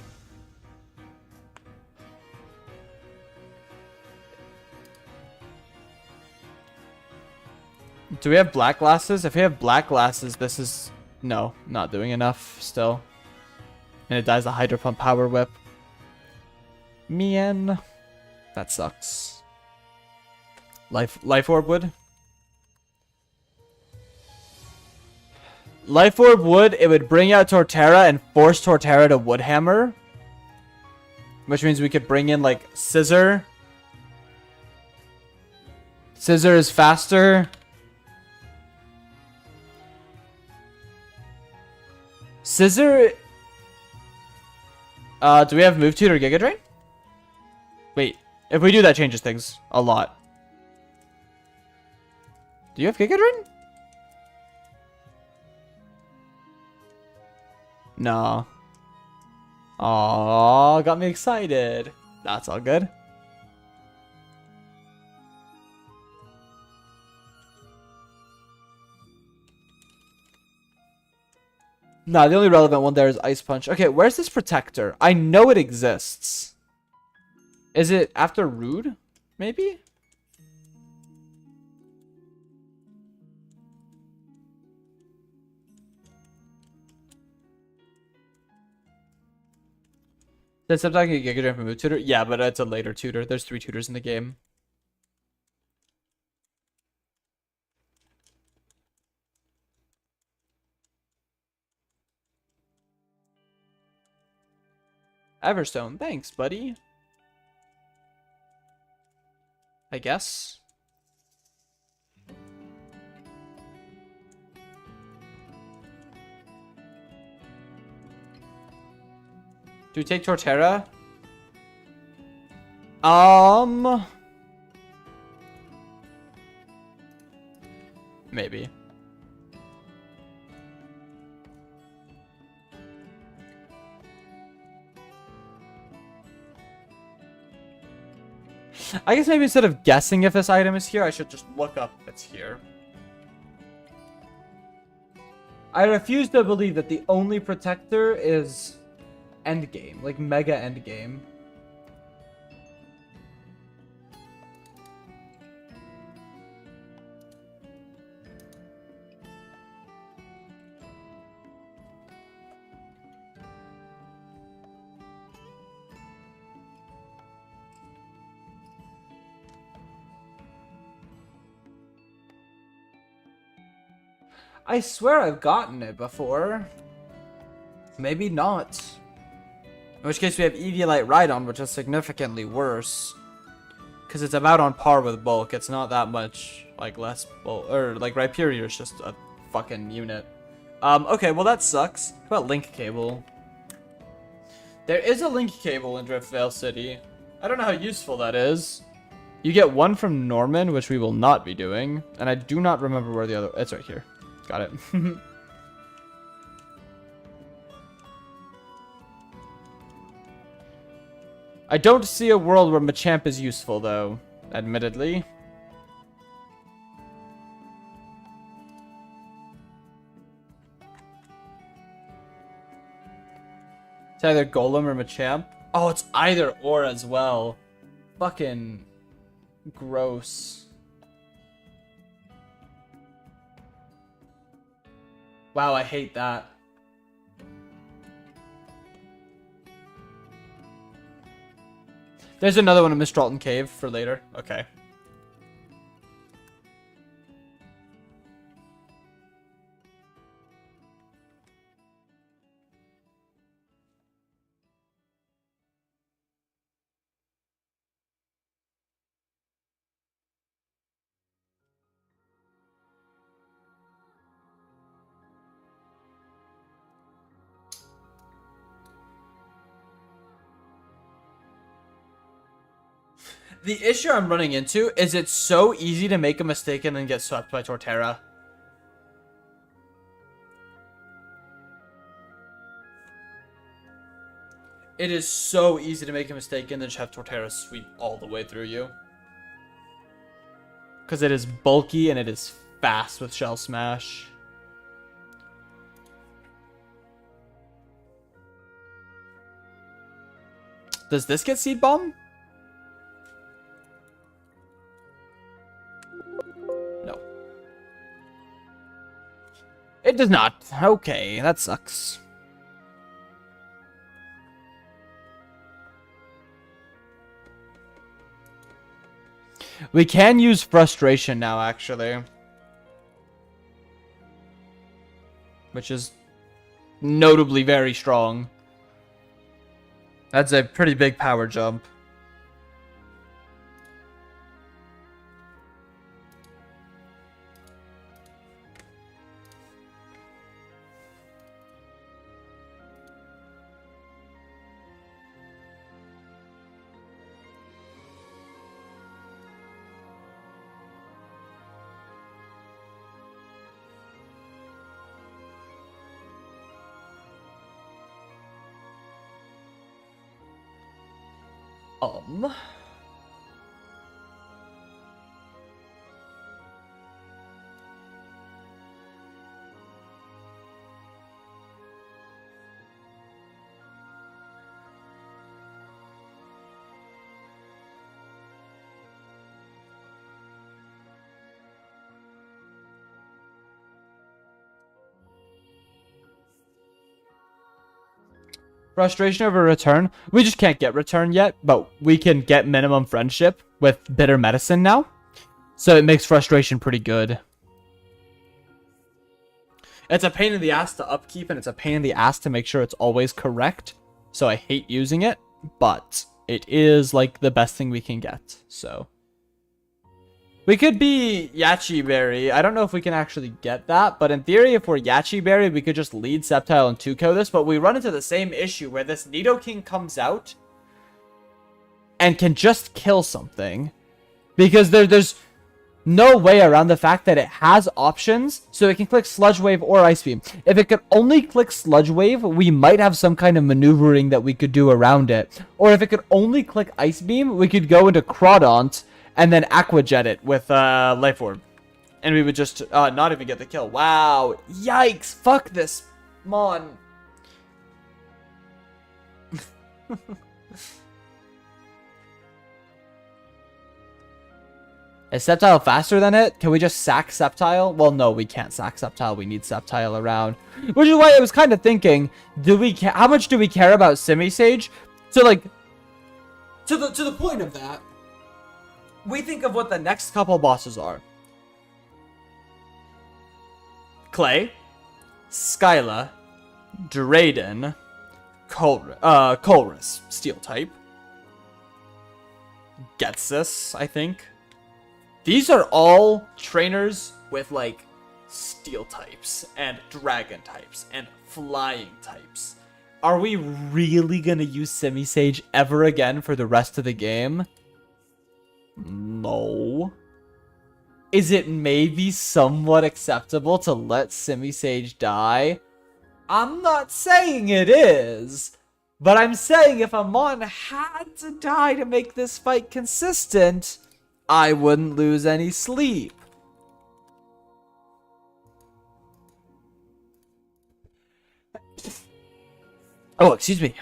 Do we have black glasses? If we have black glasses, this is... No, not doing enough still. And it dies the Hydro Pump Power Whip. Man. That sucks. Life Orb would? Life Orb would, it would bring out Torterra and force Torterra to Woodhammer. Which means we could bring in, like, Scissor. Scissor is faster. Scissor... do we have Move Tutor or Giga Drain? Wait, if we do, that changes things a lot. Do you have Giga Drain? No. Aww, got me excited. That's all good. Nah, the only relevant one there is Ice Punch. Okay, where's this Protector? I know it exists. Is it after Rude? Maybe? Did sometimes get Giga Drain from Move Tutor? Yeah, but it's a later tutor. There's 3 tutors in the game. Everstone, thanks, buddy. I guess. Do we take Torterra? Maybe. I guess maybe instead of guessing if this item is here, I should just look up if it's here. I refuse to believe that the only protector is endgame, like mega endgame. I swear I've gotten it before. Maybe not. In which case we have Eviolite Rhydon, which is significantly worse. Because it's about on par with Bulk. It's not that much, like, less Bulk. Or, like, Rhyperior is just a fucking unit. Okay, well that sucks. What about Link Cable? There is a Link Cable in Driftvale City. I don't know how useful that is. You get one from Norman, which we will not be doing. And I do not remember where the other... It's right here. Got it. I don't see a world where Machamp is useful, though, admittedly. It's either Golem or Machamp. Oh, it's either or as well. Fucking gross. Wow, I hate that. There's another one in Mistralton Cave for later. Okay. The issue I'm running into is it's so easy to make a mistake and then get swept by Torterra. It is so easy to make a mistake and then just have Torterra sweep all the way through you. Because it is bulky and it is fast with Shell Smash. Does this get Seed Bomb? No. It does not. Okay, that sucks. We can use Frustration now, actually. Which is notably very strong. That's a pretty big power jump. Um. Frustration over return. We just can't get return yet, but we can get minimum friendship with bitter medicine now. So it makes frustration pretty good. It's a pain in the ass to upkeep, and it's a pain in the ass to make sure it's always correct. So I hate using it, but it is like the best thing we can get. So we could be Yachi Berry. I don't know if we can actually get that, but in theory, if we're Yachi Berry, we could just lead Sceptile and 2-ko this, but we run into the same issue where this Nidoking comes out and can just kill something. Because there's no way around the fact that it has options, so it can click Sludge Wave or Ice Beam. If it could only click Sludge Wave, we might have some kind of maneuvering that we could do around it. Or if it could only click Ice Beam, we could go into Crawdaunt and then Aqua Jet it with Life Orb. And we would just not even get the kill. Wow. Yikes. Fuck this. Mon. Is Sceptile faster than it? Can we just sack Sceptile? Well, no, we can't sack Sceptile. We need Sceptile around. Which is why I was kind of thinking, how much do we care about Simisage? So, like, to the point of that, we think of what the next couple bosses are. Clay, Skyla, Drayden, Colress, Steel type. Getsus, I think. These are all trainers with, like, Steel types, and Dragon types, and Flying types. Are we really gonna use Simisage ever again for the rest of the game? No. Is it maybe somewhat acceptable to let Simisage die? I'm not saying it is, but I'm saying if Amon had to die to make this fight consistent, I wouldn't lose any sleep. Oh, excuse me.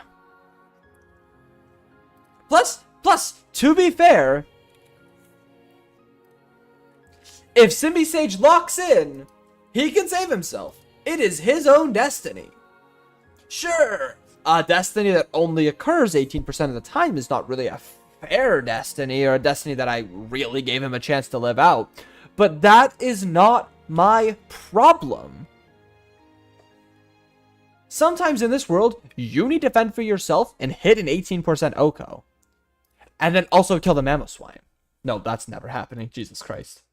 Plus, to be fair, if Simisage locks in, he can save himself. It is his own destiny. Sure, a destiny that only occurs 18% of the time is not really a fair destiny, or a destiny that I really gave him a chance to live out. But that is not my problem. Sometimes in this world, you need to fend for yourself and hit an 18% OHKO. And then also kill the Mamoswine. No, that's never happening. Jesus Christ.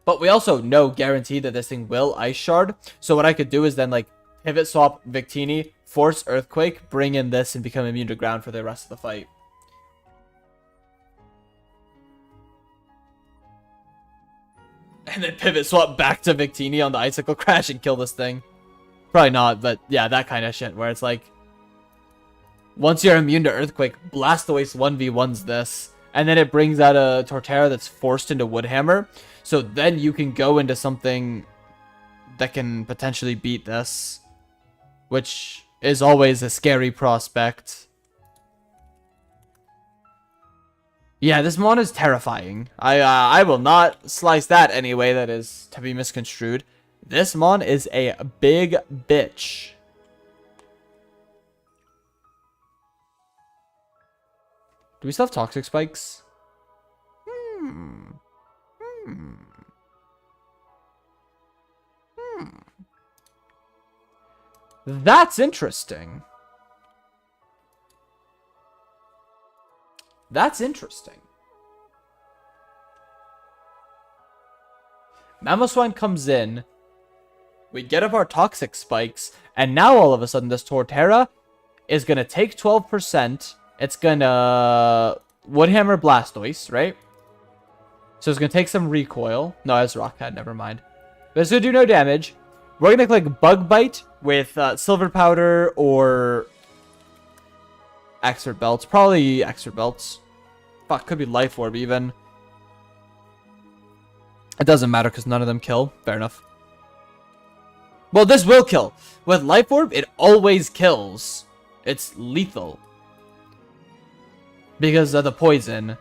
But we also know guaranteed that this thing will Ice Shard. So what I could do is then, like, pivot swap Victini, force Earthquake, bring in this, and become immune to ground for the rest of the fight. And then pivot swap back to Victini on the Icicle Crash and kill this thing. Probably not, but yeah, that kind of shit where it's like, once you're immune to Earthquake, Blastoise 1v1s this, and then it brings out a Torterra that's forced into Woodhammer, so then you can go into something that can potentially beat this, which is always a scary prospect. Yeah, this mon is terrifying. I will not slice that any way that is to be misconstrued. This mon is a big bitch. Do we still have Toxic Spikes? That's interesting. That's interesting. Mamoswine comes in. We get up our Toxic Spikes. And now all of a sudden this Torterra is going to take 12%. It's going to Woodhammer Blastoise, right? So it's going to take some recoil. No, it's Rock Pad, never mind. But it's going to do no damage. We're going to click Bug Bite with Silver Powder or Expert Belts. Probably Expert Belts. Fuck, could be Life Orb even. It doesn't matter because none of them kill. Fair enough. Well, this will kill. With Life Orb, it always kills. It's lethal. Because of the poison.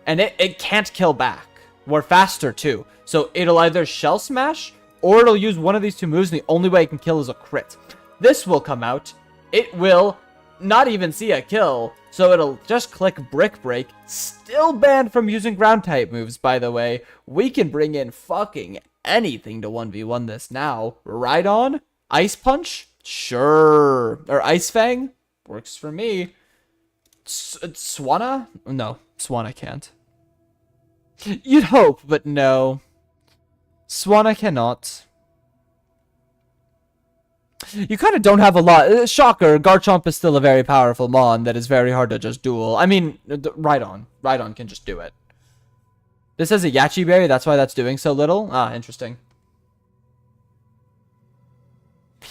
And it can't kill back. We're faster too. So it'll either Shell Smash or it'll use one of these two moves and the only way it can kill is a crit. This will come out. It will not even see a kill. So it'll just click Brick Break. Still banned from using ground type moves, by the way. We can bring in fucking anything to 1v1 this now. Rhydon? Ice Punch? Sure. Or Ice Fang? Works for me. Swanna? No, Swanna can't. You'd hope, but no. Swanna cannot. You kind of don't have a lot. Shocker, Garchomp is still a very powerful mon that is very hard to just duel. I mean, Rhydon. Rhydon can just do it. This has a Yachi Berry, that's why that's doing so little. Ah, interesting.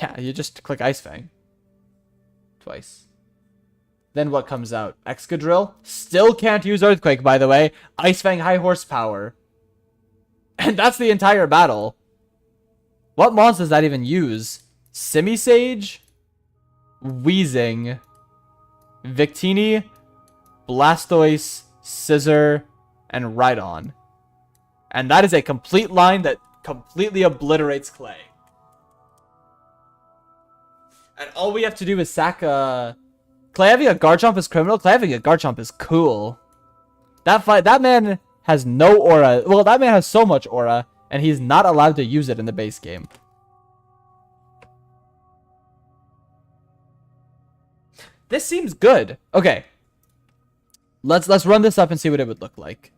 Yeah, you just click Ice Fang. Twice. Then what comes out? Excadrill? Still can't use Earthquake, by the way. Ice Fang high horsepower. And that's the entire battle. What mons does that even use? Simisage? Weezing. Victini? Blastoise? Scizor? And Rhydon. And that is a complete line that completely obliterates Clay. And all we have to do is sack a... Clay having a Garchomp is criminal. Clay having a Garchomp is cool. That man has no aura. Well, that man has so much aura, and he's not allowed to use it in the base game. This seems good. Okay. Let's run this up and see what it would look like.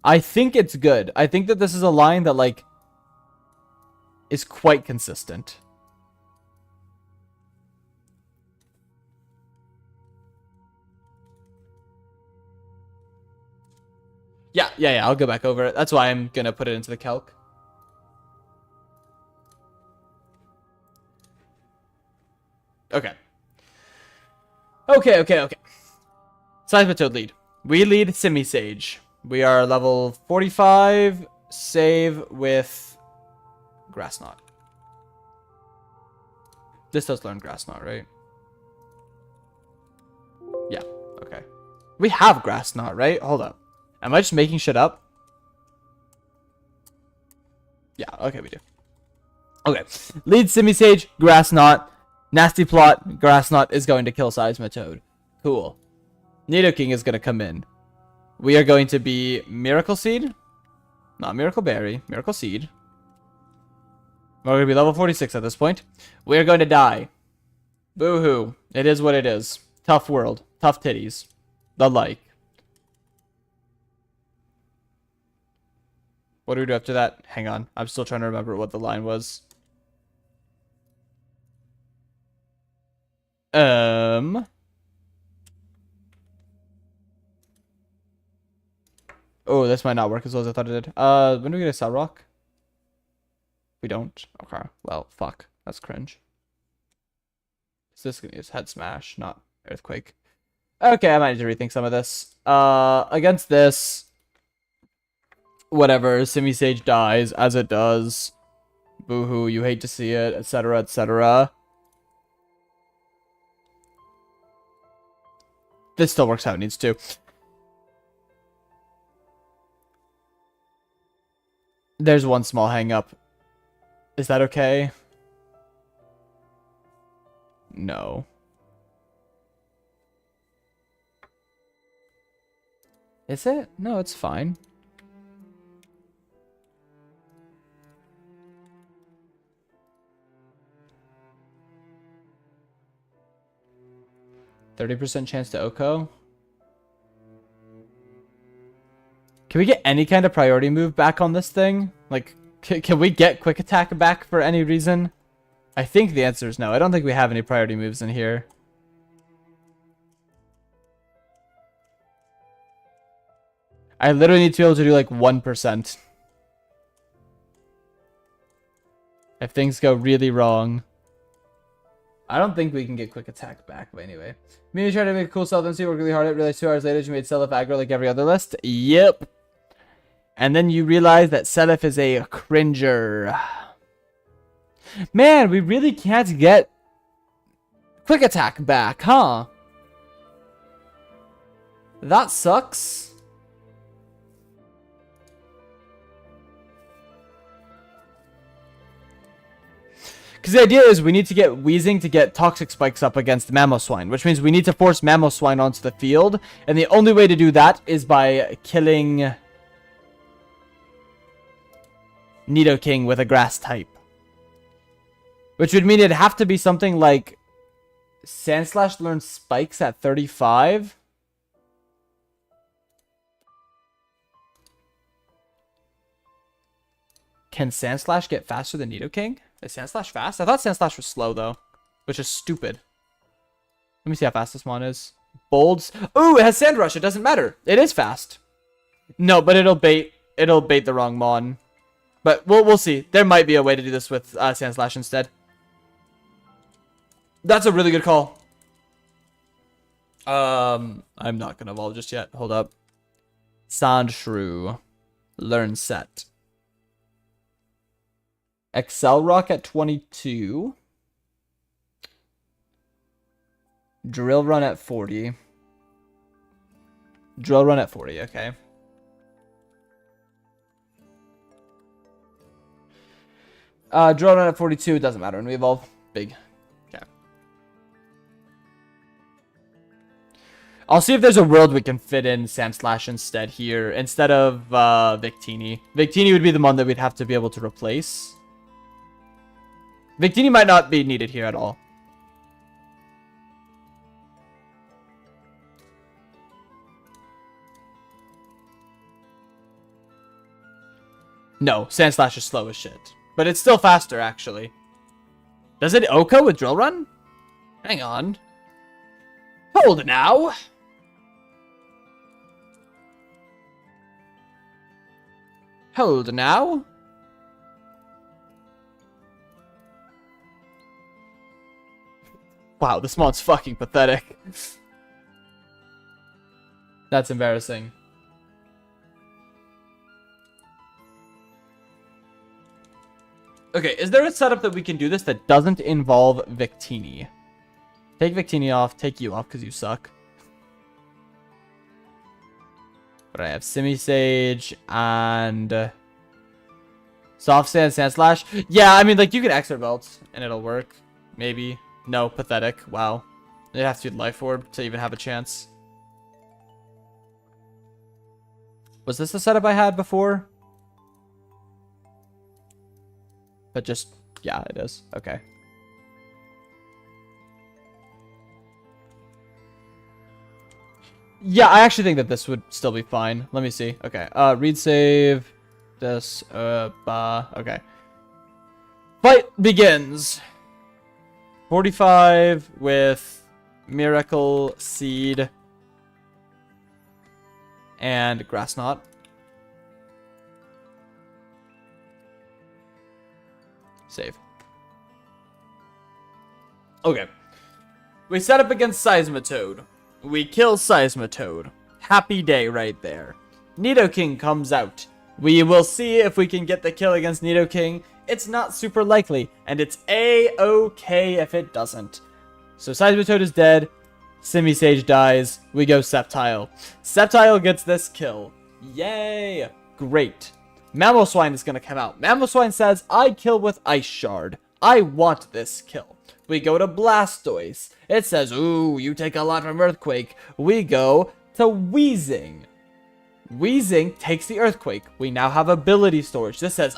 I think it's good. I think that this is a line that, like, is quite consistent. Yeah, I'll go back over it. That's why I'm gonna put it into the calc. Okay. Okay. Seismitoad lead. We lead Simisage. We are level 45, save with Grass Knot. This does learn Grass Knot, right? Yeah, okay. We have Grass Knot, right? Hold up. Am I just making shit up? Yeah, okay, we do. Okay. Lead Simisage, Grass Knot. Nasty Plot, Grass Knot is going to kill Seismitoad. Cool. Nidoking is going to come in. We are going to be Miracle Seed. Not Miracle Berry. Miracle Seed. We're going to be level 46 at this point. We are going to die. Boo-hoo. It is what it is. Tough world. Tough titties. The like. What do we do after that? Hang on. I'm still trying to remember what the line was. Oh, this might not work as well as I thought it did. When do we get a cell rock? We don't. Okay. Well, fuck. That's cringe. So this is gonna use head smash, not earthquake. Okay, I might need to rethink some of this. Against this, whatever. Simi Sage dies as it does. Boo-hoo, you hate to see it, etc., etc. This still works how it needs to. There's one small hang up. Is that okay? No. Is it? No, it's fine. %30 chance to Oko. Can we get any kind of priority move back on this thing? Like, can we get quick attack back for any reason? I think the answer is no. I don't think we have any priority moves in here. I literally need to be able to do like 1%. If things go really wrong. I don't think we can get quick attack back, but anyway. Me trying to make a cool self MC, work really hard at it, realized 2 hours later you made Selef aggro like every other list. Yep. And then you realize that Selef is a cringer. Man, we really can't get quick attack back, huh? That sucks. Because the idea is we need to get Wheezing to get Toxic Spikes up against Mamoswine, which means we need to force Mamoswine onto the field, and the only way to do that is by killing Nidoking with a Grass type. Which would mean it'd have to be something like Sandslash learns Spikes at 35. Can Sandslash get faster than Nidoking? Is Sandslash fast? I thought Sandslash was slow, though. Which is stupid. Let me see how fast this one is. Bolds. Ooh, it has Sand Rush. It doesn't matter. It is fast. No, but it'll bait the wrong Mon. But we'll see. There might be a way to do this with Sandslash instead. That's a really good call. I'm not going to evolve just yet. Hold up. Sandshrew. Learn set. Excel Rock at 22. Drill Run at 40. Drill Run at 40, okay. Drill Run at 42, it doesn't matter when we evolve. Big. Okay. I'll see if there's a world we can fit in Sandslash instead here, instead of Victini. Victini would be the one that we'd have to be able to replace. Victini might not be needed here at all. No, Sandslash is slow as shit. But it's still faster, actually. Does it Oko with Drill Run? Hang on. Hold now. Hold now. Wow, this mon's fucking pathetic. That's embarrassing. Okay, is there a setup that we can do this that doesn't involve Victini? Take Victini off, take you off because you suck. But I have Simisage and Soft Sand, Sandslash. Yeah, I mean, like, you can Extra Belt and it'll work. Maybe. No, pathetic. Wow. It has to be Life Orb to even have a chance. Was this the setup I had before? But just, yeah, it is. Okay. Yeah, I actually think that this would still be fine. Let me see. Okay. Read save. This. Okay. Fight begins. 45 with Miracle Seed, and Grass Knot. Save. Okay. We set up against Seismitoad. We kill Seismitoad. Happy day right there. Nidoking comes out. We will see if we can get the kill against Nidoking. It's not super likely, and it's a-okay if it doesn't. So Seismitoad is dead. Simisage dies. We go Sceptile. Sceptile gets this kill. Yay! Great. Mamoswine is going to come out. Mamoswine says, I kill with Ice Shard. I want this kill. We go to Blastoise. It says, ooh, you take a lot from Earthquake. We go to Weezing. Weezing takes the Earthquake. We now have ability storage. This says,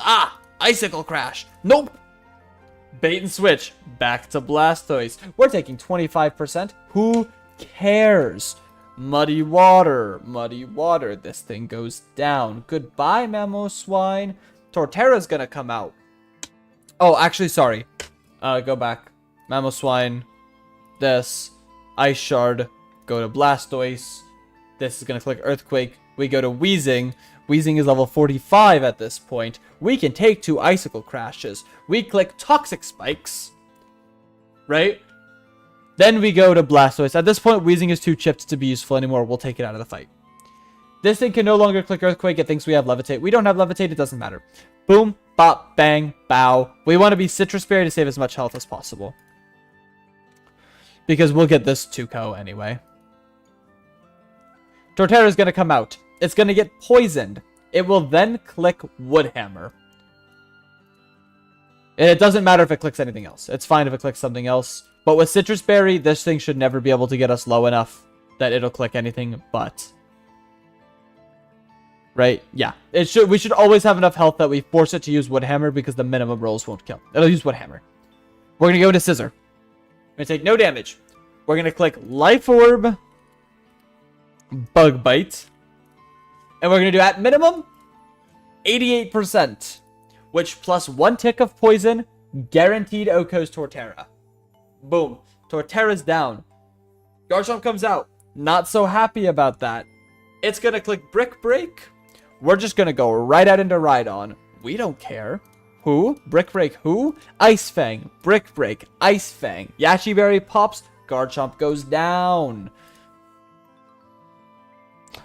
Icicle Crash. Nope. Bait and switch. Back to Blastoise. We're taking 25%. Who cares? Muddy Water. Muddy Water. This thing goes down. Goodbye, Mamoswine. Torterra's gonna come out. Oh, actually, sorry. Go back. Mamoswine. This. Ice Shard. Go to Blastoise. This is gonna click Earthquake. We go to Weezing. Weezing is level 45 at this point. We can take 2 Icicle Crashes. We click Toxic Spikes. Right? Then we go to Blastoise. At this point, Weezing is too chipped to be useful anymore. We'll take it out of the fight. This thing can no longer click Earthquake. It thinks we have Levitate. We don't have Levitate. It doesn't matter. Boom, bop, bang, bow. We want to be Citrus Berry to save as much health as possible. Because we'll get this 2-ko anyway. Torterra is going to come out. It's going to get poisoned. It will then click Woodhammer. And it doesn't matter if it clicks anything else. It's fine if it clicks something else. But with Citrus Berry, this thing should never be able to get us low enough that it'll click anything but. Right? Yeah. We should always have enough health that we force it to use Woodhammer because the minimum rolls won't kill. It'll use Woodhammer. We're going to go into Scissor. We're going to take no damage. We're going to click Life Orb, Bug Bite, and we're going to do at minimum 88%, which plus 1 tick of poison guaranteed OHKOs Torterra. Boom. Torterra's down. Garchomp comes out. Not so happy about that. It's going to click Brick Break. We're just going to go right out into Rhydon. We don't care. Who? Brick Break who? Ice Fang. Brick Break. Ice Fang. Yashi Berry pops. Garchomp goes down.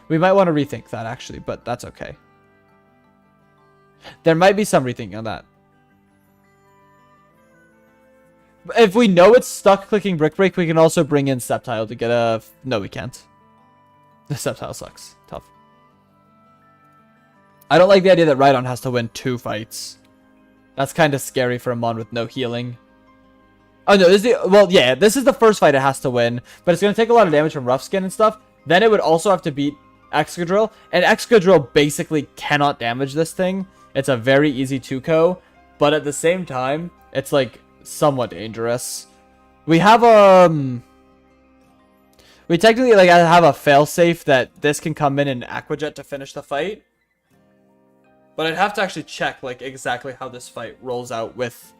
We might want to rethink that, actually, but that's okay. There might be some rethinking on that. If we know it's stuck clicking Brick Break, we can also bring in Sceptile to get a... No, we can't. The Sceptile sucks. Tough. I don't like the idea that Rhydon has to win 2 fights. That's kind of scary for a Mon with no healing. Oh, no, this is the... Well, yeah, this is the first fight it has to win, but it's going to take a lot of damage from Rough Skin and stuff. Then it would also have to beat Excadrill, and Excadrill basically cannot damage this thing. It's a very easy 2-ko, but at the same time, it's like somewhat dangerous. We have we technically like have a failsafe that this can come in and Aqua Jet to finish the fight. But I'd have to actually check like exactly how this fight rolls out with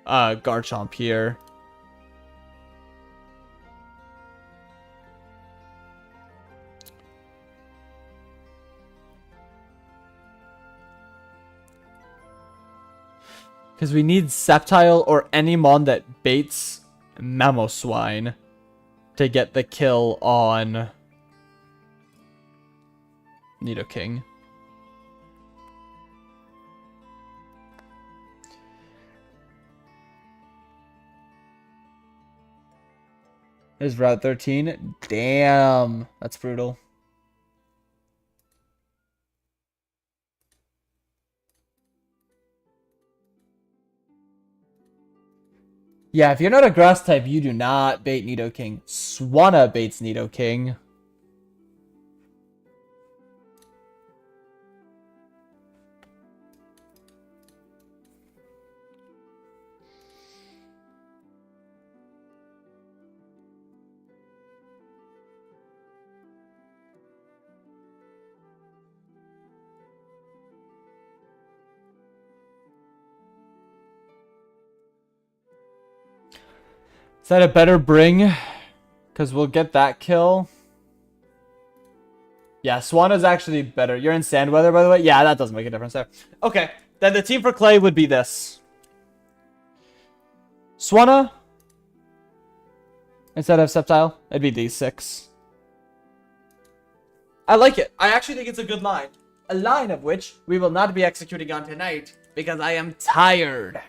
Garchomp here. Because we need Sceptile or any Mon that baits Mamoswine to get the kill on Nidoking. Here's Route 13. Damn, that's brutal. Yeah, if you're not a grass type, you do not bait Nidoking. Swanna baits Nidoking. Is that a better bring? Because we'll get that kill. Yeah, Swana's actually better. You're in sand weather, by the way? Yeah, that doesn't make a difference there. Okay, then the team for Clay would be this. Swana. Instead of Sceptile, it'd be these 6. I like it. I actually think it's a good line. A line of which we will not be executing on tonight because I am tired.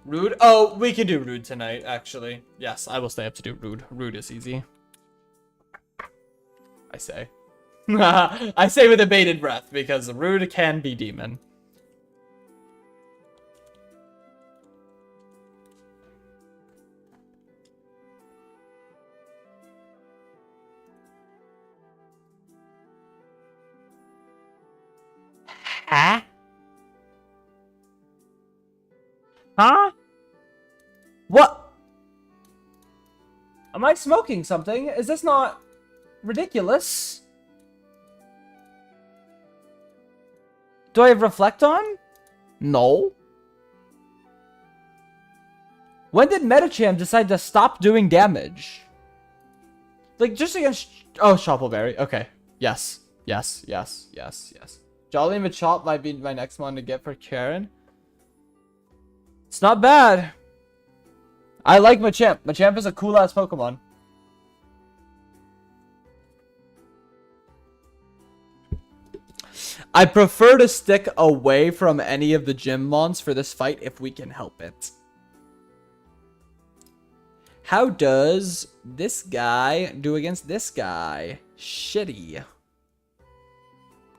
Rude? Oh, we can do Rude tonight, actually. Yes, I will stay up to do Rude. Rude is easy. I say. I say with a bated breath, because Rude can be demon. Huh? Huh? What? Am I smoking something? Is this not ridiculous? Do I have Reflect on? No. When did Metacham decide to stop doing damage? Like, just against... Oh, Shoppleberry. Okay. Yes. Yes. Yes. Yes. Yes. Jolly Machop might be my next one to get for Karen. It's not bad. I like Machamp. Machamp is a cool-ass Pokemon. I prefer to stick away from any of the gym mons for this fight if we can help it. How does this guy do against this guy? Shitty.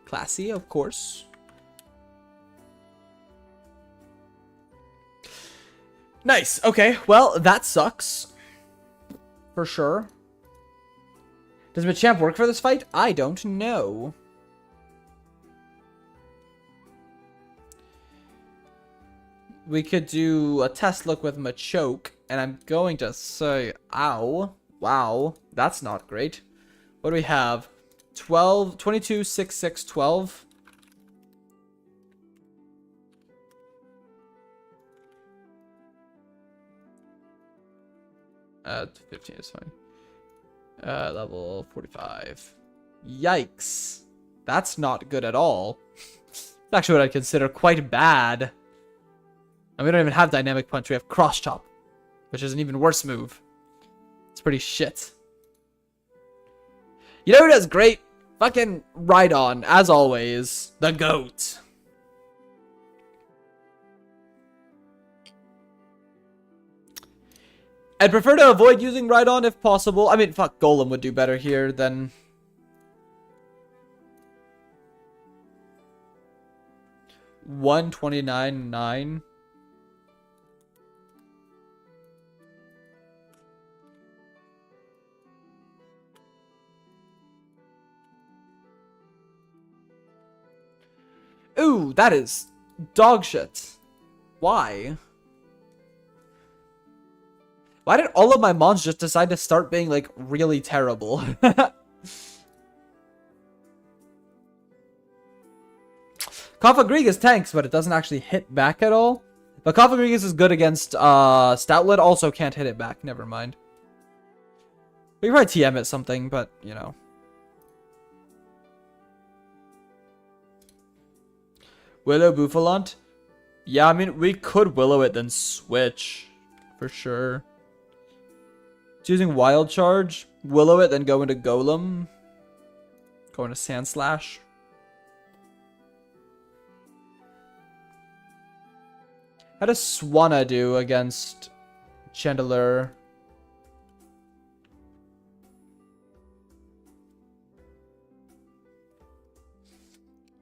Classy, of course. Nice. Okay, well, that sucks. For sure. Does Machamp work for this fight? I don't know. We could do a test look with Machoke, and I'm going to say, ow. Wow, that's not great. What do we have? 12, 22, 6, 6, 12. Uh, 15 is fine. Level 45. Yikes. That's not good at all. It's actually what I'd consider quite bad. And we don't even have Dynamic Punch. We have Cross Chop, which is an even worse move. It's pretty shit. You know who does great? Fucking Rhydon, as always. The GOAT. I'd prefer to avoid using Rhydon if possible. I mean, fuck, Golem would do better here than... 129.9. Ooh, that is dog shit. Why? Why did all of my mons just decide to start being, like, really terrible? Cofagrigus tanks, but it doesn't actually hit back at all. But Cofagrigus is good against Stoutland, also can't hit it back. Never mind. We can probably TM it something, but, you know. Willow Buffalant? Yeah, I mean, we could Willow it, then switch. For sure. It's using Wild Charge. Willow it, then go into Golem. Go into Sand Slash. How does Swanna do against Chandelure?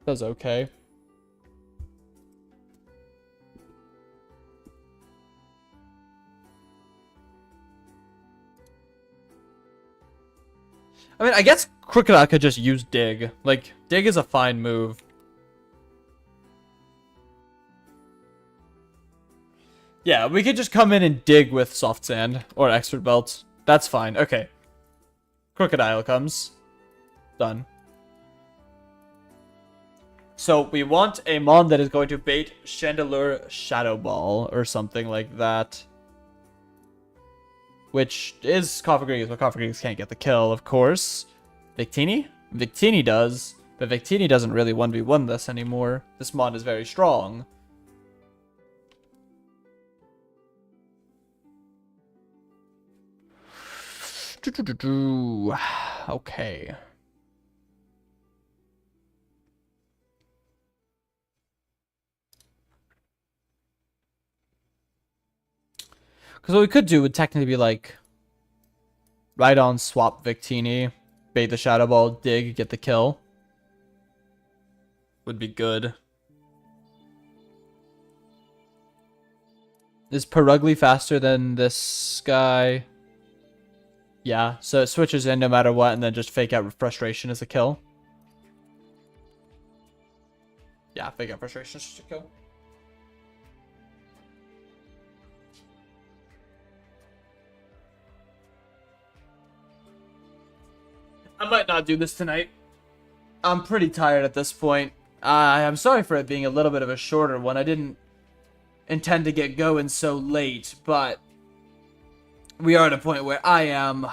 Does okay. I mean, I guess Crocodile could just use Dig. Like, Dig is a fine move. Yeah, we could just come in and dig with Soft Sand or Expert Belt. That's fine. Okay. Crocodile comes. Done. So we want a mon that is going to bait Chandelure Shadow Ball or something like that. Which is Cofagrigus, but Cofagrigus can't get the kill, of course. Victini? Victini does, but Victini doesn't really 1v1 this anymore. This mon is very strong. Okay. Because what we could do would technically be like, right on swap Victini, bait the Shadow Ball, dig, get the kill. Would be good. Is Perugly faster than this guy? Yeah, so it switches in no matter what, and then just fake out frustration as a kill. Yeah, fake out frustration is just a kill. I might not do this tonight. I'm pretty tired at this point. I'm sorry for it being a little bit of a shorter one. I didn't intend to get going so late, but we are at a point where I am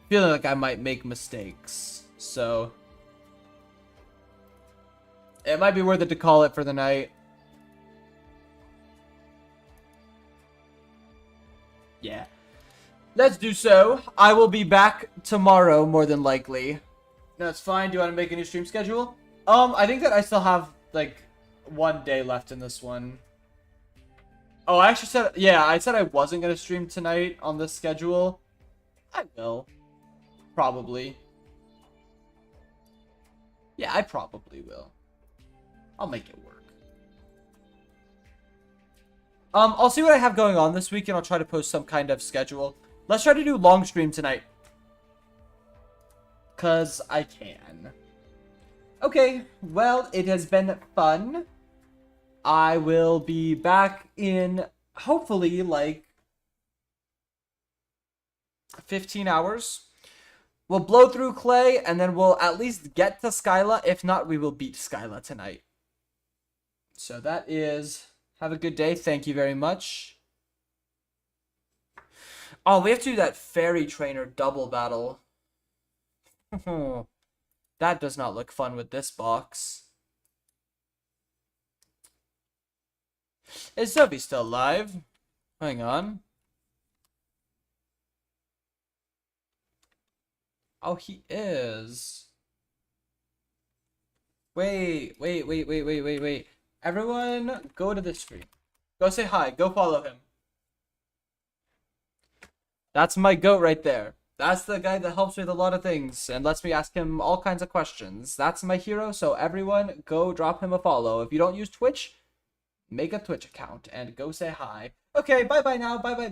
feeling like I might make mistakes. So it might be worth it to call it for the night. Yeah. Let's do so. I will be back tomorrow, more than likely. That's fine. Do you want to make a new stream schedule? I think that I still have, like, 1 day left in this one. Oh, I actually said, yeah, I said I wasn't going to stream tonight on this schedule. I will. Probably. Yeah, I probably will. I'll make it work. I'll see what I have going on this week, and I'll try to post some kind of schedule. Let's try to do long stream tonight. 'Cause I can. Okay, well, it has been fun. I will be back in, hopefully, like 15 hours. We'll blow through Clay, and then we'll at least get to Skyla. If not, we will beat Skyla tonight. So that is... Have a good day. Thank you very much. Oh, we have to do that Fairy Trainer double battle. That does not look fun with this box. Is Sophie still alive? Hang on. Oh, he is. Wait. Everyone, go to this screen. Go say hi. Go follow him. That's my goat right there. That's the guy that helps me with a lot of things and lets me ask him all kinds of questions. That's my hero, so everyone go drop him a follow. If you don't use Twitch, make a Twitch account and go say hi. Okay, bye-bye now. Bye.